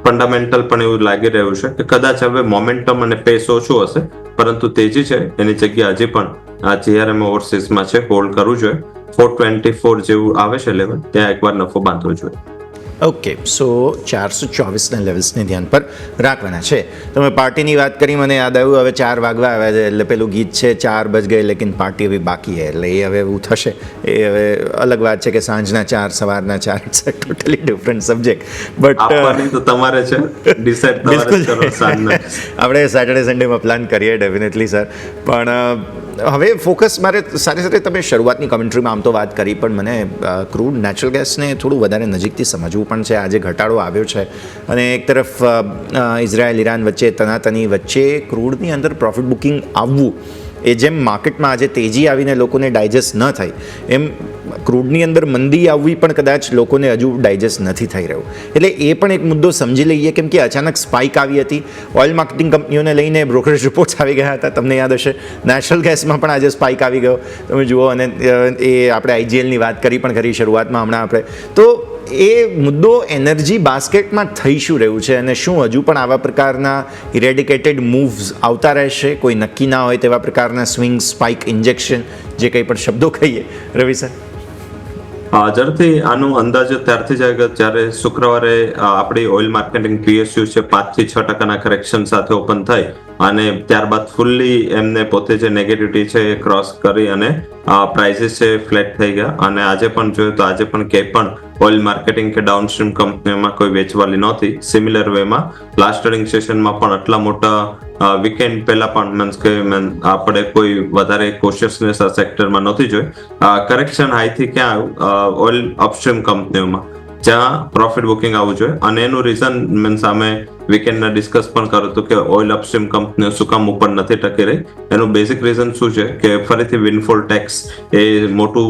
ફંડામેન્ટલ પણ એવું લાગી રહ્યું છે કે કદાચ હવે મોમેન્ટમ અને પેસ ઓછું હશે, પરંતુ તેજી છે એની જગ્યા હજી પણ આ GRM ઓવરસીઝમાં છે, હોલ્ડ કરવું જોઈએ. 424 જેવું આવે છે લેવલ, ત્યાં એકવાર નફો બાંધવો જોઈએ. ઓકે, સો 424ના લેવલ્સને ધ્યાન પર રાખવાના છે. તમે પાર્ટીની વાત કરી, મને યાદ આવ્યું હવે 4 વાગવા આવ્યા છે, એટલે પેલું ગીત છે 4 બજ ગયે લેકિન પાર્ટી હવે બાકી હે, એટલે એ હવે એવું થશે. એ હવે અલગ વાત છે કે સાંજના 4 સવારના 4 it's a totally different subject. But આપવાની તો તમારે છે, ડિસાઈડ તમારે કરો સાંજના. આપણે સેટરડે સન્ડેમાં પ્લાન કરીએ ડેફિનેટલી સર. પણ હવે ફોકસ મારે સાથે સાથે તમે શરૂઆતની કમેન્ટ્રીમાં આમ તો વાત કરી, પણ મને ક્રૂડ નેચરલ ગેસને થોડું વધારે નજીકથી સમજવું પણ છે. આજે ઘટાડો આવ્યો છે, અને એક તરફ ઇઝરાયલ ઈરાન વચ્ચે તનાતની વચ્ચે ક્રૂડની અંદર પ્રોફિટ બુકિંગ આવવું, એ જેમ માર્કેટમાં આજે તેજી આવીને લોકોને ડાયજેસ્ટ ન થઈ, એમ ક્રૂડની અંદર મંદી આવવી પણ કદાચ લોકોને હજુ ડાયજેસ્ટ નથી થઈ રહ્યું. એટલે એ પણ એક મુદ્દો સમજી લઈએ, કેમ કે અચાનક સ્પાઇક આવી હતી. ઓઇલ માર્કેટિંગ કંપનીઓને લઈને બ્રોકરેજ રિપોર્ટ્સ આવી ગયા હતા, તમને યાદ હશે. નેશનલ ગેસમાં પણ આજે સ્પાઇક આવી ગયો, તમે જુઓ. અને એ આપણે IGLની વાત કરી પણ ખરી શરૂઆતમાં હમણાં આપણે. તો એ મુદ્દો એનર્જી બાસ્કેટમાં થઈ શું રહ્યું છે, અને શું હજુ પણ આવા પ્રકારના ઇરેડિકેટેડ મૂવ્સ આવતા રહેશે? કોઈ નક્કી ના હોય તેવા પ્રકારના સ્વિંગ, સ્પાઇક, ઇન્જેક્શન, જે કંઈ પણ શબ્દો કહીએ, રવિ સર? ઝડપથી આનું અંદાજ ત્યારથી જ આવ્યો જ્યારે શુક્રવારે આપણી ઓઇલ માર્કેટિંગ PSU છે 5 થી 6% કરેક્શન સાથે ઓપન થઈ, અને ત્યારબાદ ફૂલ્લી એમને પોતે જે નેગેટિવિટી છે એ ક્રોસ કરી અને પ્રાઇસીસ છે ફ્લેટ થઈ ગયા. અને આજે પણ જોયું તો આજે પણ ક્યાંય પણ ઓઇલ માર્કેટિંગ કે ડાઉનસ્ટ્રીમ કંપનીઓમાં કોઈ વેચવાલી નહોતી. સિમિલર વેમાં લાસ્ટ ટ્રેડિંગ સેશનમાં પણ આટલા મોટા વીકેન્ડ પહેલા પણ મીન્સ કે આપણે કોઈ વધારે કોશિયસનેસ આ સેક્ટરમાં નહોતી જોઈ. કરેક્શન હાઈથી ક્યાં આવ્યું? ઓઇલ અપસ્ટ્રીમ કંપનીઓમાં, જ્યાં પ્રોફિટ બુકિંગ આવવું જોઈએ. અને એનું રીઝન મીન્સ અમે વીકેન્ડના ડિસ્કસ પણ કર્યું હતું કે ઓઇલ અપસ્ટ્રીમ કંપનીઓ શું કામ ઉપર નથી ટકી રહી. એનું બેઝિક રીઝન શું છે કે ફરીથી વિન્ડફોલ ટેક્સ એ મોટું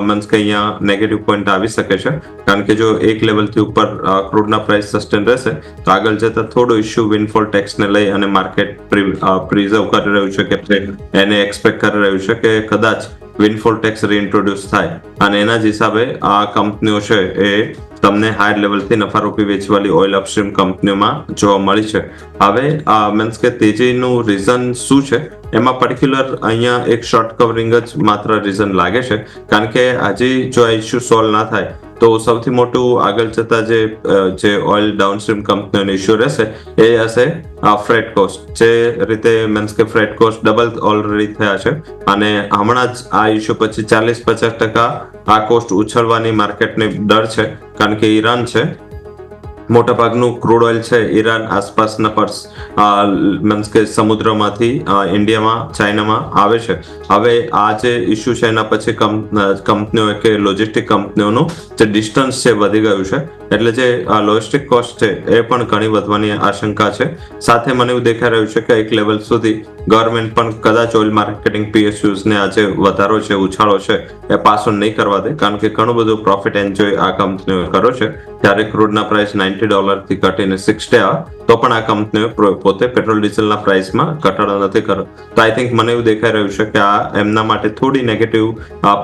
મીન્સ કે અહીંયા નેગેટિવ પોઈન્ટ આવી શકે છે, કારણ કે જો એક લેવલથી ઉપર ક્રૂડના પ્રાઇસ સસ્ટેન રહેશે તો આગળ જતા થોડો ઇશ્યુ વિન્ડફોલ ટેક્સને લઈ અને માર્કેટ પ્રિઝર્વ કરી રહ્યું છે કે એને એક્સપેક્ટ કરી રહ્યું છે કે કદાચ વિન્ડફોલ ટેક્સ રીઇન્ટ્રોડ્યુસ થાય, અને એના જ હિસાબે આ કંપનીઓ છે એ તમને હાયર લેવલથી નફારૂપી વેચવાલી ઓઇલ અપસ્ટ્રીમ કંપનીઓમાં જોવા મળી છે. હવે મીન્સ કે તેજીનું રીઝન શું છે? એમાં પર્ટિક્યુલર અહીંયા એક શોર્ટ કવરિંગ જ માત્ર રીઝન લાગે છે, કારણ કે હજી જો આ ઇશ્યુ સોલ્વ ના થાય તો સૌથી મોટું આગળ જતા જે ઓઇલ ડાઉનસ્ટ્રીમ કંપનીઓનો ઇશ્યુ રહેશે એ હશે ફ્રેટ કોસ્ટ. જે રીતે મીન્સ કે ફ્રેટ કોસ્ટ ડબલ ઓલરેડી થયા છે, અને હમણાં જ આ ઇશ્યુ પછી 40-50% આ કોસ્ટ ઉછળવાની માર્કેટને ડર છે, કારણ કે ઈરાન છે મોટાભાગનું ક્રૂડ ઓઇલ છે ઈરાન આસપાસના પર્સ મીન્સ કે સમુદ્રમાંથી ઇન્ડિયામાં, ચાઇનામાં આવે છે. હવે આ જે ઇશ્યુ છે એના પછી કંપનીઓ કે લોજિસ્ટિક કંપનીઓનું જે ડિસ્ટન્સ છે વધી ગયું છે, એટલે જે લોજિસ્ટિક કોસ્ટ છે એ પણ ઘણી વધવાની આશંકા છે. સાથે મને એવું દેખાઈ રહ્યું છે કે એક લેવલ સુધી ગવર્મેન્ટ પણ કદાચ ઓઇલ માર્કેટિંગ PSUs ને આજે વધારો છે, ઉછાળો છે, એ પાસ ઓન નહીં કરવા દે, કારણ કે ઘણું બધું પ્રોફિટ એન્જોય આ કંપનીઓ કર્યો છે. જ્યારે ક્રૂડના પ્રાઇસ $90 થી ઘટીને 60 આવે તો પણ આ કંપનીઓ પોતે પેટ્રોલ ડીઝલના પ્રાઇસમાં ઘટાડો નથી કર્યો. તો આઈ થિંક મને એવું દેખાઈ રહ્યું છે કે આ એમના માટે થોડી નેગેટિવ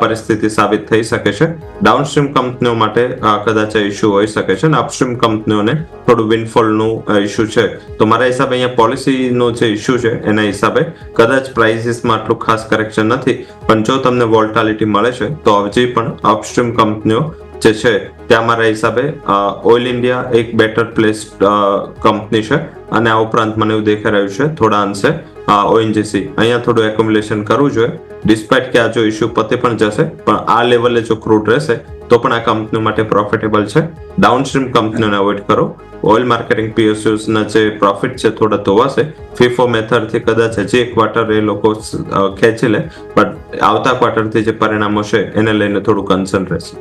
પરિસ્થિતિ સાબિત થઈ શકે છે. ડાઉનસ્ટ્રીમ કંપનીઓ માટે કદાચ ઇશ્યુ હોઈ શકે છે, અને અપસ્ટ્રીમ કંપનીઓને થોડું વિન્ડફોલનું ઇશ્યુ છે. તો મારા હિસાબે અહીંયા પોલિસીનો જે ઇશ્યુ છે એના હિસાબે કદાચ પ્રાઇસીસમાં આટલું ખાસ કરેક્શન નથી, પણ જો તમને વોલ્ટાલિટી મળે છે તો હજી પણ અપસ્ટ્રીમ કંપનીઓ જે છે ત્યાં મારા હિસાબે ઓઇલ ઇન્ડિયા એક બેટર પ્લેસ કંપની છે. અને આ ઉપરાંત મને એવું દેખાઈ રહ્યું છે થોડા અંશે ONGC અહીંયા થોડું એક્યુમ્યુલેશન કરવું જોઈએ, ડિસ્પાઇટ કે આ જો ઇશ્યુ પતે પણ જશે, પણ આ લેવલે જો ક્રૂડ રહેશે તો પણ આ કંપની માટે પ્રોફિટેબલ છે. ડાઉનસ્ટ્રીમ કંપનીઓને અવોઇડ કરો. ઓઇલ માર્કેટિંગ PSUs ના જે પ્રોફિટ છે થોડા ધોવાશે. FIFO મેથડથી કદાચ હજી એક ક્વાર્ટર એ લોકો ખેંચી લે, બટ આવતા ક્વાર્ટરથી જે પરિણામો છે એને લઈને થોડું કન્સર્ન રહેશે.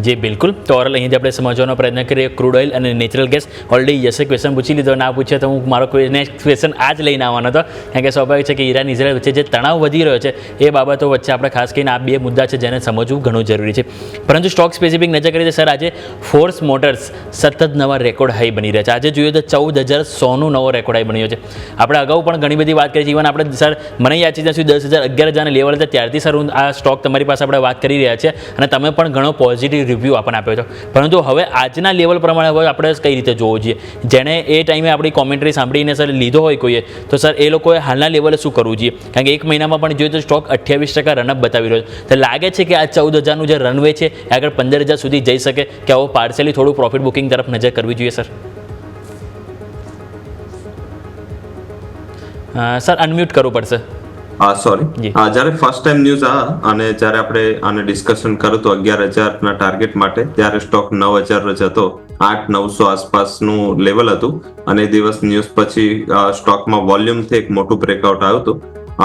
જી બિલકુલ. તો ઓરલ અહીંથી આપણે સમજવાનો પ્રયત્ન કરીએ ક્રૂડ ઓઇલ અને નેચરલ ગેસ. ઓલરેડી યશે ક્વેશ્ચન પૂછી લીધો, ના પૂછે તો હું મારો નેક્સ્ટ ક્વેશ્ચન આ જ લઈને આવવાનો હતો, કારણ કે સ્વાભાવિક છે કે ઈરાન ઇઝરાયલ વચ્ચે જે તણાવ વધી રહ્યો છે એ બાબતો વચ્ચે આપણે ખાસ કરીને આ બે મુદ્દા છે જેને સમજવું ઘણું જરૂરી છે. પરંતુ સ્ટોક સ્પેસિફિક નજર કરીએ તો સર આજે ફોર્સ મોટર્સ સતત નવા રેકોર્ડ હાઈ બની રહ્યા છે. આજે જોઈએ તો 14,100નો નવો રેકોર્ડ હાઈ બન્યો છે. આપણે અગાઉ પણ ઘણી બધી વાત કરી છે. ઇવન આપણે સર મને યાદ છે ત્યાં સુધી 10,000 11,000 લેવલ હતા ત્યારથી સર હું આ સ્ટોક તમારી પાસે આપણે વાત કરી રહ્યા છીએ, અને તમે પણ ઘણો પોઝિટિવ રિવ્યૂ આપણને આપ્યો છે. પરંતુ હવે આજના લેવલ પ્રમાણે હવે આપણે કઈ રીતે જોવું જોઈએ? જેણે એ ટાઈમે આપણી કોમેન્ટ્રી સાંભળીને સર લીધો હોય કોઈએ, તો સર એ લોકોએ હાલના લેવલે શું કરવું જોઈએ? કારણ કે એક મહિનામાં પણ જોઈએ તો સ્ટોક 28% રનઅપ બતાવી રહ્યો છે. તો લાગે છે કે આ 14,000નું જે રનવે છે એ આગળ 15,000 સુધી જઈ શકે, કે આવો પાર્સલી થોડું પ્રોફિટ બુકિંગ તરફ નજર કરવી જોઈએ સર? સર અનમ્યુટ કરવું પડશે. સોરી, જ્યારે ફર્સ્ટ ટાઈમ ન્યૂઝ અને જ્યારે આપણે આને ડિસ્કશન કર્યું તો 11,000ના ટાર્ગેટ માટે, ત્યારે સ્ટોક 9,000 જ હતો, 8,900 આસપાસનું લેવલ હતું. અને દિવસ ન્યૂઝ પછી સ્ટોકમાં વોલ્યુમથી એક મોટું બ્રેકઆઉટ આવ્યું હતું,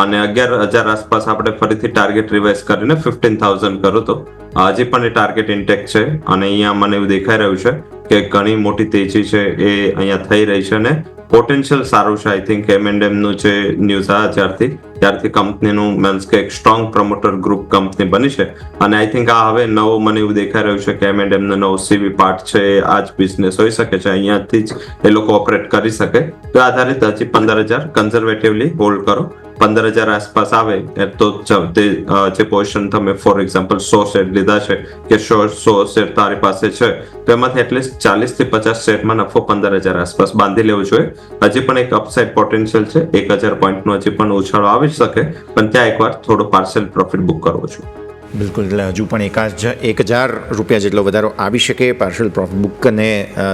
અને 11,000 આસપાસ આપણે ફરીથી ટાર્ગેટ રિવાઇઝ કરીને 15,000 કર્યો હતો. હજી પણ એ ટાર્ગેટ ઇન્ટેક્ટ છે, અને અહીંયા મને એવું દેખાઈ રહ્યું છે કે ઘણી મોટી તેજી છે એ અહીંયા થઈ રહી છે, અને પોટેન્શિયલ સારું છે. આઈ થિંક M&M નું જે ન્યૂઝ આવ્યા ત્યારથી કંપનીનું મીન્સ કે એક સ્ટ્રોંગ પ્રમોટર ગ્રુપ કંપની બની છે. અને આઈ થિંક આ હવે નવો મને એવું દેખાઈ રહ્યું છે કે M&M નો નવો CV પાર્ટ છે, આ જ બિઝનેસ હોઈ શકે છે, અહીંયાથી જ એ લોકો ઓપરેટ કરી શકે. તો આધારિત હજી 15,000 કન્ઝર્વેટિવલી હોલ્ડ કરો. 15,000 આસપાસ આવે તો જે પોઝિશન તમે ફોર એક્ઝામ્પલ 100 શેર લીધા છે કે 100 શેર તારી પાસે છે, તો એમાંથી એટલીસ્ટ 40 થી 50 શેરમાં નફો 15,000 આસપાસ બાંધી લેવું જોઈએ. હજી પણ એક અપસાઇડ પોટેન્શિયલ છે, 1,000 પોઈન્ટનો હજી પણ ઉછાળો આવી શકે, પણ ત્યાં એકવાર થોડો પાર્સલ પ્રોફિટ બુક કરવો જોઈએ. બિલકુલ. એટલે હજુ પણ 1,000 રૂપિયા જેટલો વધારો આવી શકે. પાર્શલ પ્રોફિટ બુક અને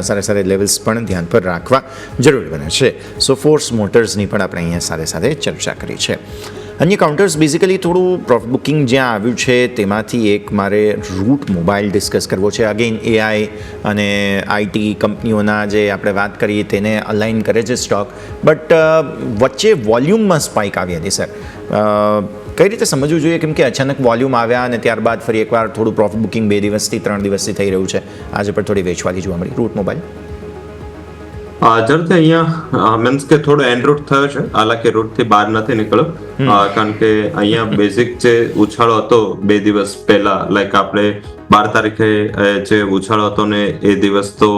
સારા લેવલ્સ પણ ધ્યાન પર રાખવા જરૂરી બને છે. સો ફોર્સ મોટર્સની પણ આપણે અહીંયા સાથે ચર્ચા કરી છે. અન્ય કાઉન્ટર્સ બેઝિકલી થોડું પ્રોફિટ બુકિંગ જ્યાં આવ્યું છે તેમાંથી એક મારે રૂટ મોબાઈલ ડિસ્કસ કરવો છે. અગેન AI અને IT કંપનીઓના જે આપણે વાત કરીએ તેને અલાઇન કરે છે સ્ટોક, બટ વચ્ચે વોલ્યુમમાં સ્પાઇક આવી હતી સર. કઈ રીતે સમજવું જોઈએ? કેમ કે અચાનક વોલ્યુમ આવ્યા અને ત્યારબાદ ફરી એકવાર થોડું પ્રોફિટ બુકિંગ 2 દિવસથી 3 દિવસથી થઈ રહ્યું છે. આજે પણ થોડી વેચવાલી જોવા મળી રૂટ મોબાઈલ. જરૂરથી અહીંયા મીન્સ કે થોડો એનરૂટ થયો છે, હાલાકી રૂટથી બહાર નથી નીકળ્યો, કારણ કે અહીંયા બેઝિક જે ઉછાળો હતો 2 દિવસ પહેલા, લાઈક આપણે 12 તારીખે જે ઉછાળો હતો ને એ દિવસ તો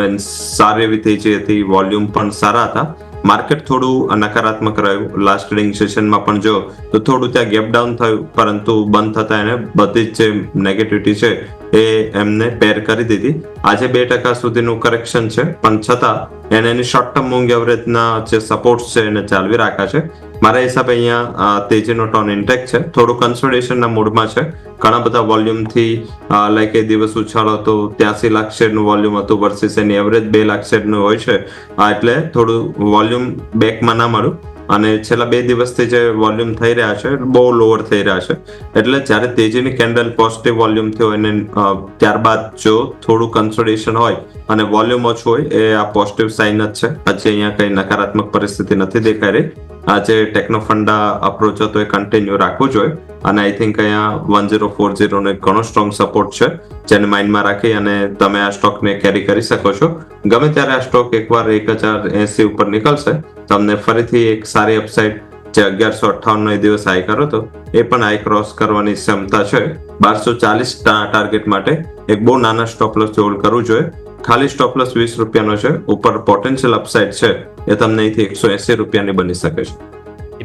મીન્સ સારી એવી તેજી હતી, વોલ્યુમ પણ સારા હતા. માર્કેટ થોડું નકારાત્મક રહ્યું. લાસ્ટ ટ્રેડિંગ સેશનમાં પણ જો તો થોડું ત્યાં ગેપ ડાઉન થયું, પરંતુ બંધ થતા એને બધી જ જે નેગેટિવિટી છે એ એમને પેર કરી દીધી. આજે 2% સુધીનું કરેક્શન છે, પણ છતાં એને એની શોર્ટ ટર્મ મૂવિંગ એવરેજના જે સપોર્ટ છે એને ચાલવી રાખ્યા છે. મારા હિસાબે અહીંયા તેજીનો ટોન ઇન્ટેક છે, થોડું કન્સોલિડેશનના મૂડમાં છે. ઘણા બધા વોલ્યુમથી લાઈક એ દિવસ ઉછાળો હતો 83 લાખ શેરનું વોલ્યુમ હતું વર્સિસ એની એવરેજ 2 લાખ શેરનું હોય છે, એટલે થોડું વોલ્યુમ બેકમાં ના મળ્યું. અને છેલ્લા 2 દિવસથી જે વોલ્યુમ થઈ રહ્યા છે બહુ લોઅર થઈ રહ્યા છે, એટલે જ્યારે તેજીની કેન્ડલ પોઝિટિવ વોલ્યુમ થયો અને ત્યારબાદ જો થોડું કન્સોલિડેશન હોય અને વોલ્યુમ ઓછું હોય એ આ પોઝિટિવ સાઇન જ છે. હજી અહીંયા કઈ નકારાત્મક પરિસ્થિતિ નથી દેખાઈ રહી. આ જે ટેકનો ફંડા અપ્રોચ હતો એ કન્ટિન્યુ રાખવું જોઈએ, અને આઈ થિંક અહીંયા 1040 નો એક ઘણો સ્ટ્રોંગ સપોર્ટ છે, જેને માઇન્ડમાં રાખી અને તમે આ સ્ટોકને કેરી કરી શકો છો. ગમે ત્યારે આ સ્ટોક એકવાર 1,080 ઉપર નીકળશે, તમને ફરીથી એક સારી અપસાઇડ જે 1158નો દિવસ હાઈ કર્યો હતો એ પણ હાઈ ક્રોસ કરવાની ક્ષમતા છે. 1240 ટાર્ગેટ માટે એક બહુ નાના સ્ટોપ લોસ હોલ્ડ કરવું જોઈએ. ખાલી સ્ટોપ લોસ 20 રૂપિયાનો છે. ઉપર પોટેન્શિયલ અપસાઇડ છે એ તમને અહીંથી 180 રૂપિયાની બની શકે છે.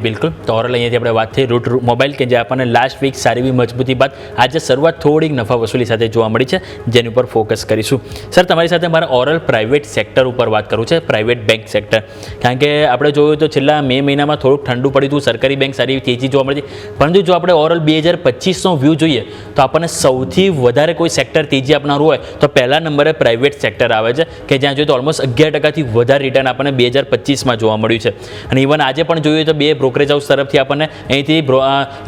બિલકુલ. તો ઓવરઓલ અહીંયાથી આપણે વાત થઈ રૂટ મોબાઈલ કે જે આપણને લાસ્ટ વીક સારી એવી મજબૂતી બાદ આજે શરૂઆત થોડીક નફા વસૂલી સાથે જોવા મળી છે, જેની ઉપર ફોકસ કરીશું. સર, તમારી સાથે મારે ઓવરઓલ પ્રાઇવેટ સેક્ટર ઉપર વાત કરવું છે, પ્રાઇવેટ બેંક સેક્ટર. કારણ કે આપણે જોયું તો છેલ્લા મે મહિનામાં થોડુંક ઠંડુ પડ્યું હતું, સરકારી બેંક સારી એવી તેજી જોવા મળી હતી. પરંતુ જો આપણે ઓવરઓલ 2025નો વ્યૂ જોઈએ તો આપણને સૌથી વધારે કોઈ સેક્ટર તેજી આપનારું હોય તો પહેલા નંબરે પ્રાઇવેટ સેક્ટર આવે છે, કે જ્યાં જોઈએ તો ઓલમોસ્ટ 11% વધારે રિટર્ન આપણને 2025માં જોવા મળ્યું છે. અને ઇવન આજે પણ જોઈએ તો બે બ્રોકરેજ હાઉસ તરફથી આપણને અહીંથી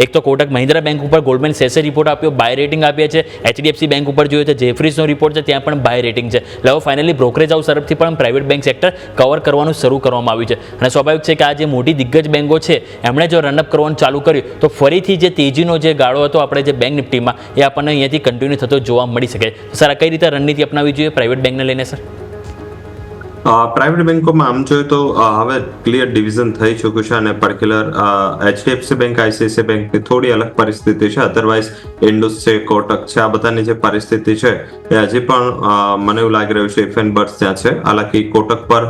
એક તો કોટક મહિન્દ્રા બેંક ઉપર ગોલ્ડમેન સેસે રિપોર્ટ આપ્યો, બાય રેટિંગ આપ્યા છે. HDFC બેંક ઉપર જોઈએ તો જેફરીઝનો રિપોર્ટ છે, ત્યાં પણ બાય રેટિંગ છે. એટલે હવે ફાઇનલી બ્રોકરેજ હાઉસ તરફથી પણ પ્રાઇવેટ બેંક સેક્ટર કવર કરવાનું શરૂ કરવામાં આવ્યું છે. અને સ્વાભાવિક છે કે આ જે મોટી દિગ્ગજ બેંકો છે એમણે જો રનઅપ કરવાનું ચાલુ કર્યું તો ફરીથી જે તેજીનો જે ગાળો હતો આપણે જે બેંક નિફ્ટીમાં એ આપણને અહીંયાથી કન્ટિન્યુ થતો જોવા મળી શકે. સર, આ કઈ રીતે રણનીતિ અપનાવવી જોઈએ પ્રાઇવેટ બેંકને લઈને? સર, પ્રાઇવેટ બેંકોમાં આમ જોઈએ તો હવે ક્લિયર ડિવિઝન થઈ ચૂક્યું છે અને પર્ટિક્યુલર HDFC બેંક, ICICI બેંકની થોડી અલગ પરિસ્થિતિ છે. અધરવાઇઝ ઇન્ડસ છે, કોટક છે, આ બધાની જે પરિસ્થિતિ છે એ હજી પણ મને એવું લાગી રહ્યું છે ઇફ એન્ડ બર્ડ્સ ત્યાં છે. હાલાકી કોટક પર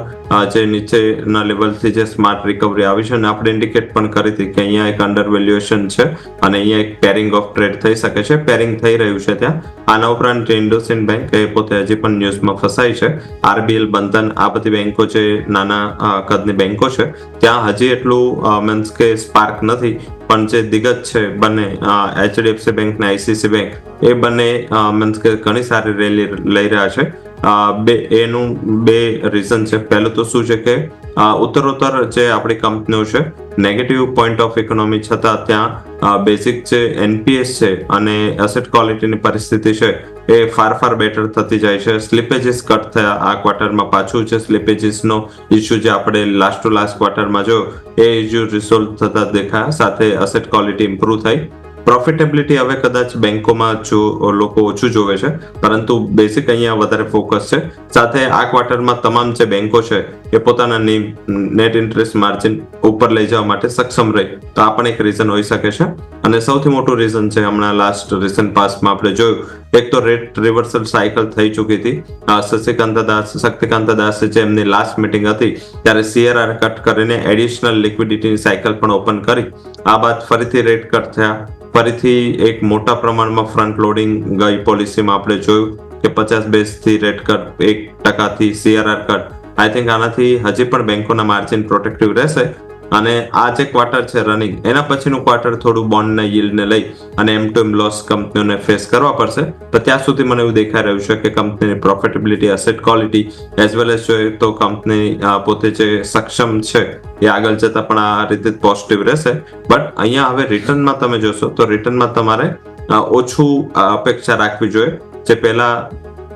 જે નીચેના લેવલથી જે સ્માર્ટ રિકવરી આવી છે અને આપણે ઇન્ડિકેટ પણ કરી હતી કે અહીંયા એક અંડર વેલ્યુએશન છે અને અહીંયા એક પેરિંગ ઓફ ટ્રેડ થઈ શકે છે. પેરિંગ થઈ રહ્યું છે ત્યાં. આના ઉપરાંત ઇન્ડોસિન્ડ બેંક એ પોતે હજી પણ ન્યૂઝમાં ફસાઈ છે. RBL, બંધન, આ બધી બેંકો જે નાના કદની બેંકો છે ત્યાં હજી એટલું મીન્સ કે સ્પાર્ક નથી. પણ જે દિગ્ગજ છે બંને HDFC બેંક ને ICICI બેંક એ બંને મીન્સ કે ઘણી સારી રેલી લઈ રહ્યા છે. એનું બે રીઝન છે. પહેલું તો શું છે કે ઉત્તરોત્તર જે આપણી કંપનીઓ છે નેગેટિવ પોઈન્ટ ઓફ ઇકોનોમી છતાં ત્યાં બેઝિક જે NPS છે અને એસેટ ક્વોલિટીની પરિસ્થિતિ છે એ ફાર બેટર થતી જાય છે. સ્લીપેજીસ કટ થયા આ ક્વાર્ટરમાં. પાછું છે સ્લીપેજીસનો ઇસ્યુ જે આપણે લાસ્ટ ટુ લાસ્ટ ક્વાર્ટરમાં જો એ ઇસ્યુ રિસોલ્વ થતા દેખાયા, સાથે એસેટ ક્વોલિટી ઇમ્પ્રૂવ થઈ. પ્રોફિટેબિલિટી હવે કદાચ બેંકોમાં જો લોકો ઓછું જોવે છે, પરંતુ બેસિક અહીંયા વધારે ફોકસ છે. સાથે આ ક્વાર્ટરમાં તમામ જે બેંકો છે એ પોતાના નેટ ઇન્ટરેસ્ટ માર્જિન ઉપર લઈ જવા માટે સક્ષમ રહી, તો આ પણ એક રીઝન હોઈ શકે છે. અને સૌથી મોટું રીઝન છે હમણાં લાસ્ટ રિસન્ટ પાસ્ટમાં આપણે જોયું, એક તો રેટ રિવર્સલ સાયકલ થઈ ચૂકી હતી. શક્તિકાંત દાસે જે એમની લાસ્ટ મીટિંગ હતી ત્યારે CRR કટ કરીને એડિશનલ લિક્વિડિટીની સાયકલ પણ ઓપન કરી. આ બાદ ફરીથી રેટ કટ થયા. ફરીથી એક મોટા પ્રમાણમાં ફ્રન્ટ લોડિંગ ગઈ પોલિસીમાં આપણે જોયું કે 50 બેઝથી રેટ કટ, 1%થી CRR કટ. આઈ થિંક આનાથી હજી પણ બેંકોના માર્જિન પ્રોટેક્ટિવ રહેશે. અને આ જે ક્વાર્ટર છે રનિંગ, એના પછીનું ક્વાર્ટર થોડું બોન્ડના yieldને લઈ અને M2M લોસ કંપનીઓને ફેસ કરવા પડશે. પણ ત્યાં સુધી મને એવું દેખાઈ રહ્યું છે કે કંપનીની profitability, asset quality as well as જોઈએ તો કંપની પોતે જે સક્ષમ છે એ આગળ જતા પણ આ રીતે પોઝિટિવ રહેશે. બટ અહીંયા હવે રિટર્નમાં તમે જોશો તો રિટર્નમાં તમારે ઓછું અપેક્ષા રાખવી જોઈએ. જે પહેલા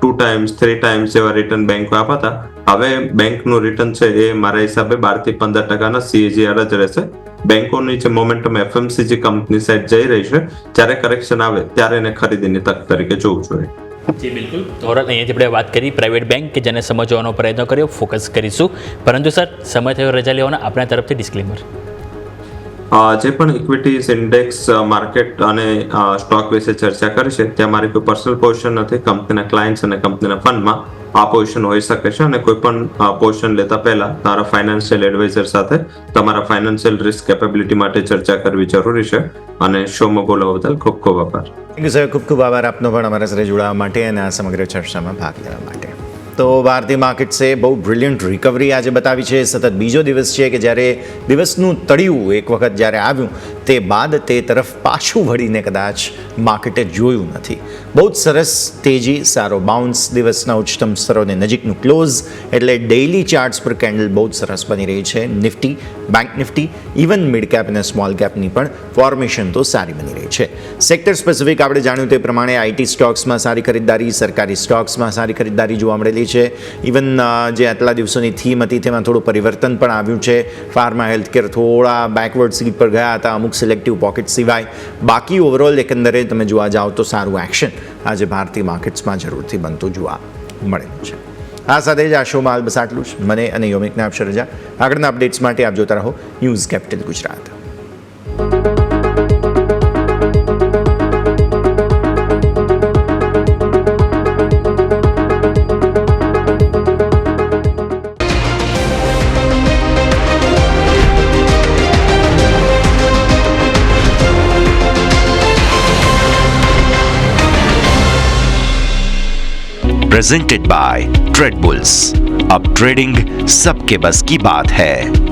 2 times 3 times જેવા રિટર્ન બેંકો આપ્યા હતા, હવે બેંકનું રિટર્ન છે એ મારા હિસાબે 12 થી 15% CAGR જ રહેશે. બેંકોની જે મોમેન્ટમ FMCG કંપની સાઈડ જઈ રહી છે, જ્યારે કરેક્શન આવે ત્યારે એને ખરીદીની તક તરીકે જોવું જોઈએ. જી બિલકુલ. તો અહીંયાથી આપણે વાત કરી પ્રાઇવેટ બેંક કે જેને સમજવાનો પ્રયત્ન કર્યો, ફોકસ કરીશું. પરંતુ સર, સમય થયો રજા લેવાના, આપણા તરફથી ડિસ્ક્લેમર. જે પણ ઇક્વિટીઝ, ઇન્ડેક્સ, માર્કેટ અને સ્ટોક વિશે ચર્ચા કરી છે ત્યાં મારી કોઈ પર્સનલ પોઝિશન નથી. કંપનીના ક્લાયન્ટ્સ અને કંપનીના ફંડમાં આ પોઝિશન હોઈ શકે છે અને કોઈ પણ પોઝિશન લેતા પહેલા તમારા ફાઇનાન્શિયલ એડવાઇઝર સાથે તમારા ફાઇનાન્શિયલ રિસ્ક કેપેબિલિટી માટે ચર્ચા કરવી જરૂરી છે. અને શોમાં બોલાવવા બદલ ખૂબ ખૂબ આભાર. થેન્ક યુ સર, ખૂબ ખૂબ આભાર આપનો પણ અમારા સાથે જોડાવા માટે અને આ સમગ્ર ચર્ચામાં ભાગ લેવા માટે. તો ભારતીય માર્કેટ્સે બહુ બ્રિલિયન્ટ રિકવરી આજે બતાવી છે. સતત બીજો દિવસ છે કે જ્યારે દિવસનું તળિયું એક વખત જ્યારે આવ્યું તે બાદ તે તરફ પાછું વળીને કદાચ માર્કેટે જોયું નથી. બહુ જ સરસ તેજી, સારો બાઉન્સ, દિવસના ઉચ્ચતમ સ્તરોની નજીકનું ક્લોઝ, એટલે ડેઇલી ચાર્ટ્સ પર કેન્ડલ બહુ જ સરસ બની રહી છે. Nifty, bank Nifty, even mid cap અને સ્મોલ કેપની પણ ફોર્મેશન તો સારી બની રહી છે. સેક્ટર સ્પેસિફિક આપણે જાણ્યું તે પ્રમાણે IT સ્ટોક્સમાં સારી ખરીદદારી, સરકારી સ્ટોક્સમાં સારી ખરીદદારી જોવા મળેલી છે. ઇવન જે આટલા દિવસોની થીમ હતી તેમાં થોડું પરિવર્તન પણ આવ્યું છે. ફાર્મા, હેલ્થકેર થોડા બેકવર્ડ સીટ પર ગયા હતા અમુક સિલેક્ટિવ પોકેટ સિવાય. બાકી ઓવરઓલ એકંદરે તમે જોવા જાઓ તો સારું એક્શન આજે ભારતીય માર્કેટ્સમાં જરૂરથી બનતું જોવા મળેલું છે. આ સાથે જ આ શોમાં બસ આટલું જ. મને અને યોમિકને આપશે રજા. આગળના અપડેટ્સ માટે આપ જોતા રહો news capital Gujarat. Presented by trade bulls. अब ट्रेडिंग सबके बस की बात है।